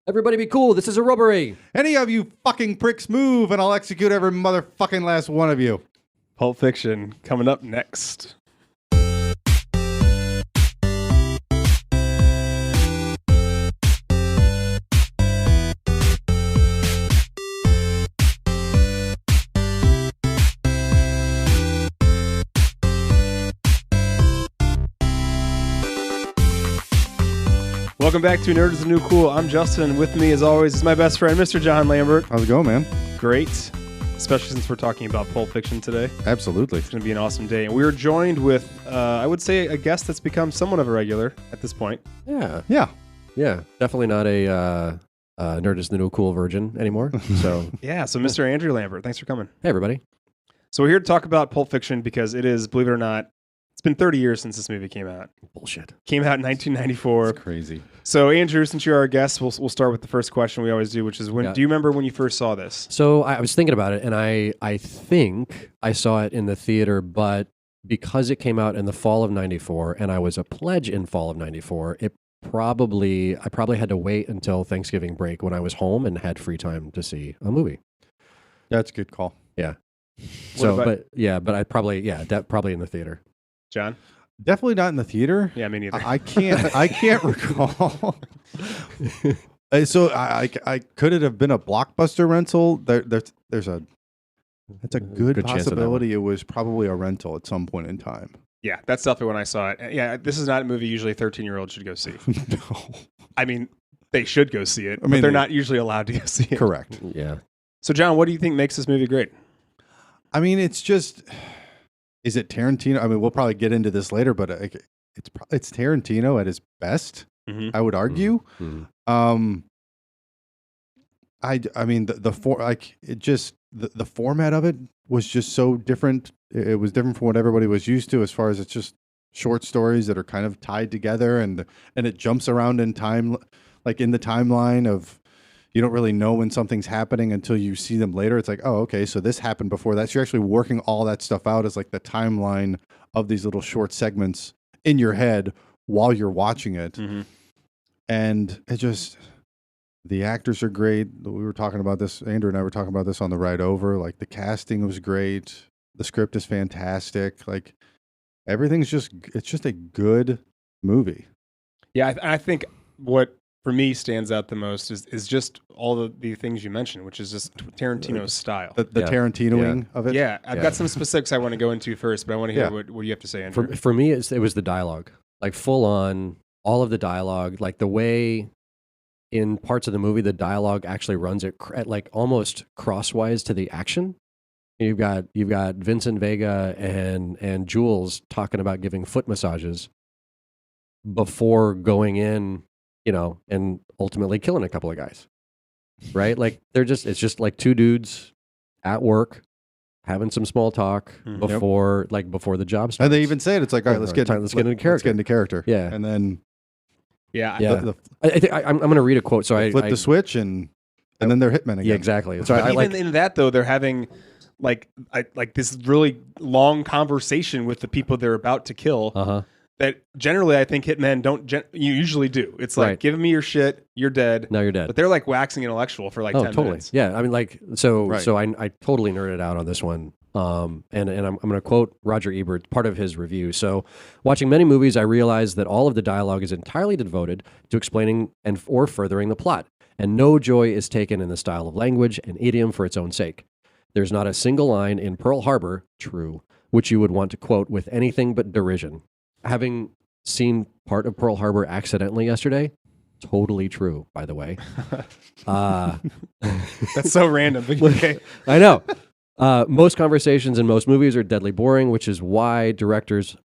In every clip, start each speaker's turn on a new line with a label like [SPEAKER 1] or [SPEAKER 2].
[SPEAKER 1] Everybody be cool. This is a robbery.
[SPEAKER 2] Any of you fucking pricks move, and I'll execute every motherfucking last one of you.
[SPEAKER 3] Pulp Fiction coming up next. Welcome back to Nerd is the New Cool. I'm Justin. With me, as always, is my best friend, Mr. John Lambert.
[SPEAKER 2] How's it going, man?
[SPEAKER 3] Great. Especially since we're talking about Pulp Fiction today.
[SPEAKER 2] Absolutely.
[SPEAKER 3] It's going to be an awesome day. And we are joined with, I would say, a guest that's become somewhat of a regular at this point.
[SPEAKER 1] Yeah. Definitely not a Nerd is the New Cool virgin anymore. So
[SPEAKER 3] Yeah, so Mr. Andrew Lambert, thanks for coming.
[SPEAKER 1] Hey, everybody.
[SPEAKER 3] So we're here to talk about Pulp Fiction because it is, believe it or not, it's been 30 years since this movie came out.
[SPEAKER 1] Bullshit.
[SPEAKER 3] Came out in 1994.
[SPEAKER 2] It's crazy.
[SPEAKER 3] So, Andrew, since you're our guest, we'll start with the first question we always do, which is, do you remember when you first saw this?
[SPEAKER 1] So I was thinking about it, and I think I saw it in the theater, but because it came out in the fall of 94, and I was a pledge in fall of 94, I probably had to wait until Thanksgiving break when I was home and had free time to see a movie.
[SPEAKER 2] That's a good call.
[SPEAKER 1] Yeah.
[SPEAKER 3] What
[SPEAKER 1] But I probably in the theater.
[SPEAKER 3] John?
[SPEAKER 2] Definitely not in the theater.
[SPEAKER 3] Yeah, me neither.
[SPEAKER 2] I can't recall. So I could it have been a Blockbuster rental? That's a good possibility. It was probably a rental at some point in time.
[SPEAKER 3] Yeah, that's definitely when I saw it. Yeah, this is not a movie usually a 13-year-old should go see.
[SPEAKER 2] No.
[SPEAKER 3] I mean, they should go see it,
[SPEAKER 2] I mean,
[SPEAKER 3] but they're not usually allowed to go see it.
[SPEAKER 2] Correct.
[SPEAKER 1] Yeah.
[SPEAKER 3] So, John, what do you think makes this movie great?
[SPEAKER 2] I mean, it's just... Is it Tarantino? I mean, we'll probably get into this later, but it's Tarantino at his best, I would argue.
[SPEAKER 1] Mm-hmm.
[SPEAKER 2] I mean, the format of it was just so different. It was different from what everybody was used to, as far as it's just short stories that are kind of tied together, and it jumps around in time, like in the timeline of. You don't really know when something's happening until you see them later. It's like, oh, okay, so this happened before that. So you're actually working all that stuff out as like the timeline of these little short segments in your head while you're watching it.
[SPEAKER 3] Mm-hmm.
[SPEAKER 2] And it just, the actors are great. We were talking about this, Andrew and I were talking about this on the ride over. Like the casting was great. The script is fantastic. Like everything's it's just a good movie.
[SPEAKER 3] Yeah, I think what for me stands out the most is just all the things you mentioned, which is just Tarantino's style.
[SPEAKER 2] The Tarantinoing of it.
[SPEAKER 3] Yeah, I've got some specifics I want to go into first, but I want to hear what you have to say, Andrew.
[SPEAKER 1] For me, it was the dialogue, like full on, all of the dialogue, like the way in parts of the movie the dialogue actually runs at like almost crosswise to the action. You've got Vincent Vega and Jules talking about giving foot massages before going in. And ultimately killing a couple of guys, right? Like it's just like two dudes at work having some small talk before the job starts.
[SPEAKER 2] And they even say it. It's like, all right, let's get into character. Let's get into character.
[SPEAKER 1] Yeah.
[SPEAKER 2] And then,
[SPEAKER 1] I think I'm going to read a quote. So I
[SPEAKER 2] flip the switch and then they're hitmen again.
[SPEAKER 1] Yeah, exactly.
[SPEAKER 3] So even in that though, they're having like this really long conversation with the people they're about to kill. That generally I think hitmen you usually do. It's like, give me your shit, you're dead.
[SPEAKER 1] Now you're dead.
[SPEAKER 3] But they're like waxing intellectual for like 10 minutes.
[SPEAKER 1] Yeah, I mean so I totally nerded out on this one. And I'm going to quote Roger Ebert, part of his review. So, watching many movies, I realized that all of the dialogue is entirely devoted to explaining or furthering the plot, and no joy is taken in the style of language and idiom for its own sake. There's not a single line in Pearl Harbor, true, which you would want to quote with anything but derision. Having seen part of Pearl Harbor accidentally yesterday, totally true, by the way.
[SPEAKER 3] That's so random. Okay.
[SPEAKER 1] I know. Most conversations in most movies are deadly boring, which is why directors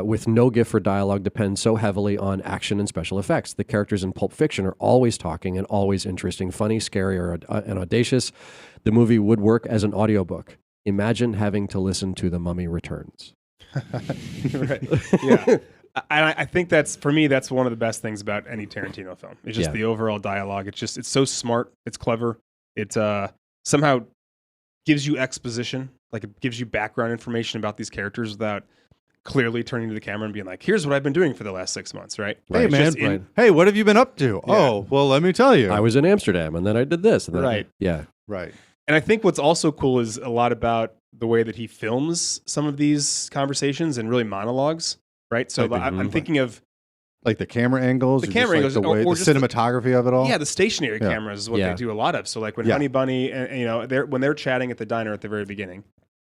[SPEAKER 1] with no gift for dialogue depend so heavily on action and special effects. The characters in Pulp Fiction are always talking and always interesting, funny, scary, and audacious. The movie would work as an audiobook. Imagine having to listen to The Mummy Returns.
[SPEAKER 3] Right. Yeah. I think for me, that's one of the best things about any Tarantino film. It's just the overall dialogue. It's so smart. It's clever. It somehow gives you exposition. Like it gives you background information about these characters without clearly turning to the camera and being like, "Here's what I've been doing for the last 6 months." Right?
[SPEAKER 2] Hey
[SPEAKER 3] It's
[SPEAKER 2] man,
[SPEAKER 3] just in-
[SPEAKER 2] hey, what have you been up to? Oh, well, let me tell you.
[SPEAKER 1] I was in Amsterdam, and then I did this. And then
[SPEAKER 3] Right.
[SPEAKER 1] Yeah.
[SPEAKER 2] Right.
[SPEAKER 3] And I think what's also cool is a lot about the way that he films some of these conversations and really monologues, right? So
[SPEAKER 2] Like the-
[SPEAKER 3] I'm thinking of
[SPEAKER 2] Like the camera angles,
[SPEAKER 3] The
[SPEAKER 2] or
[SPEAKER 3] camera
[SPEAKER 2] just
[SPEAKER 3] angles,
[SPEAKER 2] like the way,
[SPEAKER 3] or
[SPEAKER 2] the
[SPEAKER 3] just the-
[SPEAKER 2] cinematography of it all.
[SPEAKER 3] the stationary
[SPEAKER 2] Yeah.
[SPEAKER 3] cameras is what
[SPEAKER 1] Yeah.
[SPEAKER 3] they do a lot of. So like when
[SPEAKER 2] Yeah.
[SPEAKER 3] Honey Bunny and when they're chatting at the diner at the very beginning,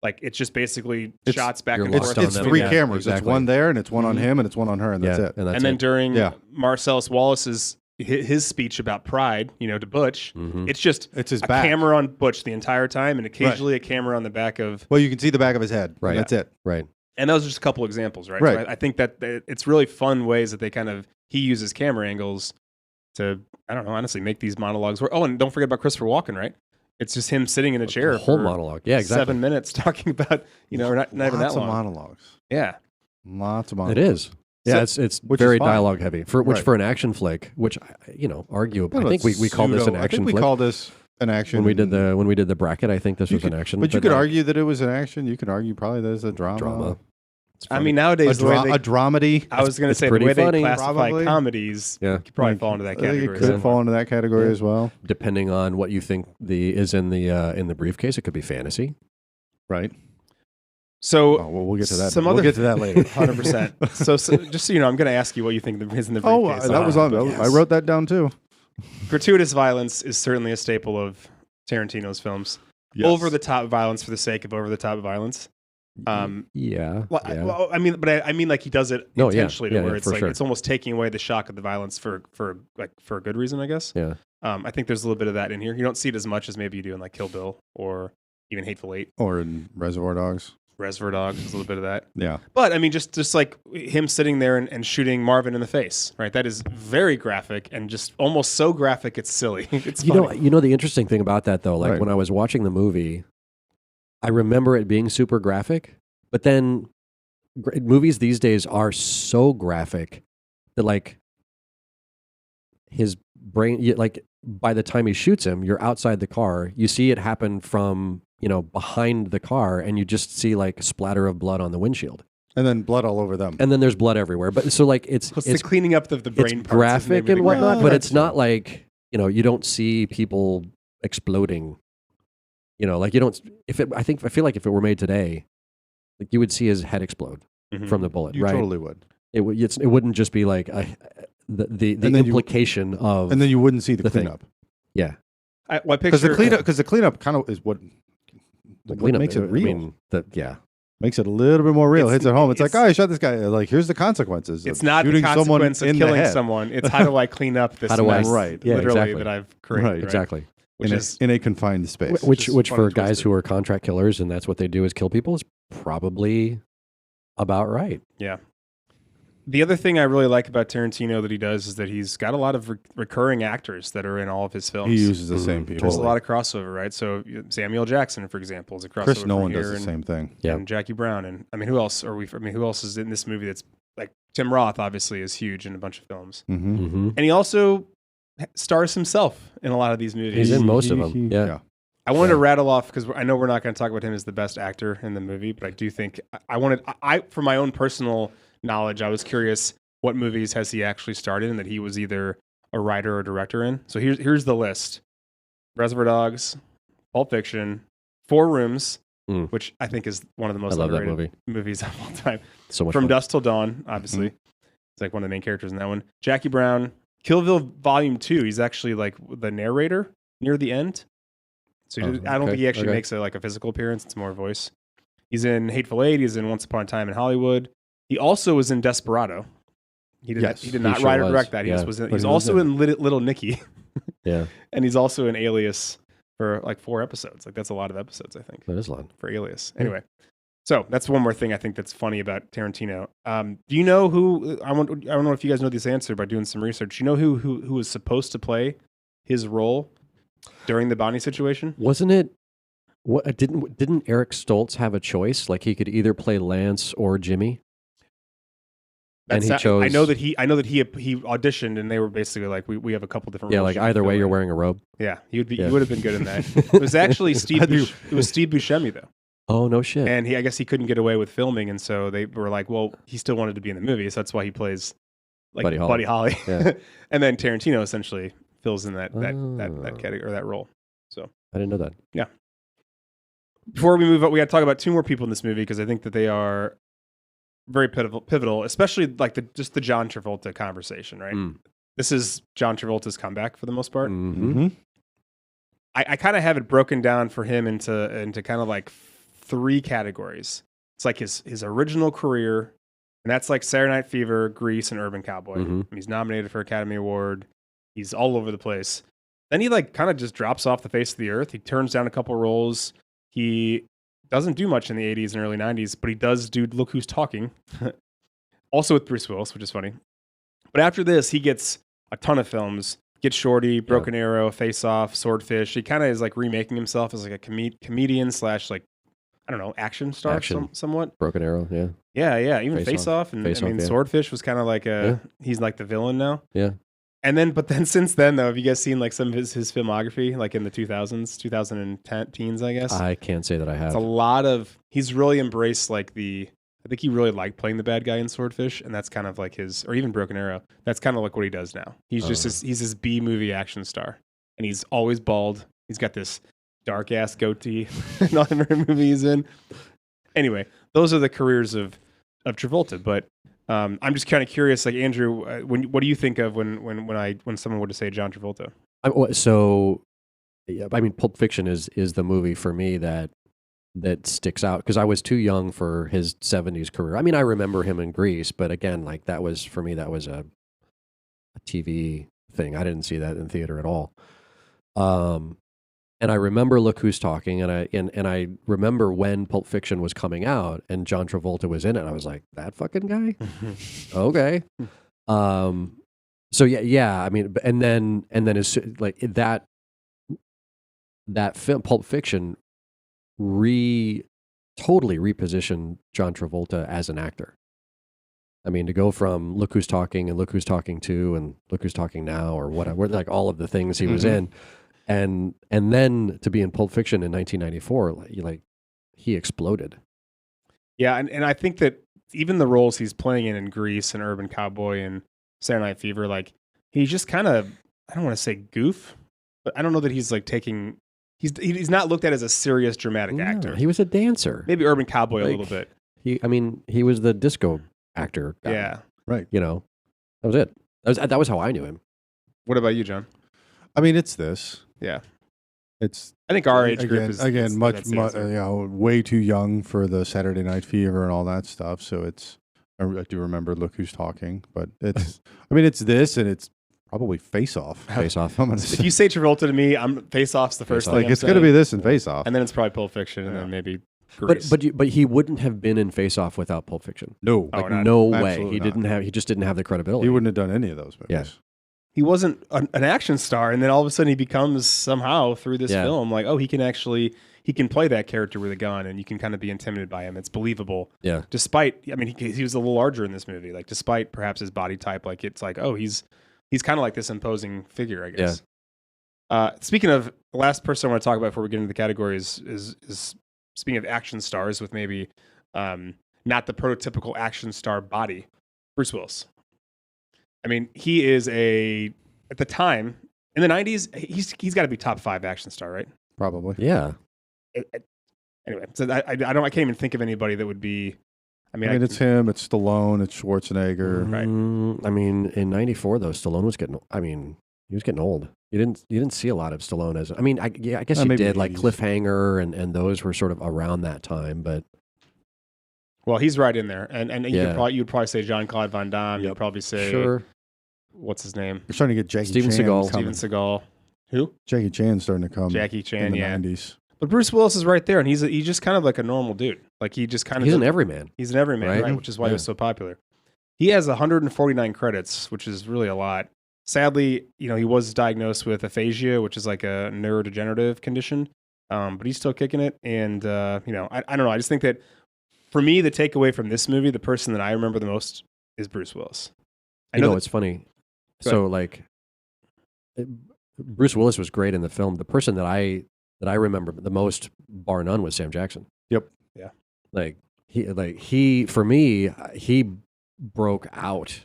[SPEAKER 3] like it's just basically
[SPEAKER 2] It's-
[SPEAKER 3] shots back
[SPEAKER 1] you're
[SPEAKER 3] and
[SPEAKER 1] lost
[SPEAKER 3] forth.
[SPEAKER 1] on
[SPEAKER 2] It's
[SPEAKER 1] them.
[SPEAKER 2] three
[SPEAKER 1] Yeah,
[SPEAKER 2] cameras.
[SPEAKER 1] exactly.
[SPEAKER 2] It's one there, and it's one on him, and it's one on her, and that's
[SPEAKER 1] Yeah,
[SPEAKER 2] it.
[SPEAKER 1] and that's
[SPEAKER 3] And then
[SPEAKER 1] it.
[SPEAKER 3] during
[SPEAKER 2] Yeah.
[SPEAKER 3] Marcellus Wallace's his speech about pride, to Butch,
[SPEAKER 1] Mhm.
[SPEAKER 3] it's just
[SPEAKER 2] It's his
[SPEAKER 3] a
[SPEAKER 2] back.
[SPEAKER 3] camera on Butch the entire time, and occasionally a camera on the back of.
[SPEAKER 2] Well, you can see the back of his head.
[SPEAKER 1] Right.
[SPEAKER 2] That's it.
[SPEAKER 1] Right.
[SPEAKER 3] And those are just a couple examples, right?
[SPEAKER 2] Right.
[SPEAKER 3] So I think that it's really fun ways that he uses camera angles to, I don't know, honestly, make these monologues work. Oh, and don't forget about Christopher Walken, right? It's just him sitting in a chair
[SPEAKER 1] The whole
[SPEAKER 3] for
[SPEAKER 1] monologue. Yeah, exactly.
[SPEAKER 3] 7 minutes talking about, or not even that
[SPEAKER 2] Lots of
[SPEAKER 3] long.
[SPEAKER 2] monologues.
[SPEAKER 3] Yeah.
[SPEAKER 2] Lots of
[SPEAKER 1] It
[SPEAKER 2] monologues.
[SPEAKER 1] is. Yeah,
[SPEAKER 2] So-
[SPEAKER 1] it's
[SPEAKER 2] which is
[SPEAKER 1] very
[SPEAKER 2] fine.
[SPEAKER 1] dialogue heavy for
[SPEAKER 2] Right.
[SPEAKER 1] for an action flick, which arguably
[SPEAKER 2] Well,
[SPEAKER 1] I think we call this an
[SPEAKER 2] pseudo-
[SPEAKER 1] action
[SPEAKER 2] I think we
[SPEAKER 1] flick.
[SPEAKER 2] call this an action.
[SPEAKER 1] when we did the bracket, I think this was
[SPEAKER 2] could,
[SPEAKER 1] an action.
[SPEAKER 2] But you could
[SPEAKER 1] like,
[SPEAKER 2] argue that it was an action. You could argue probably that it's a drama.
[SPEAKER 1] drama. It's
[SPEAKER 3] I
[SPEAKER 1] funny.
[SPEAKER 3] mean, nowadays, the way
[SPEAKER 2] a dramedy.
[SPEAKER 3] I was going to
[SPEAKER 1] it's
[SPEAKER 3] say, the
[SPEAKER 1] pretty
[SPEAKER 3] way
[SPEAKER 1] funny.
[SPEAKER 3] they classify
[SPEAKER 2] Probably.
[SPEAKER 3] comedies,
[SPEAKER 1] Yeah.
[SPEAKER 3] you could probably fall into that
[SPEAKER 2] I think
[SPEAKER 3] category.
[SPEAKER 2] it could
[SPEAKER 3] so.
[SPEAKER 2] fall into that category
[SPEAKER 1] Yeah.
[SPEAKER 2] as well.
[SPEAKER 1] depending on what you think is in the briefcase, it could be fantasy.
[SPEAKER 2] Right.
[SPEAKER 3] So,
[SPEAKER 2] Oh, well, we'll get to that.
[SPEAKER 3] Some
[SPEAKER 2] we'll
[SPEAKER 3] other-
[SPEAKER 2] get to that later.
[SPEAKER 3] 100%. So just so you know, I'm going to ask you what you think is in the
[SPEAKER 2] Oh,
[SPEAKER 3] briefcase.
[SPEAKER 2] that was on.
[SPEAKER 3] But
[SPEAKER 2] I wrote that down too.
[SPEAKER 3] gratuitous violence is certainly a staple of Tarantino's films.
[SPEAKER 2] Yes.
[SPEAKER 3] Over the top violence for the sake of over the top violence.
[SPEAKER 1] Yeah.
[SPEAKER 3] Well,
[SPEAKER 1] yeah.
[SPEAKER 3] I mean, like he does it
[SPEAKER 1] No, yeah.
[SPEAKER 3] intentionally to
[SPEAKER 1] Yeah,
[SPEAKER 3] where
[SPEAKER 1] yeah,
[SPEAKER 3] it's
[SPEAKER 1] for
[SPEAKER 3] like
[SPEAKER 1] sure.
[SPEAKER 3] it's almost taking away the shock of the violence for a good reason, I guess.
[SPEAKER 1] Yeah.
[SPEAKER 3] I think there's a little bit of that in here. You don't see it as much as maybe you do in like Kill Bill or even Hateful Eight.
[SPEAKER 2] Or in Reservoir Dogs.
[SPEAKER 3] Reservoir Dogs, there's a little bit of that.
[SPEAKER 2] Yeah.
[SPEAKER 3] But I mean, just like him sitting there and shooting Marvin in the face, right? That is very graphic and just almost so graphic it's silly. It's funny.
[SPEAKER 1] You know the interesting thing about that though, like
[SPEAKER 2] Right.
[SPEAKER 1] when I was watching the movie, I remember it being super graphic, but then movies these days are so graphic that like his brain, like by the time he shoots him, you're outside the car, you see it happen from behind the car, and you just see like a splatter of blood on the windshield,
[SPEAKER 2] And then blood all over them.
[SPEAKER 1] and then there's blood everywhere. But so like
[SPEAKER 3] It's the cleaning up of the brain
[SPEAKER 1] it's
[SPEAKER 3] parts is
[SPEAKER 1] graphic
[SPEAKER 3] maybe
[SPEAKER 1] and
[SPEAKER 3] the
[SPEAKER 1] whatnot,
[SPEAKER 3] graphic
[SPEAKER 1] but
[SPEAKER 3] parts.
[SPEAKER 1] it's not like you don't see people exploding. Like you don't. I feel like if it were made today, like you would see his head explode
[SPEAKER 3] Mhm.
[SPEAKER 1] from the bullet.
[SPEAKER 2] You
[SPEAKER 1] right?
[SPEAKER 2] totally would.
[SPEAKER 1] It wouldn't just be like the
[SPEAKER 2] then you-
[SPEAKER 1] implication of
[SPEAKER 2] And then you wouldn't see the
[SPEAKER 1] the thing.
[SPEAKER 2] cleanup.
[SPEAKER 1] yeah.
[SPEAKER 3] I
[SPEAKER 2] Because
[SPEAKER 3] picture
[SPEAKER 2] the cleanup kind of is what
[SPEAKER 1] Cleanup,
[SPEAKER 2] makes it real.
[SPEAKER 1] I mean, yeah.
[SPEAKER 2] Makes it a little bit more real.
[SPEAKER 3] It's-
[SPEAKER 2] Hits it home. It's like,
[SPEAKER 3] it's-
[SPEAKER 2] oh, I shot this guy. Like, here's the consequences.
[SPEAKER 3] it's
[SPEAKER 2] of
[SPEAKER 3] not the
[SPEAKER 2] shooting someone
[SPEAKER 3] consequence of
[SPEAKER 2] in the
[SPEAKER 3] killing
[SPEAKER 2] head.
[SPEAKER 3] someone. It's how do I clean up this
[SPEAKER 1] How do I-
[SPEAKER 3] mess,
[SPEAKER 2] Right.
[SPEAKER 1] Yeah,
[SPEAKER 3] literally,
[SPEAKER 1] exactly.
[SPEAKER 3] that I've created.
[SPEAKER 2] Right,
[SPEAKER 1] Exactly.
[SPEAKER 3] Which
[SPEAKER 2] in,
[SPEAKER 3] is
[SPEAKER 2] in a confined space.
[SPEAKER 1] Which
[SPEAKER 3] is
[SPEAKER 1] for
[SPEAKER 3] fun and
[SPEAKER 1] guys
[SPEAKER 3] twisted.
[SPEAKER 1] who are contract killers and that's what they do is kill people is probably about right.
[SPEAKER 3] Yeah. The other thing I really like about Tarantino that he does is that he's got a lot of recurring actors that are in all of his films.
[SPEAKER 2] He uses the
[SPEAKER 1] Mhm.
[SPEAKER 2] same people.
[SPEAKER 3] There's a lot of crossover, right? So Samuel Jackson, for example, is a crossover.
[SPEAKER 2] Chris
[SPEAKER 3] from
[SPEAKER 2] Nolan
[SPEAKER 3] here,
[SPEAKER 2] does the
[SPEAKER 3] and,
[SPEAKER 2] same thing.
[SPEAKER 1] Yeah.
[SPEAKER 3] and Jackie Brown, and I mean, who else who else is in this movie that's like Tim Roth? Obviously, is huge in a bunch of films,
[SPEAKER 2] Mm-hmm.
[SPEAKER 1] Mm-hmm.
[SPEAKER 3] and he also stars himself in a lot of these movies.
[SPEAKER 1] He's in most of them. Yeah.
[SPEAKER 3] I wanted to rattle off because I know we're not going to talk about him as the best actor in the movie, but I do think I for my own personal knowledge, I was curious what movies has he actually starred in that he was either a writer or director in. So here's the list: Reservoir Dogs, Pulp Fiction, Four Rooms,
[SPEAKER 1] Mm.
[SPEAKER 3] which I think is one of the most
[SPEAKER 1] I love that
[SPEAKER 3] underrated
[SPEAKER 1] movie.
[SPEAKER 3] movies of all time.
[SPEAKER 1] So much
[SPEAKER 3] From
[SPEAKER 1] fun.
[SPEAKER 3] Dusk Till Dawn, obviously. He's like one of the main characters in that one. Jackie Brown, Kill Bill Volume 2. He's actually like the narrator near the end. So I don't
[SPEAKER 1] okay,
[SPEAKER 3] think he actually
[SPEAKER 1] okay.
[SPEAKER 3] makes a physical appearance. It's more a voice. He's in Hateful Eight. He's in Once Upon a Time in Hollywood. He also was in Desperado. He did
[SPEAKER 2] Yes,
[SPEAKER 3] he did
[SPEAKER 1] he
[SPEAKER 3] not
[SPEAKER 1] sure
[SPEAKER 3] write or
[SPEAKER 1] was.
[SPEAKER 3] direct that. He
[SPEAKER 1] Yeah.
[SPEAKER 3] just was in,
[SPEAKER 2] But
[SPEAKER 3] he's
[SPEAKER 2] he was
[SPEAKER 3] also
[SPEAKER 2] in
[SPEAKER 3] in Little Nicky.
[SPEAKER 1] Yeah.
[SPEAKER 3] And he's also in Alias for like 4 episodes. Like that's a lot of episodes, I think,
[SPEAKER 1] That is a lot.
[SPEAKER 3] for Alias. Anyway. So that's one more thing I think that's funny about Tarantino. Do you know who? I don't know if you guys know this answer by doing some research. You know who was supposed to play his role during the bounty situation?
[SPEAKER 1] Wasn't it? What didn't Eric Stoltz have a choice? Like he could either play Lance or Jimmy. And he chose.
[SPEAKER 3] I know that he auditioned, and they were basically like, we have a couple different.
[SPEAKER 1] Yeah,
[SPEAKER 3] roles
[SPEAKER 1] like
[SPEAKER 3] you can
[SPEAKER 1] either
[SPEAKER 3] fill
[SPEAKER 1] way, you're
[SPEAKER 3] in.
[SPEAKER 1] wearing a robe.
[SPEAKER 3] Yeah, he
[SPEAKER 1] Yeah.
[SPEAKER 3] would have been good in that. It was actually Steve.
[SPEAKER 2] I do.
[SPEAKER 3] It was Steve Buscemi though.
[SPEAKER 1] Oh, no shit.
[SPEAKER 3] And I guess he couldn't get away with filming, and so they were like, well, he still wanted to be in the movie, so that's why he plays like Buddy Holly.
[SPEAKER 1] Yeah.
[SPEAKER 3] And then Tarantino essentially fills in that category or that role. So
[SPEAKER 1] I didn't know that.
[SPEAKER 3] Yeah. Before we move on, we got to talk about two more people in this movie because I think that they are very pivotal, especially like just the John Travolta conversation, right? This is John Travolta's comeback for the most part.
[SPEAKER 1] Mm-hmm.
[SPEAKER 3] I kind of have it broken down for him into kind of like 3 categories. It's like his original career, and that's like Saturday Night Fever, Grease, and Urban Cowboy.
[SPEAKER 1] Mm-hmm.
[SPEAKER 3] He's nominated for Academy Award. He's all over the place. Then he like kind of just drops off the face of the earth. He turns down a couple roles. He doesn't do much in the 80s and early 90s, but he does do Look Who's Talking. Also with Bruce Willis, which is funny. But after this, he gets a ton of films. Get Shorty, Broken Arrow, Face Off, Swordfish. He kind of is like remaking himself as like a comedian / like, I don't know, action star somewhat.
[SPEAKER 1] Broken Arrow, yeah.
[SPEAKER 3] Yeah. Even Face Off. And
[SPEAKER 1] Face
[SPEAKER 3] I mean,
[SPEAKER 1] Off, yeah.
[SPEAKER 3] Swordfish was kind of like he's like the villain now.
[SPEAKER 1] Yeah.
[SPEAKER 3] But then since then, though, have you guys seen like some of his filmography, like in the 2010 teens, I guess?
[SPEAKER 1] I can't say that I have.
[SPEAKER 3] It's a lot of, he's really embraced like I think he really liked playing the bad guy in Swordfish, and that's kind of like or even Broken Arrow. That's kind of like what he does now. He's just he's this B movie action star, and he's always bald. He's got this dark ass goatee in every movie he's in. Anyway, those are the careers of Travolta. But I'm just kind of curious, like Andrew, what do you think of when someone were to say John Travolta?
[SPEAKER 1] I mean, Pulp Fiction is the movie for me that sticks out because I was too young for his 70s career. I mean, I remember him in Grease, but again, like that was a TV thing. I didn't see that in theater at all. And I remember Look Who's Talking, and I remember when Pulp Fiction was coming out and John Travolta was in it. I was like, that fucking guy? Okay. So yeah. I mean, and then as like that film, Pulp Fiction, totally repositioned John Travolta as an actor. I mean, to go from Look Who's Talking and Look Who's Talking 2 and Look Who's Talking Now or whatever, like all of the things he was in, and then to be in Pulp Fiction in 1994, like he exploded.
[SPEAKER 3] Yeah, and I think that even the roles he's playing in Grease and Urban Cowboy and Saturday Night Fever, like he's just kind of, I don't want to say goof, but I don't know that he's like taking. He's not looked at as a serious dramatic actor.
[SPEAKER 1] He was a dancer.
[SPEAKER 3] Maybe Urban Cowboy a little bit.
[SPEAKER 1] He was the disco actor guy.
[SPEAKER 2] Yeah, right.
[SPEAKER 1] You know, that was it. That was how I knew him.
[SPEAKER 3] What about you, John?
[SPEAKER 2] I mean, it's this.
[SPEAKER 3] Yeah,
[SPEAKER 2] it's.
[SPEAKER 3] I think our age group is
[SPEAKER 2] much way too young for the Saturday Night Fever and all that stuff. So it's. I do remember Look Who's Talking, but it's. I mean, it's this, and it's probably Face Off.
[SPEAKER 1] Face Off.
[SPEAKER 3] If you say Travolta to me, Face Off's the first thing.
[SPEAKER 2] Like it's going to be this and Face Off,
[SPEAKER 3] and then it's probably Pulp Fiction, and then maybe. Grease.
[SPEAKER 1] But he wouldn't have been in Face Off without Pulp Fiction.
[SPEAKER 2] No,
[SPEAKER 1] no way. He just didn't have the credibility.
[SPEAKER 2] He wouldn't have done any of those movies.
[SPEAKER 1] Yeah.
[SPEAKER 3] He wasn't an action star, and then all of a sudden he becomes somehow through this film like, oh, he can play that character with a gun, and you can kind of be intimidated by him. It's believable.
[SPEAKER 1] Yeah.
[SPEAKER 3] Despite, I mean, he was a little larger in this movie. Like, despite perhaps his body type, like it's like, oh, he's kind of like this imposing figure, I guess. Yeah. Speaking of, the last person I want to talk about before we get into the categories is speaking of action stars with maybe not the prototypical action star body, Bruce Willis. I mean, he is at the time, in the 90s, he's got to be top 5 action star, right?
[SPEAKER 2] Probably.
[SPEAKER 1] Yeah.
[SPEAKER 3] Anyway, so I can't even think of anybody that would be. I mean,
[SPEAKER 2] it's him, it's Stallone, it's Schwarzenegger.
[SPEAKER 3] Right.
[SPEAKER 1] I mean, in '94 though, Stallone was getting. I mean, he was getting old. You didn't see a lot of Stallone as. I mean, I guess you did. Like Cliffhanger and those were sort of around that time, but.
[SPEAKER 3] Well, he's right in there, and you'd probably say Jean-Claude Van Damme. You'd probably say what's his name?
[SPEAKER 2] You're starting to get
[SPEAKER 1] Steven Seagal.
[SPEAKER 3] Steven Seagal. Who?
[SPEAKER 2] Jackie Chan's starting to come.
[SPEAKER 3] Jackie Chan,
[SPEAKER 2] in the 90s.
[SPEAKER 3] But Bruce Willis is right there, and he's just kind of like a normal dude. Like he just kind of
[SPEAKER 1] he's an everyman.
[SPEAKER 3] He's an everyman, right? Which is why he was so popular. He has 149 credits, which is really a lot. Sadly, he was diagnosed with aphasia, which is like a neurodegenerative condition. But he's still kicking it, and I don't know. I just think that for me, the takeaway from this movie, the person that I remember the most is Bruce Willis.
[SPEAKER 1] I know it's funny. So like, Bruce Willis was great in the film. The person that I remember the most, bar none, was Sam Jackson.
[SPEAKER 2] Yep.
[SPEAKER 3] Yeah.
[SPEAKER 1] Like he for me, he broke out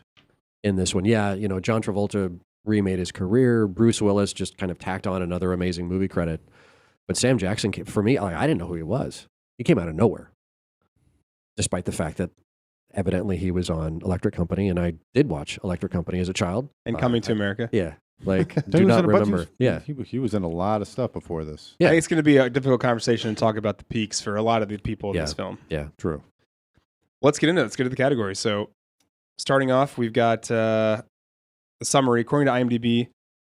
[SPEAKER 1] in this one. Yeah, John Travolta remade his career. Bruce Willis just kind of tacked on another amazing movie credit. But Sam Jackson, for me, I didn't know who he was. He came out of nowhere, despite the fact that evidently he was on Electric Company, and I did watch Electric Company as a child.
[SPEAKER 3] And Coming to America.
[SPEAKER 1] Yeah. Like, do not remember.
[SPEAKER 2] He was in a lot of stuff before this.
[SPEAKER 3] Yeah. I think it's going to be a difficult conversation to talk about the peaks for a lot of the people in this film.
[SPEAKER 1] Yeah.
[SPEAKER 2] True.
[SPEAKER 3] Let's get into it. Let's get to the category. So, starting off, we've got the summary. According to IMDb,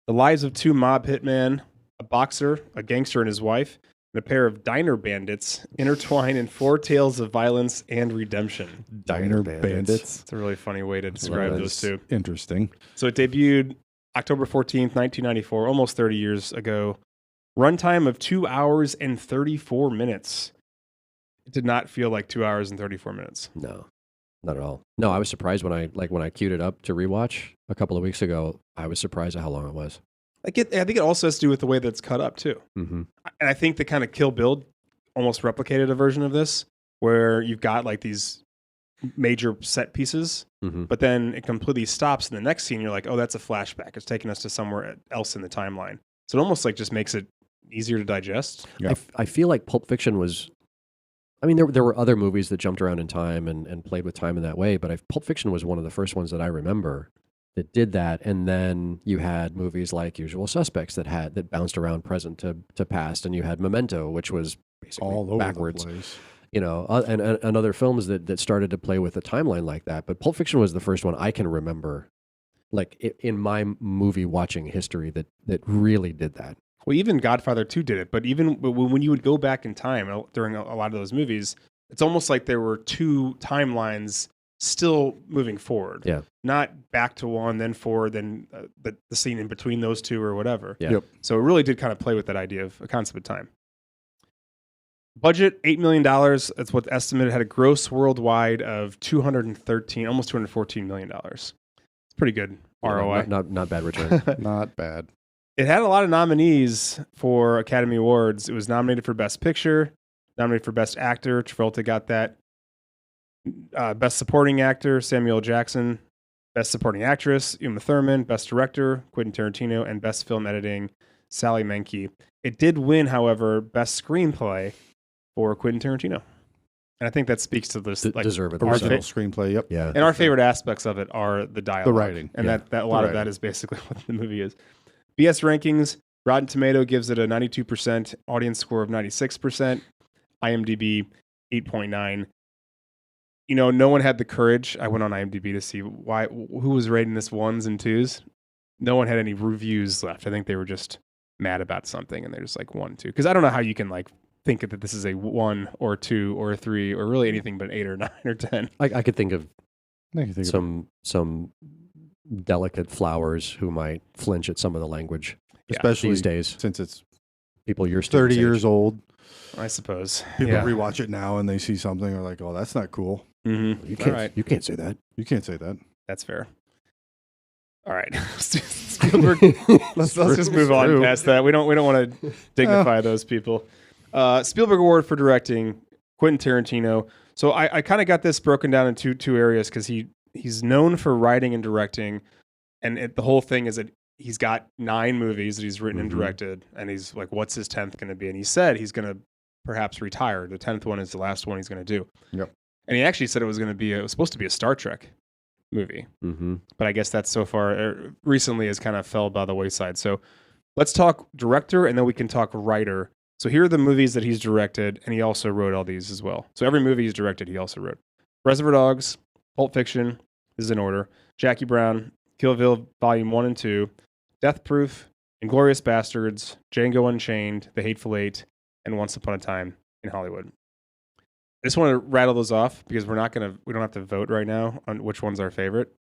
[SPEAKER 3] the lives of two mob hitmen, a boxer, a gangster and his wife, and a pair of diner bandits intertwine in 4 tales of violence and redemption.
[SPEAKER 2] Diner bandits.
[SPEAKER 3] It's a really funny way to describe those two.
[SPEAKER 2] Interesting.
[SPEAKER 3] So it debuted October 14th, 1994, almost 30 years ago. Runtime of 2 hours and 34 minutes. It did not feel like 2 hours and 34 minutes.
[SPEAKER 1] No, not at all. No, I was surprised when I queued it up to rewatch a couple of weeks ago. I was surprised at how long it was.
[SPEAKER 3] I think it also has to do with the way that it's cut up too.
[SPEAKER 1] Mm-hmm.
[SPEAKER 3] And I think the kind of Kill Bill almost replicated a version of this where you've got like these major set pieces, but then it completely stops in the next scene. You're like, oh, that's a flashback. It's taking us to somewhere else in the timeline. So it almost like just makes it easier to digest.
[SPEAKER 1] Yeah. I feel like Pulp Fiction was, I mean, there were other movies that jumped around in time and played with time in that way, but Pulp Fiction was one of the first ones that I remember that did that. And then you had movies like Usual Suspects that bounced around present to past, and you had Memento, which was basically
[SPEAKER 2] all over
[SPEAKER 1] backwards.
[SPEAKER 2] the place.
[SPEAKER 1] And other films that started to play with a timeline like that. But Pulp Fiction was the first one I can remember, like in my movie watching history, that really did that.
[SPEAKER 3] Well, even Godfather 2 did it, but even when you would go back in time during a lot of those movies, it's almost like there were 2 timelines still moving forward.
[SPEAKER 1] Yeah.
[SPEAKER 3] Not back to one, then forward, then the scene in between those 2 or whatever.
[SPEAKER 1] Yeah.
[SPEAKER 2] Yep.
[SPEAKER 3] So it really did kind of play with that idea of a concept of time. Budget, $8 million. That's what the estimate had a gross worldwide of almost $214 million. It's pretty good ROI.
[SPEAKER 1] Not bad return.
[SPEAKER 2] Not bad.
[SPEAKER 3] It had a lot of nominees for Academy Awards. It was nominated for Best Picture, nominated for Best Actor. Travolta got that. Best Supporting Actor, Samuel L. Jackson. Best Supporting Actress, Uma Thurman. Best Director, Quentin Tarantino. And Best Film Editing, Sally Menke. It did win, however, Best Screenplay for Quentin Tarantino. And I think that speaks to this.
[SPEAKER 1] Deservedly.
[SPEAKER 2] The original screenplay, yep.
[SPEAKER 1] Yeah.
[SPEAKER 3] And our favorite aspects of it are the dialogue.
[SPEAKER 2] The writing.
[SPEAKER 3] And
[SPEAKER 1] Yeah.
[SPEAKER 3] that a lot of that is basically what the movie is. BS rankings, Rotten Tomato gives it a 92%, audience score of 96%, IMDb 8.9. No one had the courage. I went on IMDb to see who was rating this 1s and 2s. No one had any reviews left. I think they were just mad about something and they're just like 1, 2. Because I don't know how you can think that this is a 1 or 2 or 3 or really anything but 8 or 9 or 10.
[SPEAKER 1] I could think of
[SPEAKER 2] I can think of
[SPEAKER 1] some delicate flowers who might flinch at some of the language,
[SPEAKER 2] especially
[SPEAKER 1] these days.
[SPEAKER 2] since it's
[SPEAKER 1] People your
[SPEAKER 2] 30
[SPEAKER 1] students'
[SPEAKER 2] years
[SPEAKER 1] age.
[SPEAKER 2] old.
[SPEAKER 3] I suppose.
[SPEAKER 2] People
[SPEAKER 3] Yeah.
[SPEAKER 2] rewatch it now and they see something and are like, oh, that's not cool.
[SPEAKER 3] Mm-hmm.
[SPEAKER 1] You can't.
[SPEAKER 3] All right.
[SPEAKER 1] You can't say that.
[SPEAKER 2] You can't say that.
[SPEAKER 3] That's fair. All right. Spielberg. let's just move on past that. We don't want to dignify those people. Spielberg Award for directing, Quentin Tarantino. So I kind of got this broken down into two areas because he's known for writing and directing, and the whole thing is that he's got 9 movies that he's written and directed, and he's like, what's his 10th going to be? And he said he's going to perhaps retire. The 10th one is the last one he's going to do.
[SPEAKER 2] Yep.
[SPEAKER 3] And he actually said it was supposed to be a Star Trek movie.
[SPEAKER 1] Mm-hmm.
[SPEAKER 3] But I guess that so far recently has kind of fell by the wayside. So let's talk director and then we can talk writer. So here are the movies that he's directed, and he also wrote all these as well. So every movie he's directed, he also wrote. Reservoir Dogs, Pulp Fiction, this is in order. Jackie Brown, Kill Bill Volume 1 and 2, Death Proof, Inglourious Bastards, Django Unchained, The Hateful Eight, and Once Upon a Time in Hollywood. I just want to rattle those off because we don't have to vote right now on which one's our favorite.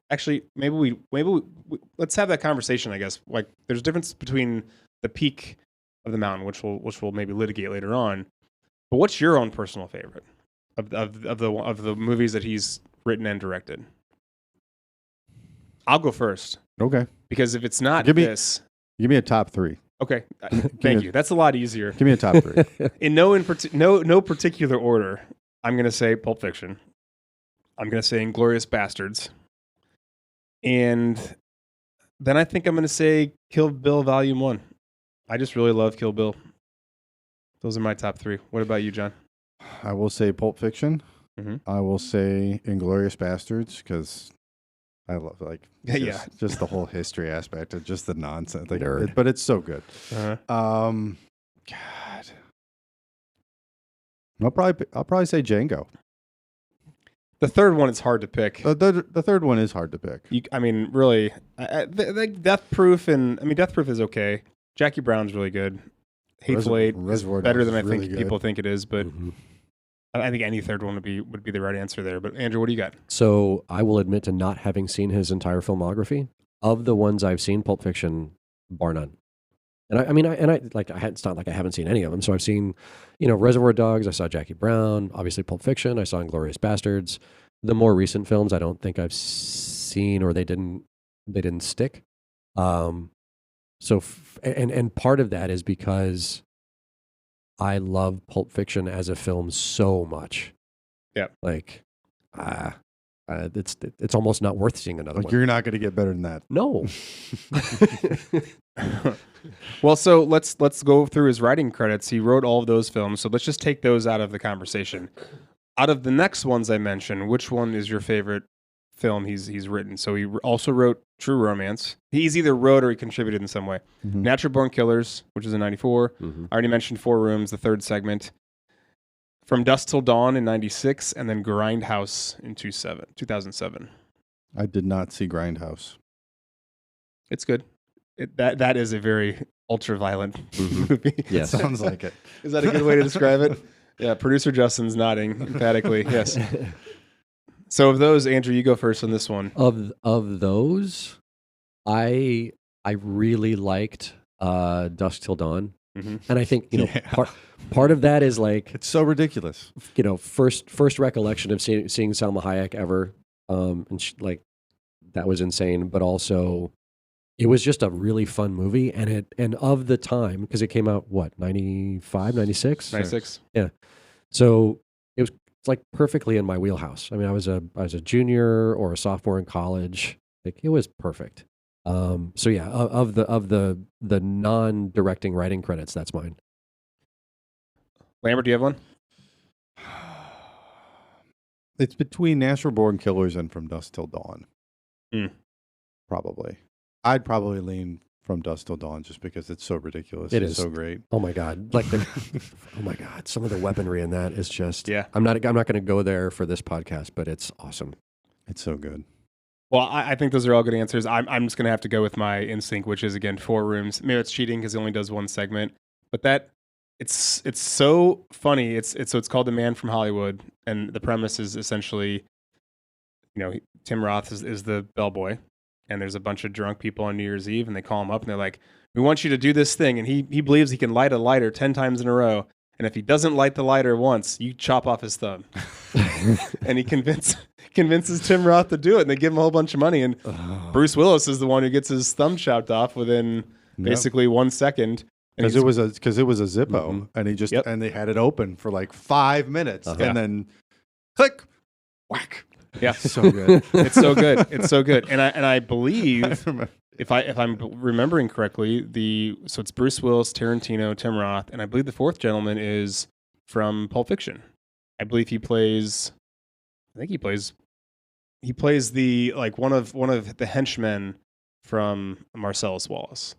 [SPEAKER 3] Actually, maybe we let's have that conversation, I guess. Like there's a difference between the peak of the mountain, which we'll maybe litigate later on. But what's your own personal favorite of the movies that he's written and directed? I'll go first.
[SPEAKER 2] Okay.
[SPEAKER 3] Because if it's not
[SPEAKER 2] Give me
[SPEAKER 3] this,
[SPEAKER 2] a top 3.
[SPEAKER 3] Okay, thank you. That's a lot easier.
[SPEAKER 2] Give me a top 3.
[SPEAKER 3] In no particular order, I'm going to say Pulp Fiction. I'm going to say Inglourious Bastards. And then I think I'm going to say Kill Bill Volume 1. I just really love Kill Bill. Those are my top 3. What about you, John?
[SPEAKER 2] I will say Pulp Fiction.
[SPEAKER 3] Mm-hmm.
[SPEAKER 2] I will say Inglourious Bastards because I love just the whole history aspect of just the nonsense. Like, but it's so good.
[SPEAKER 3] Uh-huh.
[SPEAKER 2] God, I'll probably say Django.
[SPEAKER 3] The third one is hard to pick.
[SPEAKER 2] The third one is hard to pick.
[SPEAKER 3] Really, Death Proof Death Proof is okay. Jackie Brown's really good. Hateful Eight is better than I think people think it is, but I think any third one would be the right answer there. But Andrew, what do you got?
[SPEAKER 1] So I will admit to not having seen his entire filmography. Of the ones I've seen, Pulp Fiction, bar none. And it's not like I haven't seen any of them. So I've seen, Reservoir Dogs. I saw Jackie Brown. Obviously, Pulp Fiction. I saw Inglourious Bastards. The more recent films, I don't think I've seen, or they didn't stick. And part of that is because I love Pulp Fiction as a film so much.
[SPEAKER 3] Yeah.
[SPEAKER 1] It's almost not worth seeing another one.
[SPEAKER 2] You're not going to get better than that.
[SPEAKER 1] No.
[SPEAKER 3] Well, so let's go through his writing credits. He wrote all of those films, so let's just take those out of the conversation. Out of the next ones I mentioned, which one is your favorite film he's written? So he also wrote True Romance. He's either wrote or he contributed in some way.
[SPEAKER 2] Mm-hmm.
[SPEAKER 3] Natural Born Killers, which is in 94.
[SPEAKER 1] Mm-hmm.
[SPEAKER 3] I already mentioned Four Rooms, the third segment. From Dusk Till Dawn in 96, and then Grindhouse in 2007.
[SPEAKER 2] I did not see Grindhouse.
[SPEAKER 3] It's good. That is a very ultra-violent movie.
[SPEAKER 1] Yes.
[SPEAKER 2] Sounds like it.
[SPEAKER 3] Is that a good way to describe it? Yeah, producer Justin's nodding emphatically. Yes. So of those, Andrew, you go first on this one.
[SPEAKER 1] Of those, I really liked Dusk Till Dawn.
[SPEAKER 3] Mm-hmm.
[SPEAKER 1] And I think, part of that is like,
[SPEAKER 2] it's so ridiculous.
[SPEAKER 1] First recollection of seeing Salma Hayek ever. And that was insane, but also it was just a really fun movie. And of the time, because it came out, 95, 96?
[SPEAKER 3] 96.
[SPEAKER 1] Yeah. So it's like perfectly in my wheelhouse. I mean, I was a junior or a sophomore in college. Like, it was perfect. So yeah, of the non-directing writing credits, that's mine.
[SPEAKER 3] Lambert, do you have one?
[SPEAKER 2] It's between Natural Born Killers and From Dusk Till Dawn. Probably. I'd probably lean From Dusk Till Dawn just because it's so ridiculous. It's so great.
[SPEAKER 1] Oh my God. Oh my God. Some of the weaponry in that is just,
[SPEAKER 3] yeah.
[SPEAKER 1] I'm not going to go there for this podcast, but it's awesome.
[SPEAKER 2] It's so good.
[SPEAKER 3] Well, I think those are all good answers. I'm just going to have to go with my instinct, which is, again, Four Rooms. Maybe it's cheating because he only does one segment, but it's so funny. It's called The Man from Hollywood, and the premise is essentially, Tim Roth is the bellboy, and there's a bunch of drunk people on New Year's Eve, and they call him up, and they're like, "We want you to do this thing," and he believes he can light a lighter 10 times in a row, and if he doesn't light the lighter once, you chop off his thumb. And he convinces Tim Roth to do it, and they give him a whole bunch of money, and Bruce Willis is the one who gets his thumb chopped off within basically 1 second.
[SPEAKER 2] Because it was a Zippo, and he just and they had it open for like 5 minutes, and then click, whack.
[SPEAKER 3] Yeah,
[SPEAKER 2] so good.
[SPEAKER 3] It's so good. It's so good. And I believe if I'm remembering correctly, so it's Bruce Willis, Tarantino, Tim Roth, and I believe the fourth gentleman is from Pulp Fiction. I believe he plays the one of the henchmen from Marcellus Wallace.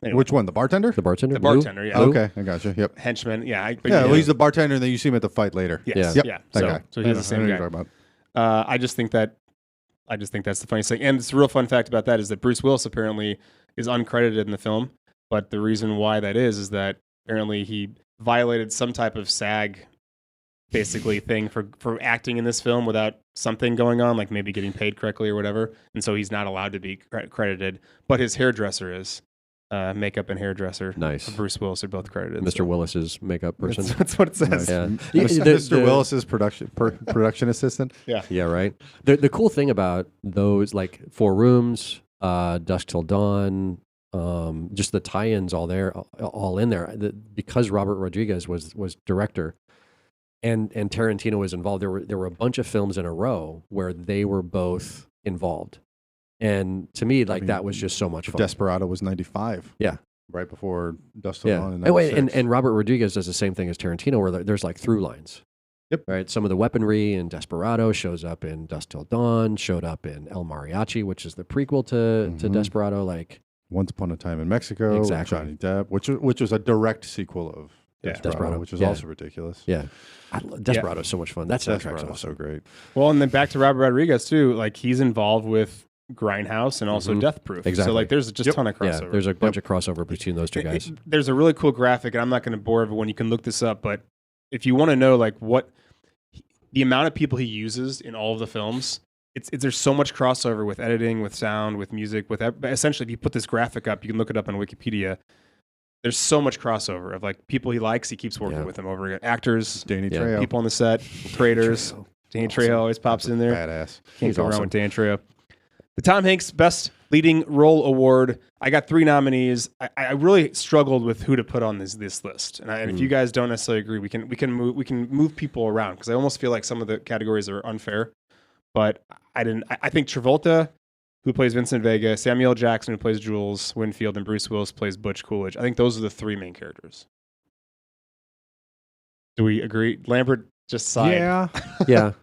[SPEAKER 2] Anyway. Which one? The bartender?
[SPEAKER 1] The bartender?
[SPEAKER 3] The bartender, yeah.
[SPEAKER 2] Okay, I got you. Yep.
[SPEAKER 3] Henchman, yeah.
[SPEAKER 2] Well, he's the bartender, and then you see him at the fight later.
[SPEAKER 3] Yes.
[SPEAKER 2] Yep.
[SPEAKER 3] Yeah.
[SPEAKER 2] That guy.
[SPEAKER 3] So he's the same guy.
[SPEAKER 2] About.
[SPEAKER 3] I just think that's the funniest thing. And it's a real fun fact about that is that Bruce Willis apparently is uncredited in the film, but the reason why that is that apparently he violated some type of SAG basically thing for acting in this film without something going on, like maybe getting paid correctly or whatever, and so he's not allowed to be credited. But his hairdresser is. Makeup and hairdresser.
[SPEAKER 1] Nice.
[SPEAKER 3] Bruce Willis are both credited.
[SPEAKER 1] Mr. Willis's makeup person.
[SPEAKER 3] That's what it says.
[SPEAKER 1] Nice.
[SPEAKER 2] Yeah. Mr. Willis's production assistant.
[SPEAKER 3] Yeah.
[SPEAKER 1] Yeah, right. The cool thing about those, like Four Rooms, Dusk Till Dawn, just the tie-ins all in there. Because Robert Rodriguez was director, and Tarantino was involved. There were a bunch of films in a row where they were both involved, and to me, that was just so much fun.
[SPEAKER 2] Desperado was 95.
[SPEAKER 1] Yeah.
[SPEAKER 2] Right before Dust Till Dawn.
[SPEAKER 1] And Robert Rodriguez does the same thing as Tarantino, where there's like through lines.
[SPEAKER 2] Yep.
[SPEAKER 1] Right. Some of the weaponry in Desperado shows up in Dust Till Dawn. Showed up in El Mariachi, which is the prequel to Desperado. Like
[SPEAKER 2] Once Upon a Time in Mexico.
[SPEAKER 1] Exactly.
[SPEAKER 2] Johnny Depp, which was a direct sequel of Desperado, which is also ridiculous.
[SPEAKER 1] Yeah. Desperado is so much fun. That soundtrack's awesome.
[SPEAKER 2] So great.
[SPEAKER 3] Well, and then back to Robert Rodriguez too. Like he's involved with Grindhouse and also Death Proof.
[SPEAKER 1] Exactly.
[SPEAKER 3] So like there's just a ton of crossover.
[SPEAKER 1] Yeah, there's a bunch of crossover between those two guys.
[SPEAKER 3] There's a really cool graphic, and I'm not going to bore everyone. You can look this up, but if you want to know like what the amount of people he uses in all of the films, there's so much crossover with editing, with sound, with music, with essentially if you put this graphic up, you can look it up on Wikipedia. There's so much crossover of like people he likes, he keeps working with them over again. Actors,
[SPEAKER 2] Danny Trejo,
[SPEAKER 3] people on the set, creators. Danny Trejo always pops in there.
[SPEAKER 2] Badass.
[SPEAKER 3] Can't go wrong with Danny Trejo. The Tom Hanks Best Leading Role Award. I got 3 nominees. I really struggled with who to put on this list, and if you guys don't necessarily agree, we can move people around because I almost feel like some of the categories are unfair. But I think Travolta, who plays Vincent Vega, Samuel L. Jackson, who plays Jules Winfield, and Bruce Willis plays Butch Coolidge. I think those are the 3 main characters. Do we agree? Lambert just sighed.
[SPEAKER 2] Yeah.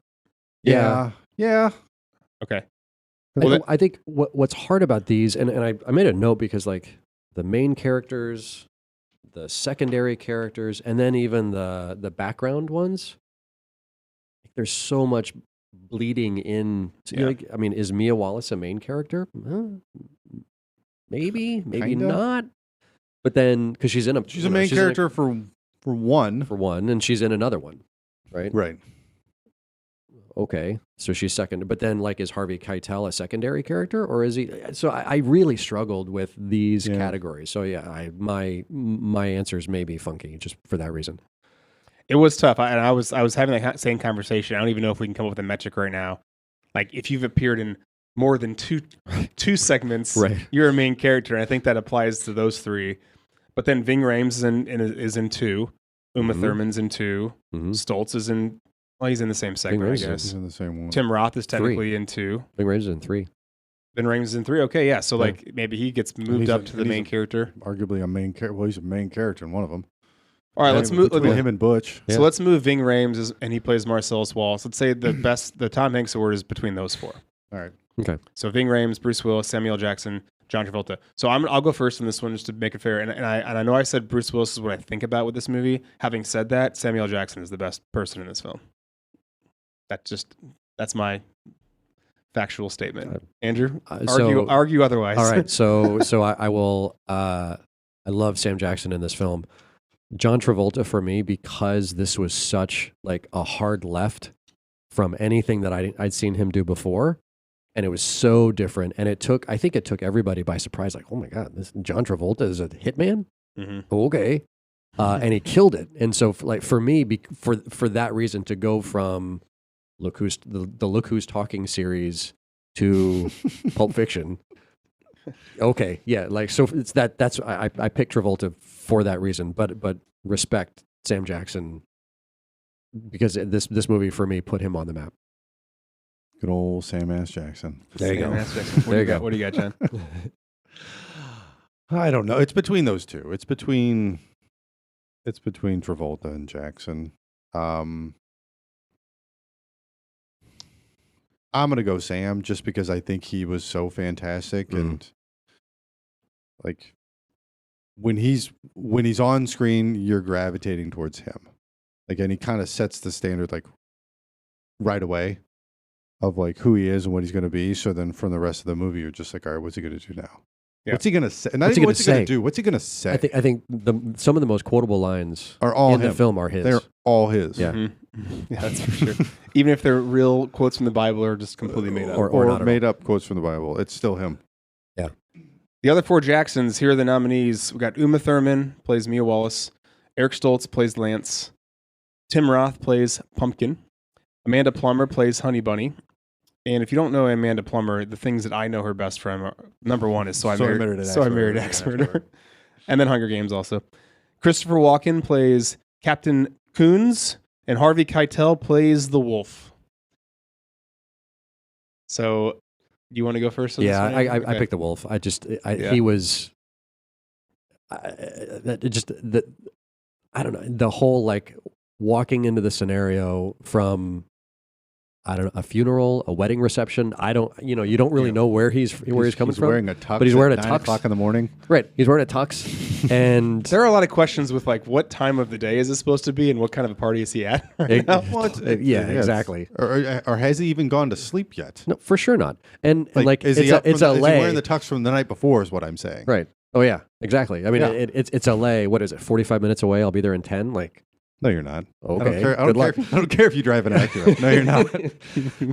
[SPEAKER 3] Okay.
[SPEAKER 1] Well, I think what's hard about these, and I made a note because like the main characters, the secondary characters, and then even the background ones, there's so much bleeding in. I mean, is Mia Wallace a main character? Maybe
[SPEAKER 2] Kinda.
[SPEAKER 1] not. But then because she's a
[SPEAKER 2] main character for one,
[SPEAKER 1] and she's in another one, right?
[SPEAKER 2] Right.
[SPEAKER 1] Okay, so she's second, but then like is Harvey Keitel a secondary character, or is he? So I really struggled with these categories. So my answers may be funky just for that reason.
[SPEAKER 3] It was tough, I was having that same conversation. I don't even know if we can come up with a metric right now. Like if you've appeared in more than two segments,
[SPEAKER 1] right,
[SPEAKER 3] you're a main character. And I think that applies to those 3. But then Ving Rhames is in 2, Uma Thurman's in 2, Stoltz is in. Well, he's in the same segment, I guess.
[SPEAKER 2] He's in the same one.
[SPEAKER 3] Tim Roth is technically in 2.
[SPEAKER 1] Ving Rhames is in 3.
[SPEAKER 3] Ving Rhames is in 3. Okay, yeah. So like maybe he gets moved up to the main character.
[SPEAKER 2] Arguably a main character. Well, he's a main character in one of them.
[SPEAKER 3] All right, let's move
[SPEAKER 2] between him and Butch.
[SPEAKER 3] So let's move Ving Rhames, and he plays Marcellus Wallace. Let's say the Tom Hanks award is between those 4.
[SPEAKER 2] All right.
[SPEAKER 1] Okay.
[SPEAKER 3] So Ving Rhames, Bruce Willis, Samuel L. Jackson, John Travolta. So I'll go first on this one just to make it fair. And I know I said Bruce Willis is what I think about with this movie. Having said that, Samuel L. Jackson is the best person in this film. That's my factual statement. Andrew, argue otherwise.
[SPEAKER 1] All right, so I will. I love Sam Jackson in this film. John Travolta for me, because this was such like a hard left from anything that I'd seen him do before, and it was so different. And I think it took everybody by surprise. Like, oh my God, this John Travolta is a hitman. Okay, and he killed it. And so, for me, for that reason, to go from Look Who's Talking series to Pulp Fiction. Okay, yeah, like so it's that's I picked Travolta for that reason, but respect Sam Jackson because this movie for me put him on the map.
[SPEAKER 2] Good old Sam Ass Jackson.
[SPEAKER 1] There you go.
[SPEAKER 3] There you go. What do you got, John?
[SPEAKER 2] I don't know. It's between those two. It's between Travolta and Jackson. I'm going to go Sam just because I think he was so fantastic. And like when he's on screen, you're gravitating towards him. Like, and he kind of sets the standard like right away of like who he is and what he's going to be. So then from the rest of the movie, you're just like, all right, what's he going to do now? Yeah. What's he going to say? Not what's he going to do? What's he going to say?
[SPEAKER 1] I think some of the most quotable lines
[SPEAKER 2] are all
[SPEAKER 1] in the film are his.
[SPEAKER 2] They're all his.
[SPEAKER 1] Yeah.
[SPEAKER 3] Yeah, that's for sure. Even if they're real quotes from the Bible or just completely made up.
[SPEAKER 2] Or made up quotes from the Bible. It's still him.
[SPEAKER 1] Yeah.
[SPEAKER 3] The other 4 Jacksons, here are the nominees. We got Uma Thurman, plays Mia Wallace. Eric Stoltz plays Lance. Tim Roth plays Pumpkin. Amanda Plummer plays Honey Bunny. And if you don't know Amanda Plummer, the things that I know her best from are, number one is So I Married an Ex-Murderer. And then Hunger Games also. Christopher Walken plays Captain Coons, and Harvey Keitel plays the Wolf. So, you want to go first?
[SPEAKER 1] Yeah, I picked the Wolf. He was I don't know, the whole like walking into the scenario from a funeral, a wedding reception. You don't really know where he's coming from.
[SPEAKER 2] He's wearing a tux,
[SPEAKER 1] but he's wearing a
[SPEAKER 2] 9
[SPEAKER 1] tux.
[SPEAKER 2] o'clock in the morning.
[SPEAKER 1] Right, he's wearing a tux, and
[SPEAKER 3] there are a lot of questions with like what time of the day is it supposed to be, and what kind of a party is he at?
[SPEAKER 1] Exactly.
[SPEAKER 2] Or has he even gone to sleep yet?
[SPEAKER 1] No, for sure not. And
[SPEAKER 2] is he wearing the tux from the night before? Is what I'm saying.
[SPEAKER 1] Right. Oh yeah, exactly. I mean, it's LA. What is it? 45 minutes away. I'll be there in 10. Like.
[SPEAKER 2] No, you're not.
[SPEAKER 1] Okay.
[SPEAKER 2] I don't care if you drive an Acura. No,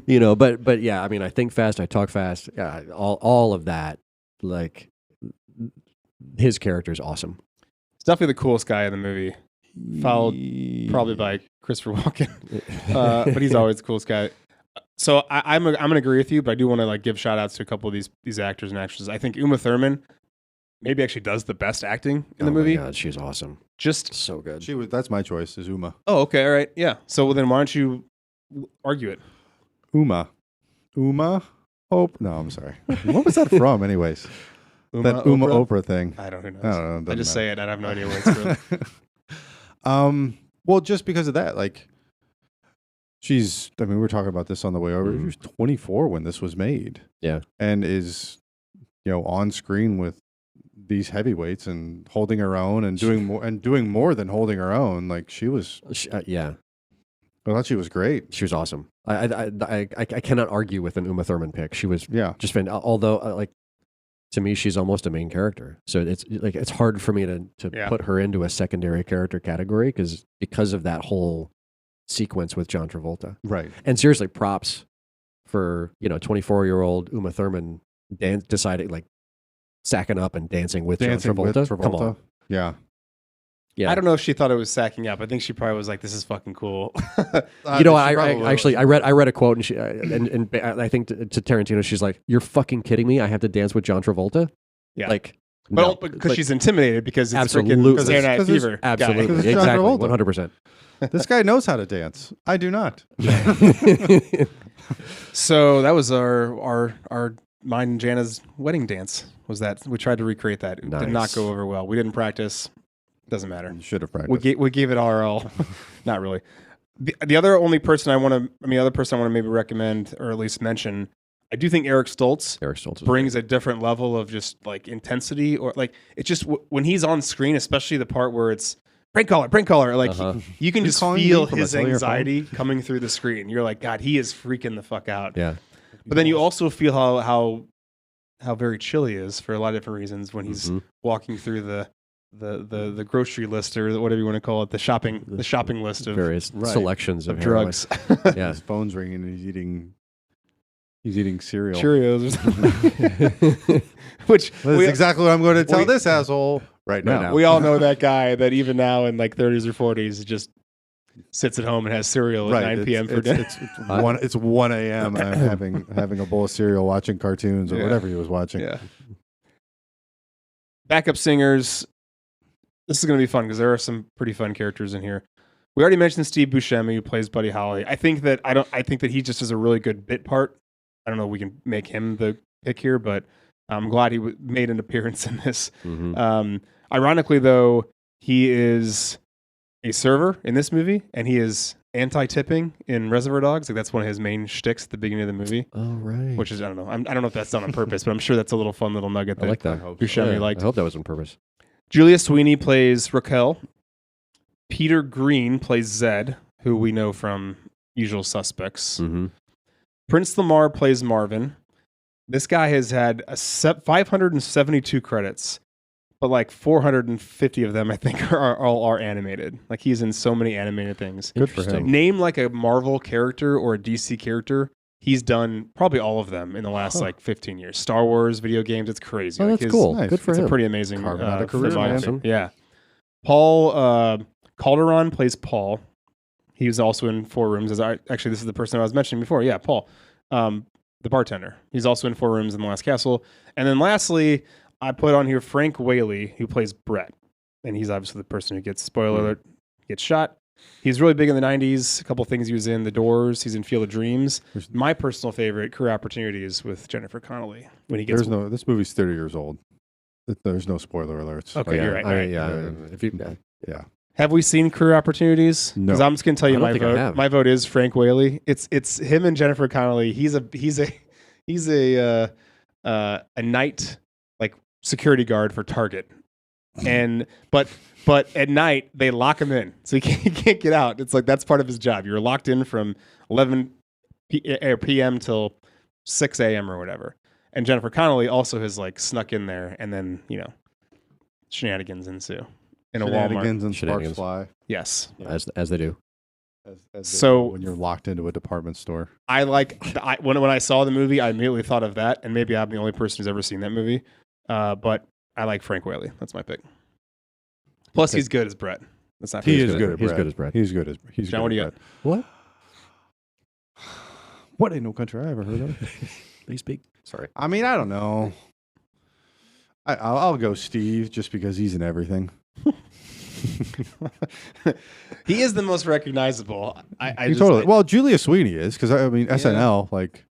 [SPEAKER 2] you're not.
[SPEAKER 1] But yeah, I mean, I think fast, I talk fast. All of that. Like, his character is awesome.
[SPEAKER 3] It's definitely the coolest guy in the movie, followed probably by Christopher Walken. But he's always the coolest guy. So I'm gonna agree with you, but I do want to like give shout outs to a couple of these actors and actresses. I think Uma Thurman maybe actually does the best acting in the movie.
[SPEAKER 1] God, she's awesome.
[SPEAKER 3] Just
[SPEAKER 1] so good.
[SPEAKER 2] That's my choice, is Uma.
[SPEAKER 3] Oh, okay, all right, yeah. So then why don't you argue it?
[SPEAKER 2] Uma. Hope. No, I'm sorry. What was that from, anyways? That Uma Oprah thing.
[SPEAKER 3] I don't know. I just say it. I have no idea where it's
[SPEAKER 2] from. Well, just because of that, like, we were talking about this on the way over. She was 24 when this was made.
[SPEAKER 1] Yeah,
[SPEAKER 2] and is, on screen with these heavyweights and holding her own and doing more than holding her own. Like she was,
[SPEAKER 1] yeah.
[SPEAKER 2] I thought she was great.
[SPEAKER 1] She was awesome. I cannot argue with an Uma Thurman pick. She was just fantastic. Although like to me, she's almost a main character. So it's hard for me to put her into a secondary character category because of that whole sequence with John Travolta.
[SPEAKER 2] Right.
[SPEAKER 1] And seriously, props for 24-year-old Uma Thurman deciding like. Sacking up and dancing with John Travolta. Come on.
[SPEAKER 2] Yeah.
[SPEAKER 3] I don't know if she thought it was sacking up. I think she probably was like, "This is fucking cool."
[SPEAKER 1] I read a quote and she and I think to Tarantino, she's like, "You're fucking kidding me! I have to dance with John Travolta."
[SPEAKER 3] Yeah.
[SPEAKER 1] Like,
[SPEAKER 3] but because she's intimidated because it's
[SPEAKER 1] absolutely
[SPEAKER 3] Saturday Night Fever.
[SPEAKER 1] Absolutely, exactly, 100%.
[SPEAKER 2] This guy knows how to dance. I do not.
[SPEAKER 3] So that was our mine and Jana's wedding dance. Was that we tried to recreate that? It did not go over well. We didn't practice. Doesn't matter.
[SPEAKER 2] You should have practiced.
[SPEAKER 3] We gave it our all. Not really. The other person I want to maybe recommend or at least mention. I do think Eric Stoltz brings a different level of just like intensity, or like it's just when he's on screen, especially the part where it's prank caller. Like you can just feel his anxiety coming through the screen. You're like, God, he is freaking the fuck out.
[SPEAKER 1] Yeah.
[SPEAKER 3] But then you also feel how very chill he is for a lot of different reasons when he's walking through the grocery list or whatever you want to call it, the shopping list of
[SPEAKER 1] various selections of
[SPEAKER 3] drugs.
[SPEAKER 2] Yeah, his phone's ringing and he's eating cereal.
[SPEAKER 3] Cheerios. Which
[SPEAKER 2] is exactly what I'm going to tell this asshole right now.
[SPEAKER 3] We all know that guy that even now in like 30s or 40s just sits at home and has cereal at 9 p.m. for dinner.
[SPEAKER 2] It's 1 a.m. and I'm having a bowl of cereal, watching cartoons or whatever he was watching.
[SPEAKER 3] Yeah. Backup singers. This is going to be fun because there are some pretty fun characters in here. We already mentioned Steve Buscemi, who plays Buddy Holly. I think that he just does a really good bit part. I don't know if we can make him the pick here, but I'm glad he made an appearance in this. Ironically, though, he is a server in this movie, and he is anti-tipping in Reservoir Dogs. Like that's one of his main shticks at the beginning of the movie.
[SPEAKER 1] Oh, right.
[SPEAKER 3] Which is I don't know if that's done on purpose, but I'm sure that's a little fun little nugget.
[SPEAKER 1] I like that.
[SPEAKER 3] Buscemi liked.
[SPEAKER 1] I hope that was on purpose.
[SPEAKER 3] Julia Sweeney plays Raquel. Peter Green plays Zed, who we know from Usual Suspects. Prince Lamar plays Marvin. This guy has had 572 credits. But like 450 of them, I think, are animated. Like he's in so many animated things.
[SPEAKER 1] Good for him.
[SPEAKER 3] Name like a Marvel character or a DC character. He's done probably all of them in the last like 15 years. Star Wars, video games. It's crazy.
[SPEAKER 1] Oh, that's cool. Nice. Good for him.
[SPEAKER 3] It's a pretty amazing
[SPEAKER 2] career.
[SPEAKER 1] Awesome.
[SPEAKER 3] Yeah. Paul Calderon plays Paul. He was also in Four Rooms. Actually, this is the person I was mentioning before. Yeah, Paul. the bartender. He's also in Four Rooms and The Last Castle. And then lastly, I put on here Frank Whaley, who plays Brett. And he's obviously the person who gets, spoiler alert, gets shot. He's really big in the 90s. A couple things he was in, The Doors. He's in Field of Dreams. My personal favorite, Career Opportunities with Jennifer Connelly. When he gets
[SPEAKER 2] this movie's 30 years old. There's no spoiler alerts.
[SPEAKER 3] Okay, you're right.
[SPEAKER 2] Yeah.
[SPEAKER 3] Have we seen Career Opportunities?
[SPEAKER 2] No.
[SPEAKER 3] Because I'm just gonna tell you my
[SPEAKER 1] think I
[SPEAKER 3] vote.
[SPEAKER 1] have.
[SPEAKER 3] My vote is Frank Whaley. It's him and Jennifer Connelly. He's a night like security guard for Target, and but at night they lock him in, so he can't get out. It's like that's part of his job. You're locked in from 11 p.m. till 6 a.m. or whatever. And Jennifer Connelly also has like snuck in there, and then shenanigans ensue in a Walmart.
[SPEAKER 2] Shenanigans and sparks
[SPEAKER 1] Shenanigans.
[SPEAKER 2] fly.
[SPEAKER 3] Yes.
[SPEAKER 1] As they do.
[SPEAKER 2] As
[SPEAKER 3] So-
[SPEAKER 2] when you're locked into a department store.
[SPEAKER 3] I when I saw the movie, I immediately thought of that, and maybe I'm the only person who's ever seen that movie. But I like Frank Whaley. That's my pick. Plus, he's good as Brett. That's not.
[SPEAKER 2] He
[SPEAKER 3] fair.
[SPEAKER 2] is good.
[SPEAKER 1] He's good as Brett.
[SPEAKER 2] He's good as
[SPEAKER 3] John, what do you got?
[SPEAKER 1] What?
[SPEAKER 2] What ain't no country I ever heard of?
[SPEAKER 1] They speak. Sorry.
[SPEAKER 2] I mean, I don't know. I'll go Steve just because he's in everything.
[SPEAKER 3] He is the most recognizable. I just,
[SPEAKER 2] Totally. Well, Julia Sweeney is because I mean SNL. Like,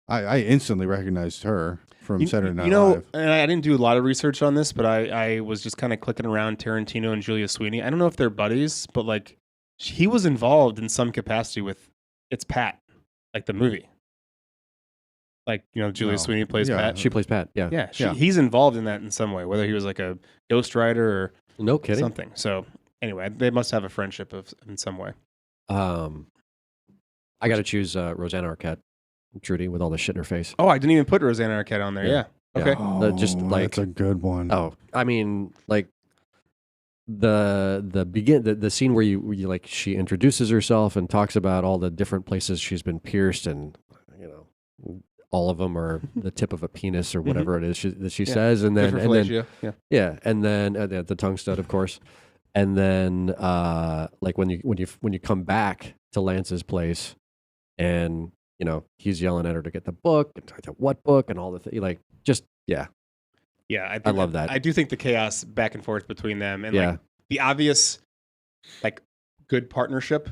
[SPEAKER 2] I instantly recognized her from Saturday Night Live.
[SPEAKER 3] And I didn't do a lot of research on this, but I was just kind of clicking around Tarantino and Julia Sweeney. I don't know if they're buddies, but like he was involved in some capacity with It's Pat, like the movie. Like, Julia
[SPEAKER 2] No.
[SPEAKER 3] Sweeney plays
[SPEAKER 2] Yeah.
[SPEAKER 3] Pat.
[SPEAKER 1] She plays Pat. Yeah.
[SPEAKER 3] Yeah, he's involved in that in some way, whether he was like a ghostwriter or
[SPEAKER 1] No kidding.
[SPEAKER 3] something. So anyway, they must have a friendship in some way.
[SPEAKER 1] I got to choose Rosanna Arquette, Trudy, with all the shit in her face.
[SPEAKER 3] Oh, I didn't even put Rosanna Arquette on there.
[SPEAKER 1] Yeah.
[SPEAKER 3] Yeah. Okay.
[SPEAKER 2] Oh,
[SPEAKER 1] just like-
[SPEAKER 2] that's a good one.
[SPEAKER 1] Oh, I mean, like the scene where you like she introduces herself and talks about all the different places she's been pierced, and all of them are the tip of a penis or whatever it is that she says, and then and then the tongue stud, of course, and then like when you come back to Lance's place, and he's yelling at her to get the book, and what book, and all the like just
[SPEAKER 3] Yeah,
[SPEAKER 1] I love that.
[SPEAKER 3] I do think the chaos back and forth between them and
[SPEAKER 1] Yeah.
[SPEAKER 3] like the obvious like good partnership.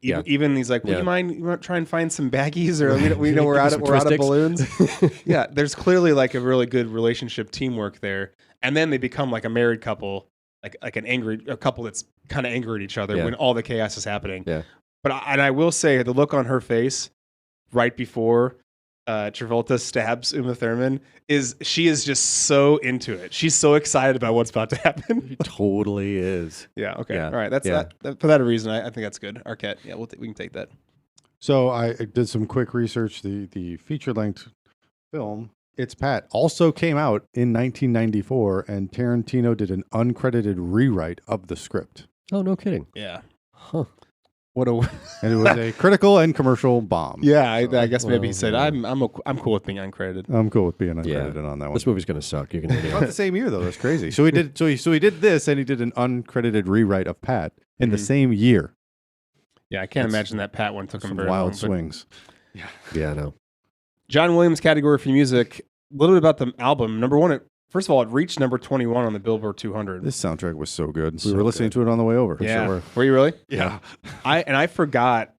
[SPEAKER 1] Yeah.
[SPEAKER 3] Even he's like, "Would
[SPEAKER 1] Yeah.
[SPEAKER 3] you mind? You want to try and find some baggies, or we know we're out of
[SPEAKER 1] Some
[SPEAKER 3] balloons."
[SPEAKER 1] twistics.
[SPEAKER 3] Yeah, there's clearly like a really good relationship teamwork there, and then they become like a married couple, like a couple that's kind of angry at each other
[SPEAKER 1] Yeah.
[SPEAKER 3] when all the chaos is happening.
[SPEAKER 1] Yeah.
[SPEAKER 3] But I will say the look on her face right before Travolta stabs Uma Thurman she is just so into it. She's so excited about what's about to happen.
[SPEAKER 1] He totally is.
[SPEAKER 3] Yeah. Okay.
[SPEAKER 1] Yeah.
[SPEAKER 3] All right. That's
[SPEAKER 1] Yeah.
[SPEAKER 3] that. For that reason, I think that's good. Arquette. Yeah. We can take that.
[SPEAKER 2] So I did some quick research. The feature length film, It's Pat, also came out in 1994, and Tarantino did an uncredited rewrite of the script.
[SPEAKER 1] Oh, no kidding.
[SPEAKER 3] Yeah.
[SPEAKER 1] Huh.
[SPEAKER 3] What a.
[SPEAKER 2] And it was a critical and commercial bomb.
[SPEAKER 3] Yeah. I guess maybe he
[SPEAKER 1] well,
[SPEAKER 3] said I'm cool with being uncredited.
[SPEAKER 2] I'm cool with being uncredited on that one.
[SPEAKER 1] This movie's gonna suck. You can hear
[SPEAKER 2] Not the same year though. That's crazy. So he did. So he did this, and he did an uncredited rewrite of Pat in the same year.
[SPEAKER 3] Yeah. I can't
[SPEAKER 2] That's
[SPEAKER 3] imagine that Pat one took him
[SPEAKER 2] Some
[SPEAKER 3] very
[SPEAKER 2] wild
[SPEAKER 3] long. But
[SPEAKER 2] swings.
[SPEAKER 1] Yeah, I know.
[SPEAKER 3] John Williams category for music. A little bit about the album. Number one. First of all, it reached number 21 on the Billboard 200.
[SPEAKER 2] This soundtrack was so good. We
[SPEAKER 1] So
[SPEAKER 2] were listening to it on the way over.
[SPEAKER 3] Yeah.
[SPEAKER 2] So
[SPEAKER 3] Were you really?
[SPEAKER 2] yeah.
[SPEAKER 3] I forgot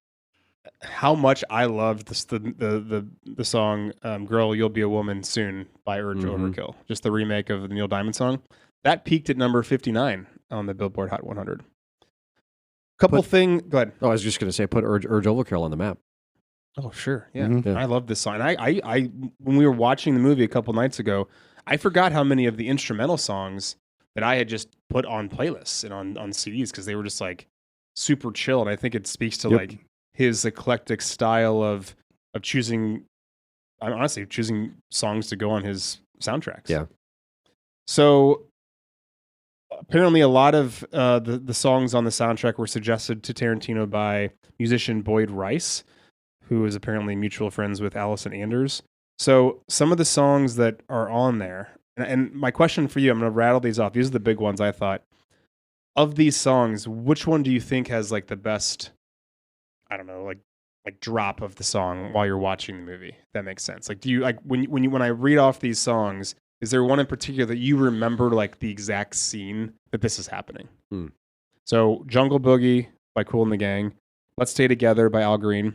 [SPEAKER 3] how much I loved the song "Girl, You'll Be a Woman Soon" by Urge Overkill. Just the remake of the Neil Diamond song. That peaked at number 59 on the Billboard Hot 100. Go ahead.
[SPEAKER 1] Oh, I was just gonna say, put Urge Overkill on the map.
[SPEAKER 3] Oh, sure. Yeah.
[SPEAKER 2] Mhm.
[SPEAKER 1] Yeah.
[SPEAKER 3] I love this song. I when we were watching the movie a couple nights ago, I forgot how many of the instrumental songs that I had just put on playlists and on CDs because they were just like super chill. And I think it speaks to
[SPEAKER 2] Yep.
[SPEAKER 3] like his eclectic style of choosing, I'm honestly choosing songs to go on his soundtracks.
[SPEAKER 1] Yeah.
[SPEAKER 3] So apparently a lot of the songs on the soundtrack were suggested to Tarantino by musician Boyd Rice, who is apparently mutual friends with Allison Anders. So some of the songs that are on there, and my question for you, I'm going to rattle these off. These are the big ones I thought. Of these songs, which one do you think has like the best, I don't know, like like drop of the song while you're watching the movie. That makes sense. Like, do you like when I read off these songs? Is there one in particular that you remember, like the exact scene that this is happening? So, Jungle Boogie by Kool and the Gang, Let's Stay Together by Al Green,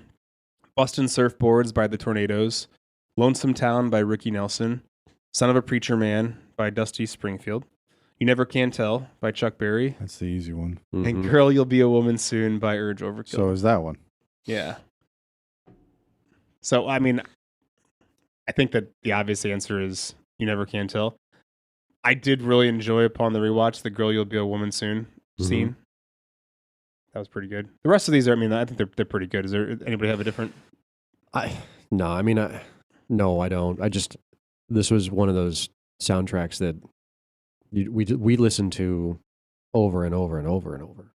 [SPEAKER 3] Bustin' Surfboards by the Tornadoes, Lonesome Town by Ricky Nelson, Son of a Preacher Man by Dusty Springfield, You Never Can Tell by Chuck Berry.
[SPEAKER 2] That's the easy one.
[SPEAKER 3] And Girl, You'll Be a Woman Soon by Urge Overkill.
[SPEAKER 2] So is that one.
[SPEAKER 3] Yeah. So, I mean, I think that the obvious answer is You Never Can Tell. I did really enjoy upon the rewatch the Girl, You'll Be a Woman Soon scene. That was pretty good. The rest of these are, I mean, I think they're pretty good. Is there anybody have a different?
[SPEAKER 1] No, I don't. This was one of those soundtracks that we listened to over and over and over and over.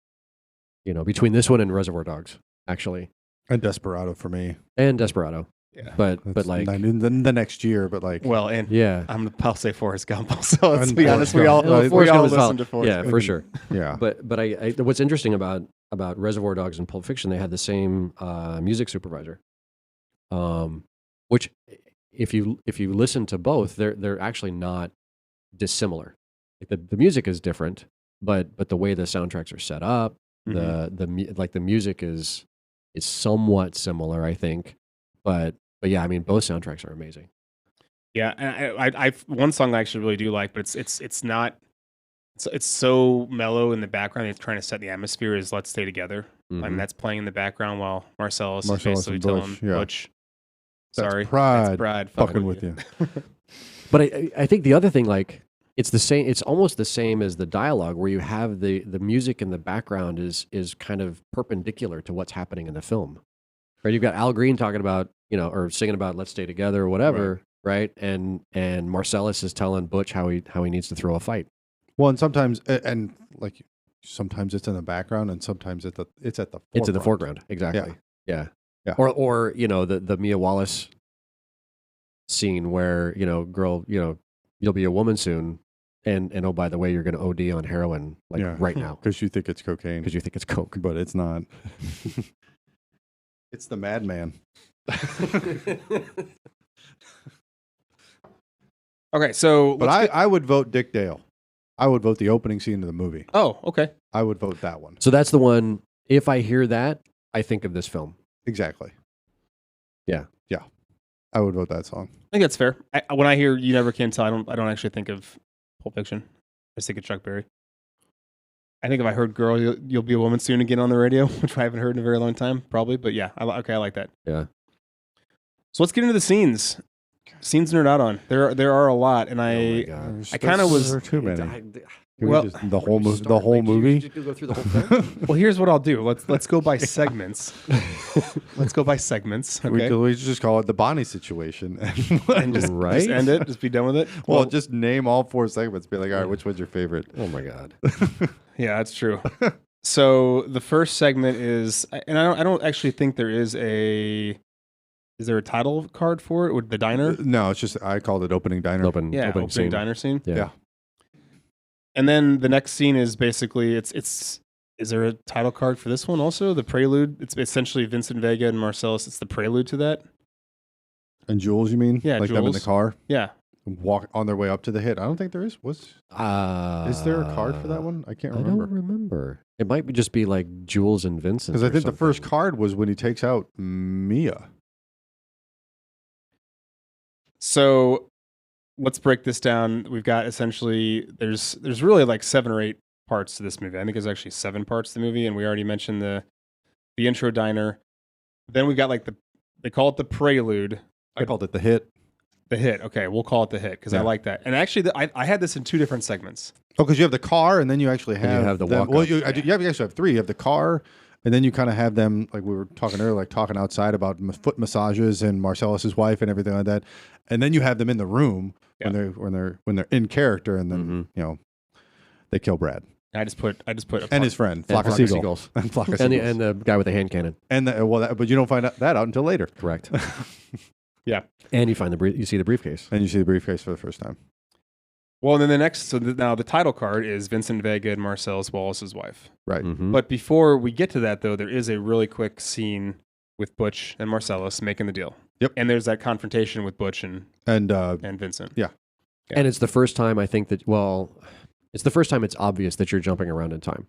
[SPEAKER 1] You know, between this one and Reservoir Dogs, actually,
[SPEAKER 2] and Desperado for me,
[SPEAKER 1] and Desperado.
[SPEAKER 3] Yeah,
[SPEAKER 2] but
[SPEAKER 1] like
[SPEAKER 2] the next year, but like
[SPEAKER 3] and
[SPEAKER 1] yeah,
[SPEAKER 3] I'll say Forrest Gump also. Let's be honest, we all listened to Forrest Gump.
[SPEAKER 1] Yeah, for sure.
[SPEAKER 2] Yeah,
[SPEAKER 1] but I what's interesting about Reservoir Dogs and Pulp Fiction, they had the same music supervisor, which if you listen to both, they're actually not dissimilar. Like the music is different, but the way the soundtracks are set up, the music is somewhat similar, I think. But yeah, I mean, both soundtracks are amazing.
[SPEAKER 3] Yeah, and I one song I actually really do like, but it's not. It's so mellow in the background. It's trying to set the atmosphere. Is Let's Stay Together. I mean, that's playing in the background while Marcellus is basically telling Butch, "Sorry,
[SPEAKER 2] that's
[SPEAKER 3] pride
[SPEAKER 2] fucking with you."
[SPEAKER 1] But I think the other thing, like, it's the same. It's almost the same as the dialogue, where you have the music in the background is kind of perpendicular to what's happening in the film. Right? You've got Al Green talking about, or singing about "Let's Stay Together" or whatever, right? And Marcellus is telling Butch how he needs to throw a fight.
[SPEAKER 2] Well, and sometimes sometimes it's in the background, and sometimes it's at the forefront.
[SPEAKER 1] It's in the foreground, exactly. Yeah. Or the Mia Wallace scene where girl, you'll be a woman soon, and oh, by the way, you're going to OD on heroin right now
[SPEAKER 2] because you think it's cocaine,
[SPEAKER 1] because you think it's coke,
[SPEAKER 2] but it's not. It's the madman.
[SPEAKER 3] Okay, so
[SPEAKER 2] but I would vote Dick Dale. I would vote the opening scene of the movie.
[SPEAKER 3] Oh, okay.
[SPEAKER 2] I would vote that one.
[SPEAKER 1] So that's the one. If I hear that, I think of this film.
[SPEAKER 2] Exactly.
[SPEAKER 1] Yeah.
[SPEAKER 2] I would vote that song.
[SPEAKER 3] I think that's fair. When I hear "You Never Can Tell," I don't actually think of Pulp Fiction. I just think of Chuck Berry. I think if I heard "Girl, You'll Be a Woman Soon" again on the radio, which I haven't heard in a very long time, probably. But yeah, I like that.
[SPEAKER 1] Yeah.
[SPEAKER 3] So let's get into the scenes. Scenes nerd out on. There are a lot, and I kind of was.
[SPEAKER 2] There are too many.
[SPEAKER 3] Well,
[SPEAKER 2] the whole movie.
[SPEAKER 1] Just go through the whole thing.
[SPEAKER 3] Well, here's what I'll do. Let's go by segments. Let's go by segments. Okay.
[SPEAKER 2] We just call it the Bonnie situation,
[SPEAKER 3] and just end it. Just be done with it.
[SPEAKER 2] Well, just name all 4 segments. Be like, all right, which one's your favorite?
[SPEAKER 1] Oh my god.
[SPEAKER 3] Yeah, that's true. So the first segment is, and I don't actually think there is a. Is there a title card for it? With the diner?
[SPEAKER 2] No, it's just I called it opening diner.
[SPEAKER 3] Opening
[SPEAKER 1] scene.
[SPEAKER 3] Diner scene.
[SPEAKER 2] Yeah.
[SPEAKER 3] And then the next scene is basically it's. Is there a title card for this one also? The prelude. It's essentially Vincent Vega and Marcellus. It's the prelude to that.
[SPEAKER 2] And Jules, you mean?
[SPEAKER 3] Yeah,
[SPEAKER 2] like
[SPEAKER 3] Jules.
[SPEAKER 2] them in the car.
[SPEAKER 3] Yeah.
[SPEAKER 2] Walk on their way up to the hit. I don't think there is. Is there a card for that one? I can't remember.
[SPEAKER 1] I don't remember. It might just be like Jules and Vincent.
[SPEAKER 2] Because I think the first card was when he takes out Mia.
[SPEAKER 3] So let's break this down. We've got essentially there's really like 7 or 8 parts to this movie. I think there's actually 7 parts to the movie, and we already mentioned the intro diner. Then we've got they call it the prelude.
[SPEAKER 2] I called it the hit.
[SPEAKER 3] The hit. Okay, we'll call it the hit because I like that. And actually, I had this in 2 different segments.
[SPEAKER 2] Oh, because you have the car, and then you actually have
[SPEAKER 1] the walk.
[SPEAKER 2] Well, you actually have 3. You have the car, and then you kind of have them like we were talking earlier, like talking outside about foot massages and Marcellus's wife and everything like that. And then you have them in the room when they're in character, and then they kill Brad.
[SPEAKER 3] I just put
[SPEAKER 2] and his friend Flock of Seagulls
[SPEAKER 1] and the guy with the hand cannon.
[SPEAKER 2] And but you don't find that out until later.
[SPEAKER 1] Correct.
[SPEAKER 3] Yeah.
[SPEAKER 1] And you find you see the briefcase.
[SPEAKER 2] And you see the briefcase for the first time.
[SPEAKER 3] Well, and then now the title card is Vincent Vega and Marcellus Wallace's wife.
[SPEAKER 2] Right.
[SPEAKER 1] Mm-hmm.
[SPEAKER 3] But before we get to that, though, there is a really quick scene with Butch and Marcellus making the deal.
[SPEAKER 2] Yep.
[SPEAKER 3] And there's that confrontation with Butch and Vincent.
[SPEAKER 2] Yeah.
[SPEAKER 1] And it's the first time I think that, it's the first time it's obvious that you're jumping around in time.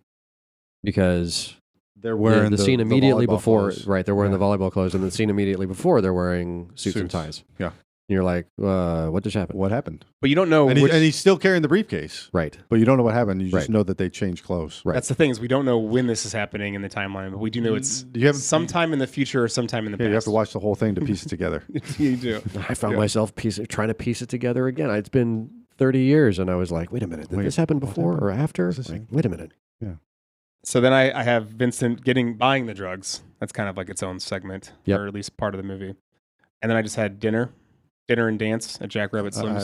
[SPEAKER 1] Because
[SPEAKER 2] they're wearing
[SPEAKER 1] the scene immediately
[SPEAKER 2] volleyball
[SPEAKER 1] before,
[SPEAKER 2] clothes.
[SPEAKER 1] right, they're wearing the volleyball clothes, and the scene immediately before, they're wearing suits and ties.
[SPEAKER 2] Yeah.
[SPEAKER 1] And you're like, what just happened?
[SPEAKER 2] What happened?
[SPEAKER 3] But you don't know
[SPEAKER 2] And he's still carrying the briefcase.
[SPEAKER 1] Right.
[SPEAKER 2] But you don't know what happened. You just
[SPEAKER 1] Right.
[SPEAKER 2] know that they changed clothes.
[SPEAKER 1] Right.
[SPEAKER 3] That's the thing is we don't know when this is happening in the timeline, but we do know it's sometime in the future or sometime in the past.
[SPEAKER 2] You have to watch the whole thing to piece it together.
[SPEAKER 3] You do.
[SPEAKER 1] I found myself trying to piece it together again. It's been 30 years, and I was like, wait a minute, did this happen before or after? Like, wait a minute.
[SPEAKER 2] Yeah.
[SPEAKER 3] So then I have Vincent buying the drugs. That's kind of like its own segment, or at least part of the movie. And then I just had dinner and dance at Jack Rabbit Slim's.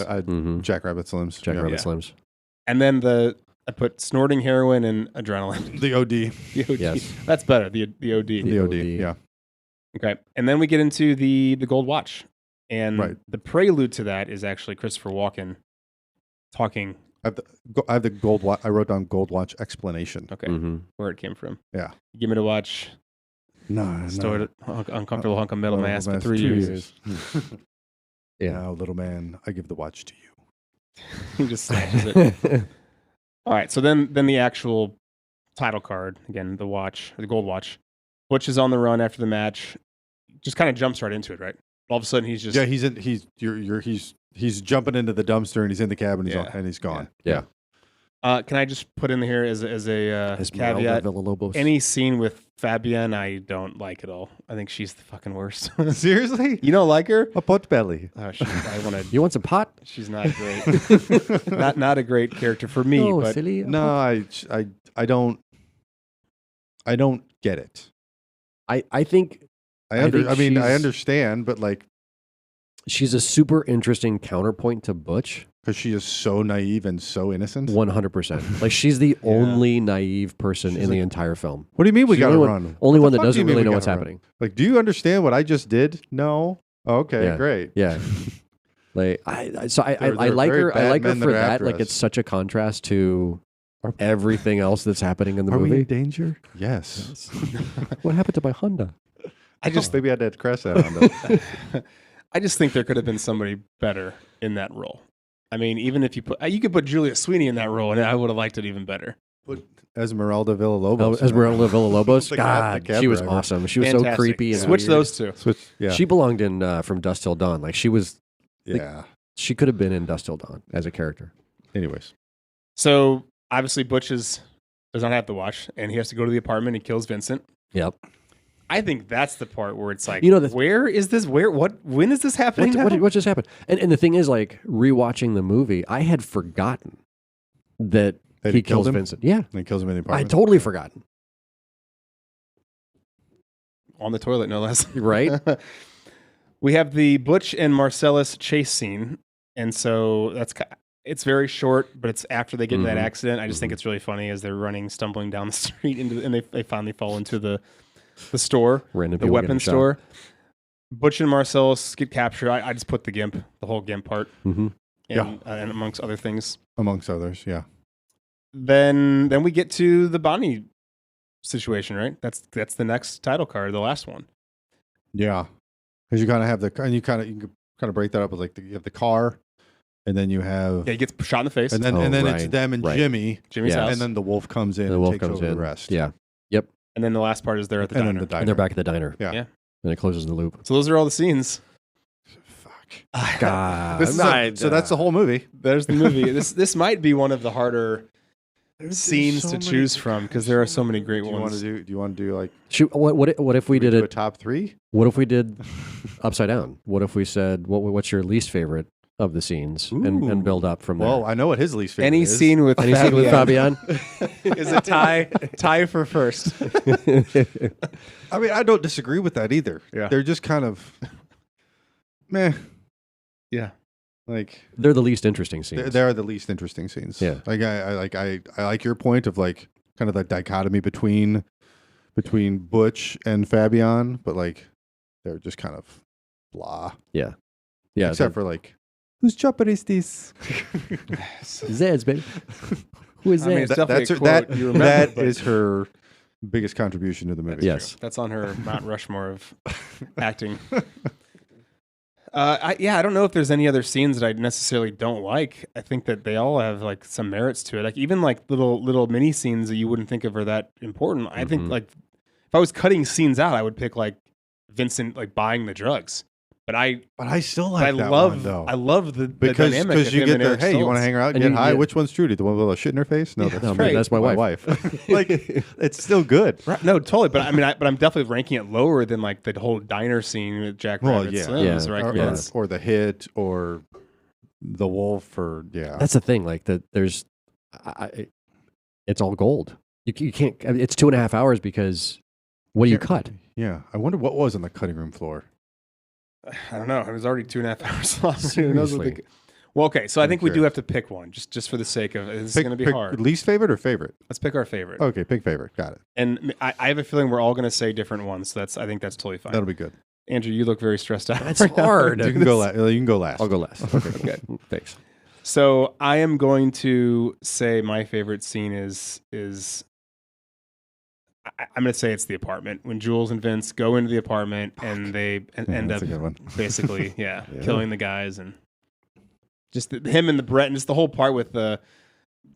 [SPEAKER 2] Jack Rabbit Slims.
[SPEAKER 1] Rabbit Slims.
[SPEAKER 3] And then I put snorting heroin and adrenaline.
[SPEAKER 2] The OD.
[SPEAKER 3] The OD.
[SPEAKER 1] Yes.
[SPEAKER 3] That's better. The OD.
[SPEAKER 2] The OD. Yeah.
[SPEAKER 3] Okay. And then we get into the gold watch. And
[SPEAKER 2] Right.
[SPEAKER 3] the prelude to that is actually Christopher Walken talking.
[SPEAKER 2] I have the gold watch. I wrote down gold watch explanation.
[SPEAKER 3] Okay.
[SPEAKER 1] Mm-hmm.
[SPEAKER 3] Where it came from.
[SPEAKER 2] Yeah.
[SPEAKER 3] Give me the watch.
[SPEAKER 2] No.
[SPEAKER 3] Stored uncomfortable hunk of metal mass for
[SPEAKER 2] mass
[SPEAKER 3] 3
[SPEAKER 2] 2
[SPEAKER 3] years.
[SPEAKER 1] Yeah.
[SPEAKER 2] Now, little man, I give the watch to you.
[SPEAKER 3] He just snatches it. All right. So then the actual title card, again, the gold watch. Butch is on the run after the match. Just kind of jumps right into it, right? All of a sudden he's just
[SPEAKER 2] he's jumping into the dumpster and he's in the cab and he's gone.
[SPEAKER 1] Yeah.
[SPEAKER 3] Can I just put in here as a caveat? Any scene with Fabienne, I don't like at all. I think she's the fucking worst.
[SPEAKER 2] Seriously?
[SPEAKER 3] You don't like her?
[SPEAKER 2] A pot belly.
[SPEAKER 3] Oh, I want to.
[SPEAKER 1] You want some pot?
[SPEAKER 3] She's not great. not a great character for me.
[SPEAKER 1] Oh,
[SPEAKER 3] but
[SPEAKER 1] silly.
[SPEAKER 2] No, I don't get it.
[SPEAKER 1] I think
[SPEAKER 2] I understand, but like
[SPEAKER 1] she's a super interesting counterpoint to Butch.
[SPEAKER 2] Because she is so naive and so innocent.
[SPEAKER 1] 100%. Like she's the only naive person in the entire film.
[SPEAKER 2] What do you mean we
[SPEAKER 1] She's
[SPEAKER 2] got to
[SPEAKER 1] the
[SPEAKER 2] run?
[SPEAKER 1] Only one that
[SPEAKER 2] What the fuck do you
[SPEAKER 1] doesn't
[SPEAKER 2] mean
[SPEAKER 1] really
[SPEAKER 2] we
[SPEAKER 1] know
[SPEAKER 2] gotta
[SPEAKER 1] what's
[SPEAKER 2] run?
[SPEAKER 1] happening.
[SPEAKER 2] Like, do you understand what I just did? No. Okay,
[SPEAKER 1] Yeah.
[SPEAKER 2] great.
[SPEAKER 1] Yeah. Like I
[SPEAKER 2] They're
[SPEAKER 1] like
[SPEAKER 2] very
[SPEAKER 1] her. I
[SPEAKER 2] bad
[SPEAKER 1] like her
[SPEAKER 2] men that
[SPEAKER 1] for
[SPEAKER 2] are
[SPEAKER 1] that.
[SPEAKER 2] after
[SPEAKER 1] Like
[SPEAKER 2] us.
[SPEAKER 1] it's such a contrast to everything else that's happening in the
[SPEAKER 2] Are we
[SPEAKER 1] movie.
[SPEAKER 2] in danger? Yes.
[SPEAKER 1] What happened to my Honda?
[SPEAKER 2] Maybe I had to crash that on
[SPEAKER 3] I just think there could have been somebody better in that role. I mean, even if you could put Julia Sweeney in that role, and I would have liked it even better.
[SPEAKER 2] Esmeralda Villalobos.
[SPEAKER 1] Esmeralda Villalobos.
[SPEAKER 2] The
[SPEAKER 1] God,
[SPEAKER 2] cab
[SPEAKER 1] she was
[SPEAKER 2] driver.
[SPEAKER 1] awesome. She was
[SPEAKER 3] Fantastic.
[SPEAKER 1] so creepy. And
[SPEAKER 3] Switch
[SPEAKER 1] weird.
[SPEAKER 3] those two.
[SPEAKER 2] Yeah.
[SPEAKER 1] She belonged in From Dusk Till Dawn. Like she was.
[SPEAKER 2] Yeah.
[SPEAKER 1] She could have been in Dusk Till Dawn as a character.
[SPEAKER 2] Anyways.
[SPEAKER 3] So obviously Butch does not have the watch, and he has to go to the apartment. He kills Vincent.
[SPEAKER 1] Yep.
[SPEAKER 3] I think that's the part where it's like, where is this? When is this happening?
[SPEAKER 1] What just happened? And the thing is, like rewatching the movie, I had forgotten that he kills
[SPEAKER 2] him?
[SPEAKER 1] Vincent. Yeah,
[SPEAKER 2] And he kills him in the
[SPEAKER 1] I
[SPEAKER 2] apartment.
[SPEAKER 1] totally forgotten.
[SPEAKER 3] On the toilet, no less.
[SPEAKER 1] Right.
[SPEAKER 3] We have the Butch and Marcellus chase scene, and so it's very short, but it's after they get in that accident. I just think it's really funny as they're running, stumbling down the street, and they finally fall into the store,
[SPEAKER 1] Random
[SPEAKER 3] the
[SPEAKER 1] people
[SPEAKER 3] weapon
[SPEAKER 1] getting shot.
[SPEAKER 3] store. Butch and Marcellus get captured. I just put the whole GIMP part,
[SPEAKER 1] Mm-hmm.
[SPEAKER 3] and amongst other things.
[SPEAKER 2] Amongst others, yeah.
[SPEAKER 3] Then we get to the Bonnie situation, right? That's the next title card, the last one.
[SPEAKER 2] Yeah. Because you kind of have you can kind of break that up with like you have the car, and then you have
[SPEAKER 3] Yeah, he gets shot in the face.
[SPEAKER 2] and then it's
[SPEAKER 1] right,
[SPEAKER 2] them and
[SPEAKER 1] right.
[SPEAKER 3] Jimmy's
[SPEAKER 1] Yeah.
[SPEAKER 3] house.
[SPEAKER 2] and then the wolf comes in
[SPEAKER 1] And the
[SPEAKER 2] and
[SPEAKER 1] wolf
[SPEAKER 2] takes
[SPEAKER 1] comes
[SPEAKER 2] over
[SPEAKER 1] in.
[SPEAKER 2] the rest.
[SPEAKER 1] Yeah.
[SPEAKER 3] And then the last part is they're at the
[SPEAKER 2] And
[SPEAKER 3] diner.
[SPEAKER 2] then the
[SPEAKER 1] And they're back at the diner.
[SPEAKER 2] Yeah.
[SPEAKER 3] Yeah.
[SPEAKER 1] And it closes the loop.
[SPEAKER 3] So those are all the scenes.
[SPEAKER 2] Fuck.
[SPEAKER 1] God.
[SPEAKER 2] This is so that's the whole movie.
[SPEAKER 3] There's the movie. This might be one of the harder scenes
[SPEAKER 2] so
[SPEAKER 3] to
[SPEAKER 2] many-
[SPEAKER 3] choose from because there are so many great
[SPEAKER 2] Do you want
[SPEAKER 3] ones.
[SPEAKER 2] to do like
[SPEAKER 1] Shoot, what if we did
[SPEAKER 2] do a
[SPEAKER 1] it?
[SPEAKER 2] top 3?
[SPEAKER 1] What if we did upside down? What if we said what's your least favorite of the scenes and build up from there?
[SPEAKER 2] Well, I know what his least favorite
[SPEAKER 3] Any
[SPEAKER 2] is.
[SPEAKER 3] scene with
[SPEAKER 1] Any scene with Fabian?
[SPEAKER 3] is a tie for first.
[SPEAKER 2] I mean, I don't disagree with that either.
[SPEAKER 3] Yeah.
[SPEAKER 2] They're just kind of meh.
[SPEAKER 3] Yeah.
[SPEAKER 2] Like
[SPEAKER 1] They're the least interesting scenes.
[SPEAKER 2] they're the least interesting scenes.
[SPEAKER 1] Yeah.
[SPEAKER 2] Like I like your point of like kind of the dichotomy between Butch and Fabian, but like they're just kind of blah.
[SPEAKER 1] Yeah.
[SPEAKER 2] Except for like, whose chopper is this?
[SPEAKER 1] Zeds, baby. Who is
[SPEAKER 3] I mean,
[SPEAKER 1] that?
[SPEAKER 3] it's definitely
[SPEAKER 2] That's
[SPEAKER 3] a
[SPEAKER 2] her,
[SPEAKER 3] quote
[SPEAKER 2] that
[SPEAKER 3] you remember,
[SPEAKER 2] that
[SPEAKER 3] but-
[SPEAKER 2] is her biggest contribution to the movie.
[SPEAKER 1] Yes.
[SPEAKER 3] True. That's on her Mount Rushmore of acting. I don't know if there's any other scenes that I necessarily don't like. I think that they all have like some merits to it. Like even like little mini scenes that you wouldn't think of are that important. I think like if I was cutting scenes out, I would pick like Vincent like buying the drugs. But I
[SPEAKER 2] still like that
[SPEAKER 3] love
[SPEAKER 2] one, though.
[SPEAKER 3] I love the
[SPEAKER 2] Because
[SPEAKER 3] dynamic of
[SPEAKER 2] you
[SPEAKER 3] him
[SPEAKER 2] get
[SPEAKER 3] and
[SPEAKER 2] the,
[SPEAKER 3] Eric
[SPEAKER 2] hey, you want to
[SPEAKER 3] Stoltz.
[SPEAKER 2] hang out and
[SPEAKER 1] And
[SPEAKER 2] get
[SPEAKER 1] you
[SPEAKER 2] high?
[SPEAKER 1] get-
[SPEAKER 2] Which one's Trudy? The one with a shit in her face? No, that's
[SPEAKER 1] No,
[SPEAKER 3] right.
[SPEAKER 1] that's my
[SPEAKER 2] my
[SPEAKER 1] wife.
[SPEAKER 2] wife. Like, it's still good.
[SPEAKER 3] Right, no, totally. But I mean, but I'm definitely ranking it lower than like the whole diner scene with Jack Rabbit Slims,
[SPEAKER 1] Yeah.
[SPEAKER 3] right?
[SPEAKER 2] Or,
[SPEAKER 3] Yes.
[SPEAKER 2] or the hit, or the wolf, or
[SPEAKER 1] That's the thing. Like there's, it's all gold. You can't. I mean, it's 2.5 hours because what do you cut?
[SPEAKER 2] Yeah, I wonder what was on the cutting room floor.
[SPEAKER 3] I don't know. It was already 2.5 hours long. Who knows what
[SPEAKER 1] Seriously.
[SPEAKER 3] well, okay. So I think we do
[SPEAKER 2] Sure.
[SPEAKER 3] have to pick one, just for the sake of this is going to be hard.
[SPEAKER 2] Least favorite or favorite?
[SPEAKER 3] Let's pick our favorite.
[SPEAKER 2] Okay, pick favorite. Got it.
[SPEAKER 3] And I have a feeling we're all going to say different ones. So I think that's totally fine.
[SPEAKER 2] That'll be good.
[SPEAKER 3] Andrew, you look very stressed out.
[SPEAKER 1] That's
[SPEAKER 3] right now.
[SPEAKER 1] hard.
[SPEAKER 2] You can go last. You can go last.
[SPEAKER 1] I'll go last. Okay. Thanks.
[SPEAKER 3] So I am going to say my favorite scene is I'm going to say it's the apartment when Jules and Vince go into the apartment and they end
[SPEAKER 2] that's
[SPEAKER 3] up
[SPEAKER 2] a good one.
[SPEAKER 3] basically killing the guys and just him and the Brett and just the whole part with the.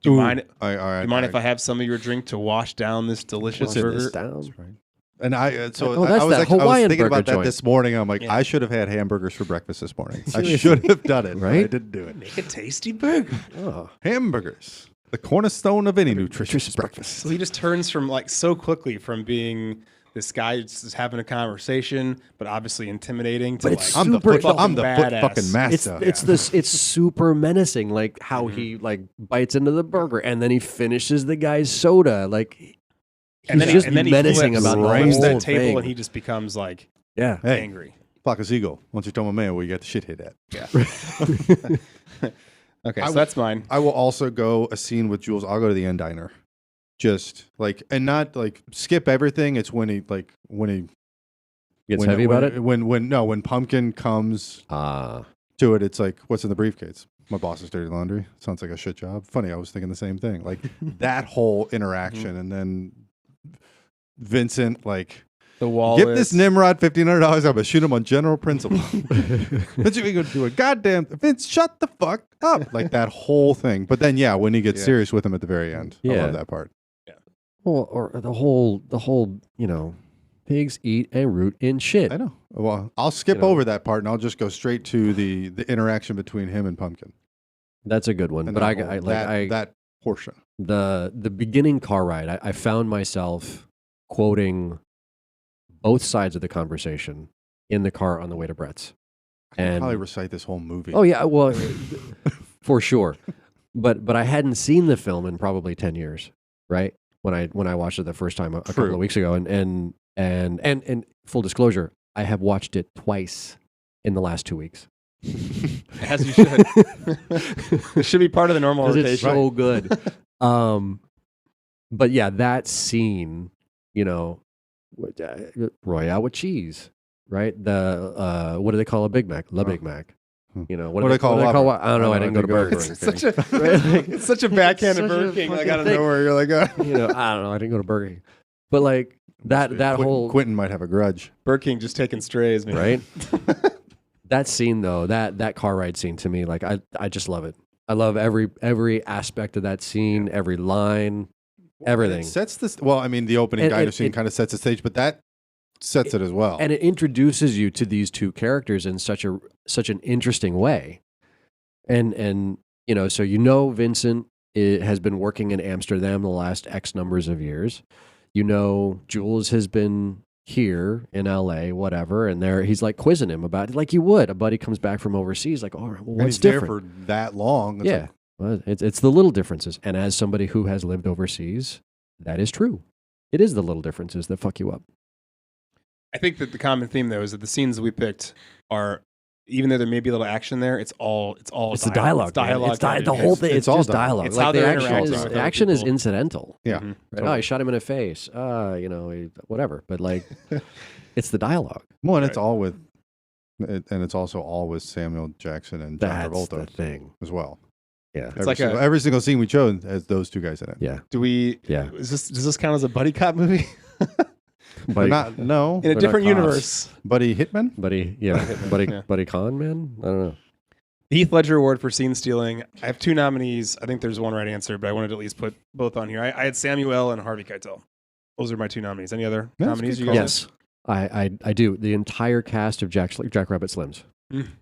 [SPEAKER 3] Do you mind?
[SPEAKER 2] All right,
[SPEAKER 3] Do you mind if I have some of your drink to wash down this delicious
[SPEAKER 1] Wash
[SPEAKER 3] burger?
[SPEAKER 1] this down.
[SPEAKER 2] Right. And so
[SPEAKER 1] Oh, that's
[SPEAKER 2] I was
[SPEAKER 1] that
[SPEAKER 2] actually, I was
[SPEAKER 1] Hawaiian
[SPEAKER 2] thinking
[SPEAKER 1] burger
[SPEAKER 2] about that
[SPEAKER 1] joint.
[SPEAKER 2] this morning. I'm like,
[SPEAKER 3] Yeah.
[SPEAKER 2] I should have had hamburgers for breakfast this morning. I
[SPEAKER 1] Seriously.
[SPEAKER 2] should have done it. But I
[SPEAKER 1] Right?
[SPEAKER 2] didn't do it.
[SPEAKER 3] Make a tasty burger.
[SPEAKER 1] Oh,
[SPEAKER 2] Hamburgers, the cornerstone of any nutritious breakfast.
[SPEAKER 3] So he just turns from like so quickly from being this guy just having a conversation, but obviously intimidating. To
[SPEAKER 1] But it's
[SPEAKER 3] like,
[SPEAKER 2] I'm the
[SPEAKER 1] super-
[SPEAKER 2] foot, I'm the foot
[SPEAKER 3] badass.
[SPEAKER 2] fucking
[SPEAKER 1] it's
[SPEAKER 2] master.
[SPEAKER 1] it's this. It's super menacing. Like how he like bites into the burger and then he finishes the guy's soda. Like
[SPEAKER 3] and
[SPEAKER 1] he's
[SPEAKER 3] then
[SPEAKER 1] just
[SPEAKER 3] he
[SPEAKER 1] menacing
[SPEAKER 3] flips,
[SPEAKER 1] about the
[SPEAKER 3] flips
[SPEAKER 1] whole
[SPEAKER 3] that table
[SPEAKER 1] thing.
[SPEAKER 3] and he just becomes like
[SPEAKER 1] Yeah.
[SPEAKER 2] Hey,
[SPEAKER 3] angry.
[SPEAKER 2] flock of seagull. Once you tell my man where you got the shit hit at.
[SPEAKER 3] Yeah. Okay, so that's mine.
[SPEAKER 2] I will also go a scene with Jules. I'll go to the end diner. Just like, and not like skip everything. It's when he
[SPEAKER 1] Gets heavy about it.
[SPEAKER 2] When Pumpkin comes
[SPEAKER 1] Ah.
[SPEAKER 2] to it, it's like, what's in the briefcase? My boss's dirty laundry. Sounds like a shit job. Funny, I was thinking the same thing. Like that whole interaction, and then Vincent like,
[SPEAKER 3] The wall.
[SPEAKER 2] give this Nimrod $1,500. I'm gonna shoot him on general principle. Vince, you gonna do it? Goddamn, Vince, shut the fuck up! Like that whole thing. But then, yeah, when he gets serious with him at the very end, I
[SPEAKER 1] Yeah.
[SPEAKER 2] love that part.
[SPEAKER 1] Well, or the whole, pigs eat and root in shit.
[SPEAKER 2] I know. Well, I'll skip
[SPEAKER 1] You know.
[SPEAKER 2] over that part and I'll just go straight to the interaction between him and Pumpkin.
[SPEAKER 1] That's a good one.
[SPEAKER 2] And
[SPEAKER 1] But
[SPEAKER 2] that that portion.
[SPEAKER 1] the beginning car ride, I found myself quoting both sides of the conversation in the car on the way to Brett's.
[SPEAKER 2] I can
[SPEAKER 1] And
[SPEAKER 2] probably recite this whole movie.
[SPEAKER 1] oh yeah, well, for sure. But I hadn't seen the film in probably 10 years, right? When I watched it the first time a couple
[SPEAKER 2] True.
[SPEAKER 1] of weeks ago, and full disclosure, I have watched it twice in the last 2 weeks.
[SPEAKER 3] As you should. It should be part of the normal
[SPEAKER 1] Because
[SPEAKER 3] rotation.
[SPEAKER 1] it's so good. But yeah, that scene, Royale with cheese, right? The what do they call a Big Mac? La Big Mac. What do they call? I don't know. I didn't go to Burger King.
[SPEAKER 3] It's such a backhanded
[SPEAKER 1] Such a
[SPEAKER 3] Burger King. Like
[SPEAKER 1] fucking
[SPEAKER 3] out of
[SPEAKER 1] thing.
[SPEAKER 3] nowhere, you're like,
[SPEAKER 1] I don't know. I didn't go to Burger King. But like that whole
[SPEAKER 2] Quentin might have a grudge.
[SPEAKER 3] Burger King just taking strays, man.
[SPEAKER 1] right. That scene though, that car ride scene to me, like I just love it. I love every aspect of that scene, every line, everything.
[SPEAKER 2] It sets this. Well, I mean, the opening
[SPEAKER 1] And-
[SPEAKER 2] diner
[SPEAKER 1] and
[SPEAKER 2] scene
[SPEAKER 1] it-
[SPEAKER 2] kind of sets the stage, but that sets it as well.
[SPEAKER 1] And it introduces you to these two characters in such an interesting way. And so Vincent has been working in Amsterdam the last X numbers of years. Jules has been here in LA, whatever, and he's like quizzing him about it, like you would. A buddy comes back from overseas, like, oh, well,
[SPEAKER 2] And
[SPEAKER 1] what's
[SPEAKER 2] he's
[SPEAKER 1] different?
[SPEAKER 2] there for that long. It's
[SPEAKER 1] Yeah,
[SPEAKER 2] like,
[SPEAKER 1] well, it's the little differences. And as somebody who has lived overseas, that is true. It is the little differences that fuck you up.
[SPEAKER 3] I think that the common theme though is that the scenes that we picked are, even though there may be a little action there, it's all
[SPEAKER 1] It's the dialogue.
[SPEAKER 3] It's dialogue.
[SPEAKER 1] Man. The whole thing.
[SPEAKER 2] it's
[SPEAKER 1] It's
[SPEAKER 2] all
[SPEAKER 1] just
[SPEAKER 2] dialogue.
[SPEAKER 1] dialogue.
[SPEAKER 3] It's
[SPEAKER 1] like
[SPEAKER 3] how
[SPEAKER 1] the
[SPEAKER 3] they're
[SPEAKER 1] action
[SPEAKER 3] interacting
[SPEAKER 1] is
[SPEAKER 3] with
[SPEAKER 1] the
[SPEAKER 3] other
[SPEAKER 1] action is
[SPEAKER 3] people.
[SPEAKER 1] incidental.
[SPEAKER 2] yeah.
[SPEAKER 3] Mhm.
[SPEAKER 1] Right? Oh, he shot him in the face. Whatever. But like, it's the dialogue.
[SPEAKER 2] Well, and it's
[SPEAKER 3] Right.
[SPEAKER 2] all with, and it's also all with Samuel Jackson and John
[SPEAKER 1] That's the
[SPEAKER 2] Travolta
[SPEAKER 1] thing.
[SPEAKER 2] as well.
[SPEAKER 1] Yeah.
[SPEAKER 2] Every single scene we chose has those two guys in it.
[SPEAKER 1] Yeah.
[SPEAKER 3] Do we?
[SPEAKER 1] Yeah.
[SPEAKER 3] Does this count as a buddy cop movie?
[SPEAKER 2] But not no.
[SPEAKER 3] In a different universe.
[SPEAKER 2] Buddy Hitman?
[SPEAKER 1] Buddy Con, man? I don't know.
[SPEAKER 3] The Heath Ledger Award for scene stealing. I have 2 nominees. I think there's one right answer, but I wanted to at least put both on here. I had Samuel and Harvey Keitel. Those are my 2 nominees. Any other nominees you guys
[SPEAKER 1] Yes. I do. The entire cast of Jack Rabbit Slims.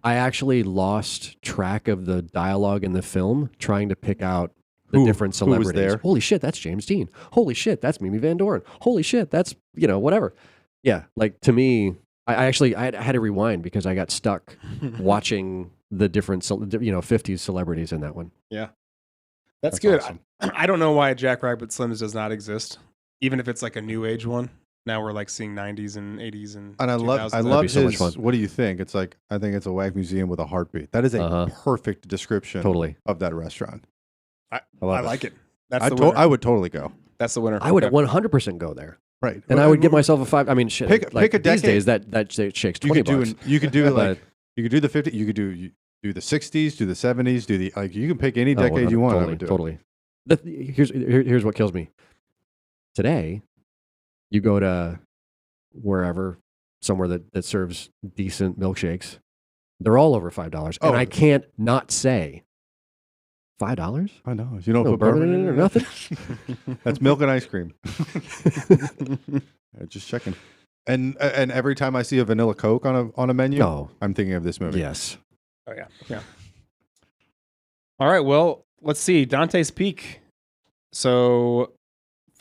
[SPEAKER 1] I actually lost track of the dialogue in the film trying to pick out the different celebrities.
[SPEAKER 2] Who was there?
[SPEAKER 1] Holy shit, that's James Dean. Holy shit, that's Mimi Van Doren. Holy shit, that's, whatever. Yeah, like to me, I had to rewind because I got stuck watching the different 50s celebrities in that one.
[SPEAKER 3] Yeah. That's good.
[SPEAKER 2] Awesome.
[SPEAKER 3] I don't know why Jack Rabbit Slims does not exist, even if it's like a new age one. Now we're like seeing 90s and 80s and
[SPEAKER 2] I love his.
[SPEAKER 1] so much fun.
[SPEAKER 2] What do you think? It's like I think it's a wag museum with a heartbeat. That is a perfect description of that restaurant.
[SPEAKER 3] I like it. That's
[SPEAKER 2] I would totally go.
[SPEAKER 3] That's the winner.
[SPEAKER 1] I would 100% go there.
[SPEAKER 2] Right.
[SPEAKER 1] And I would give myself a 5. I mean, shit.
[SPEAKER 2] Pick a decade.
[SPEAKER 1] These days that shakes $20.
[SPEAKER 2] You could do like you could do the 50. You could do the 60s, do the 70s, do the you can pick any decade you want.
[SPEAKER 1] Totally. Here's what kills me. Today, you go to wherever, somewhere that serves decent milkshakes. They're all over $5, and I can't not say $5.
[SPEAKER 2] I know. You don't
[SPEAKER 1] No
[SPEAKER 2] put bourbon in
[SPEAKER 1] it
[SPEAKER 2] it
[SPEAKER 1] or nothing.
[SPEAKER 2] That's milk and ice cream. Just checking. And every time I see a vanilla Coke on a menu, I'm thinking of this movie.
[SPEAKER 1] Yes.
[SPEAKER 3] Oh yeah. All right. Well, let's see. Dante's Peak. So,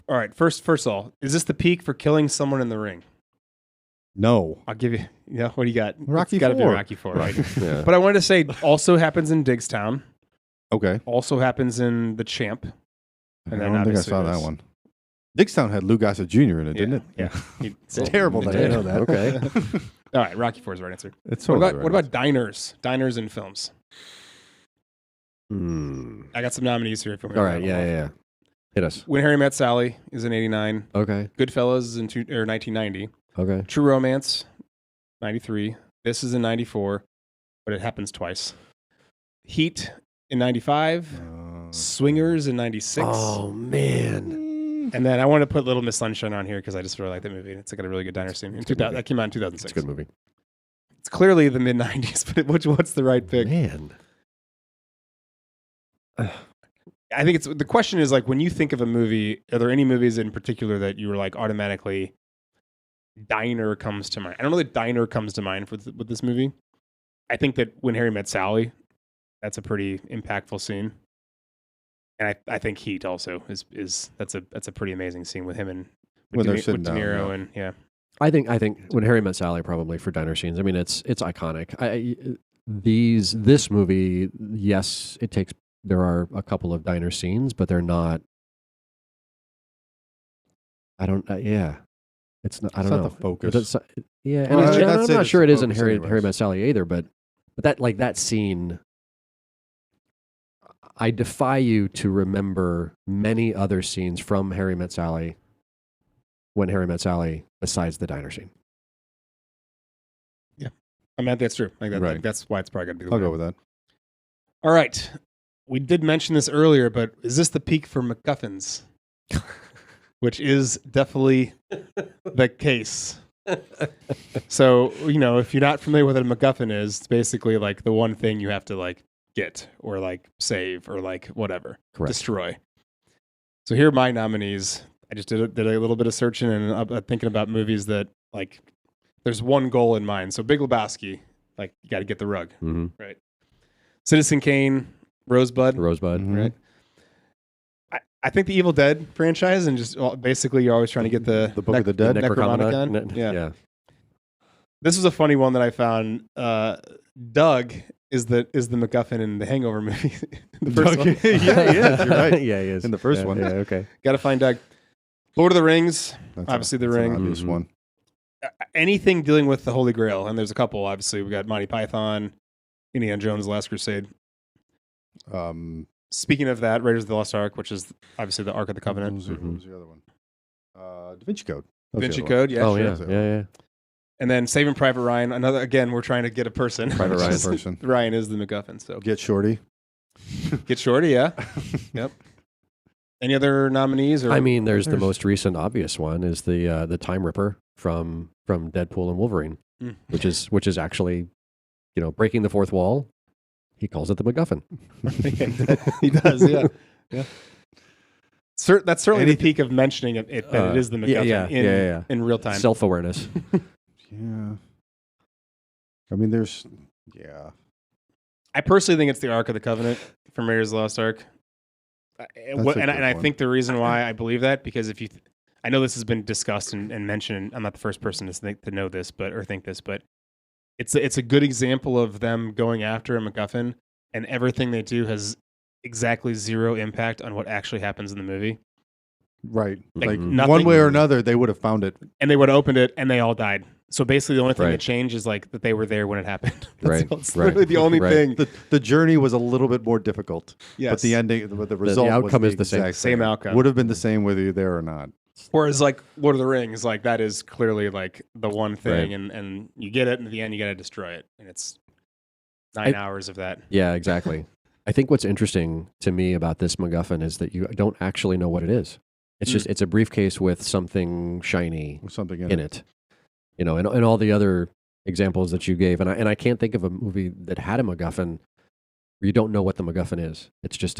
[SPEAKER 3] all right. First of all, is this the peak for killing someone in the ring?
[SPEAKER 2] No.
[SPEAKER 3] I'll give you. Yeah. What do you got?
[SPEAKER 2] Rocky
[SPEAKER 3] It's got to be
[SPEAKER 2] IV.
[SPEAKER 3] Rocky IV, right?
[SPEAKER 1] Yeah.
[SPEAKER 3] But I wanted to say also happens in Diggstown.
[SPEAKER 2] Okay.
[SPEAKER 3] Also happens in The Champ.
[SPEAKER 2] I don't think I saw that one. Diggstown had Lou Gossett Jr. in it, didn't it?
[SPEAKER 3] Yeah.
[SPEAKER 2] It's terrible that I know that.
[SPEAKER 1] Okay.
[SPEAKER 3] All right. Rocky IV is the right answer.
[SPEAKER 2] It's
[SPEAKER 3] What
[SPEAKER 2] totally
[SPEAKER 3] about diners? Diners in films. I got some nominees here. If you want me to
[SPEAKER 1] All right.
[SPEAKER 3] rattle them off.
[SPEAKER 1] Yeah. Hit us.
[SPEAKER 3] When Harry Met Sally is in 89.
[SPEAKER 1] Okay.
[SPEAKER 3] Goodfellas is in 1990.
[SPEAKER 1] Okay.
[SPEAKER 3] True Romance, 93. This is in 94, but it happens twice. Heat in 95. Swingers in 96.
[SPEAKER 1] Oh man.
[SPEAKER 3] And then I want to put Little Miss Sunshine on here because I just really like that movie. It's got a really good diner scene. That came out in 2006.
[SPEAKER 1] It's a good movie.
[SPEAKER 3] It's clearly the mid 90s, but what's the right pick?
[SPEAKER 1] Man.
[SPEAKER 3] I think the question is like when you think of a movie, are there any movies in particular that you were like automatically diner comes to mind? I don't know that diner comes to mind with this movie. I think that When Harry Met Sally, that's a pretty impactful scene. And I think Heat also is that's a pretty amazing scene with him and with De Niro and yeah.
[SPEAKER 1] I think When Harry Met Sally probably for diner scenes. I mean it's iconic. This movie, yes, there are a couple of diner scenes, but they're not. I don't. It's not. I don't know.
[SPEAKER 2] Not the focus.
[SPEAKER 1] And I'm not sure it is in Harry Met Sally either. But that scene. I defy you to remember many other scenes from Harry Met Sally. When Harry Met Sally, besides the diner scene.
[SPEAKER 3] Yeah, I mean that's true. Like that,
[SPEAKER 2] right.
[SPEAKER 3] That's why it's probably going to be.
[SPEAKER 2] I'll go with that.
[SPEAKER 3] All right. We did mention this earlier, but is this the peak for MacGuffins? Which is definitely the case. So, if you're not familiar with what a MacGuffin is, it's basically like the one thing you have to like get or like save or like whatever.
[SPEAKER 1] Correct.
[SPEAKER 3] Destroy. So here are my nominees. I just did a little bit of searching and thinking about movies that like there's one goal in mind. So Big Lebowski, like you got to get the rug, right? Citizen Kane, Rosebud, right? I think the Evil Dead franchise, and just basically you're always trying to get the
[SPEAKER 2] Book of the Dead,
[SPEAKER 3] Necronomicon. Yeah. This was a funny one that I found. Doug is the MacGuffin in the Hangover movie. The first one.
[SPEAKER 2] Yeah, he is. You're right.
[SPEAKER 1] Yeah, he is
[SPEAKER 2] in the first one.
[SPEAKER 1] Yeah, okay.
[SPEAKER 3] Got to find Doug. Lord of the Rings,
[SPEAKER 2] That's
[SPEAKER 3] obviously the
[SPEAKER 2] an
[SPEAKER 3] Ring.
[SPEAKER 2] obvious one.
[SPEAKER 3] Anything dealing with the Holy Grail, and there's a couple. Obviously, we got Monty Python, Indiana Jones, The Last Crusade. Speaking of that, Raiders of the Lost Ark, which is obviously the Ark of the Covenant.
[SPEAKER 2] What was the other one? Da Vinci Code.
[SPEAKER 3] Da Vinci Code, yeah.
[SPEAKER 1] Oh,
[SPEAKER 3] sure.
[SPEAKER 1] yeah.
[SPEAKER 3] And then Saving Private Ryan. Another, again, we're trying to get a person.
[SPEAKER 2] Private Ryan person.
[SPEAKER 3] Ryan is the MacGuffin. So
[SPEAKER 2] Get Shorty.
[SPEAKER 3] Get Shorty, yeah. Yep. Any other nominees? Or
[SPEAKER 1] I mean, there's the most recent obvious one is the Time Ripper from Deadpool and Wolverine, which is actually, breaking the fourth wall. He calls it the MacGuffin.
[SPEAKER 3] He does, yeah. That's certainly the peak of mentioning it that it is the MacGuffin in real time.
[SPEAKER 1] Self-awareness.
[SPEAKER 2] Yeah. I mean,
[SPEAKER 3] I personally think it's the Ark of the Covenant from Raiders of the Lost Ark. And I think the reason why I believe that, because I know this has been discussed and mentioned. I'm not the first person to know this, or think this, but it's a good example of them going after a MacGuffin, and everything they do has exactly zero impact on what actually happens in the movie.
[SPEAKER 2] Right. Like
[SPEAKER 3] nothing,
[SPEAKER 2] one way or another, they would have found it,
[SPEAKER 3] and they would have opened it, and they all died. So basically, the only thing that changed is that they were there when it happened. It's literally the only thing.
[SPEAKER 2] The journey was a little bit more difficult.
[SPEAKER 3] Yes.
[SPEAKER 2] But the ending, the result,
[SPEAKER 1] the outcome
[SPEAKER 2] was
[SPEAKER 1] is the
[SPEAKER 3] same outcome.
[SPEAKER 2] Would have been the same whether you're there or not.
[SPEAKER 3] Whereas Lord of the Rings, that is clearly the one thing, and you get it, and at the end you got to destroy it, and it's 9 hours of that.
[SPEAKER 1] Yeah, exactly. I think what's interesting to me about this MacGuffin is that you don't actually know what it is. It's just it's a briefcase with something shiny,
[SPEAKER 2] with something
[SPEAKER 1] in it. And all the other examples that you gave, and I can't think of a movie that had a MacGuffin where you don't know what the MacGuffin is. It's just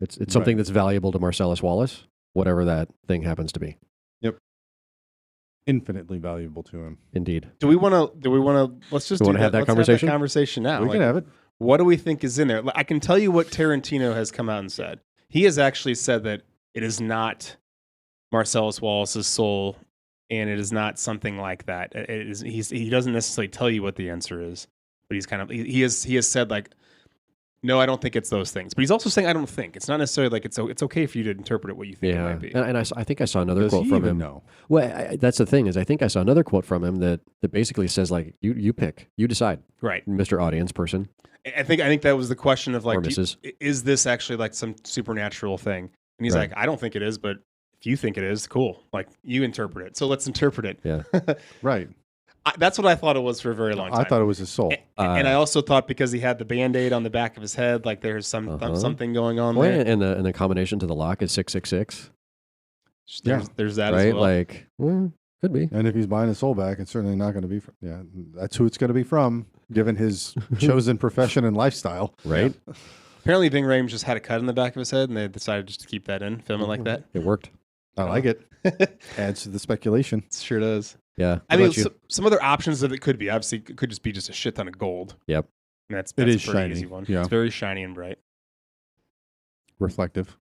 [SPEAKER 1] it's something that's valuable to Marcellus Wallace, whatever that thing happens to be.
[SPEAKER 2] Yep. Infinitely valuable to him.
[SPEAKER 1] Indeed.
[SPEAKER 3] Do we want to? Let's just
[SPEAKER 1] have that conversation.
[SPEAKER 3] Have that conversation now.
[SPEAKER 2] We can have it.
[SPEAKER 3] What do we think is in there? I can tell you what Tarantino has come out and said. He has actually said that it is not Marcellus Wallace's soul, and it is not something like that. It is. He doesn't necessarily tell you what the answer is, but he has said no, I don't think it's those things. But he's also saying I don't think. It's not necessarily it's okay for you to interpret it what you think it might be.
[SPEAKER 1] And I think I saw another quote
[SPEAKER 2] he
[SPEAKER 1] from
[SPEAKER 2] even
[SPEAKER 1] him.
[SPEAKER 2] know?
[SPEAKER 1] Well, that's the thing is I think I saw another quote from him that basically says you pick, you decide,
[SPEAKER 3] right,
[SPEAKER 1] Mr. Audience person.
[SPEAKER 3] I think that was the question of
[SPEAKER 1] is
[SPEAKER 3] this actually some supernatural thing? And he's I don't think it is, but if you think it is, cool. You interpret it. So let's interpret it.
[SPEAKER 1] Yeah.
[SPEAKER 2] Right.
[SPEAKER 3] That's what I thought it was for a very long time.
[SPEAKER 2] I thought it was his soul.
[SPEAKER 3] And I also thought because he had the Band-Aid on the back of his head, there's something going on there.
[SPEAKER 1] And the combination to the lock is 666.
[SPEAKER 3] There's that
[SPEAKER 1] right?
[SPEAKER 3] as well.
[SPEAKER 1] Could be.
[SPEAKER 2] And if he's buying his soul back, it's certainly not going to be from, that's who it's going to be from, given his chosen profession and lifestyle.
[SPEAKER 1] Right.
[SPEAKER 3] Yeah. Apparently Ving Rhames just had a cut in the back of his head, and they decided just to keep that in, film it like that.
[SPEAKER 1] It worked.
[SPEAKER 2] I like it. Adds to the speculation.
[SPEAKER 3] It sure does.
[SPEAKER 1] Yeah.
[SPEAKER 3] I mean, some other options that it could be. Obviously, it could just be just a shit ton of gold.
[SPEAKER 1] Yep.
[SPEAKER 3] And that's
[SPEAKER 2] it is
[SPEAKER 3] a pretty
[SPEAKER 2] shiny.
[SPEAKER 3] easy one.
[SPEAKER 2] Yeah.
[SPEAKER 3] It's very shiny and bright.
[SPEAKER 2] Reflective.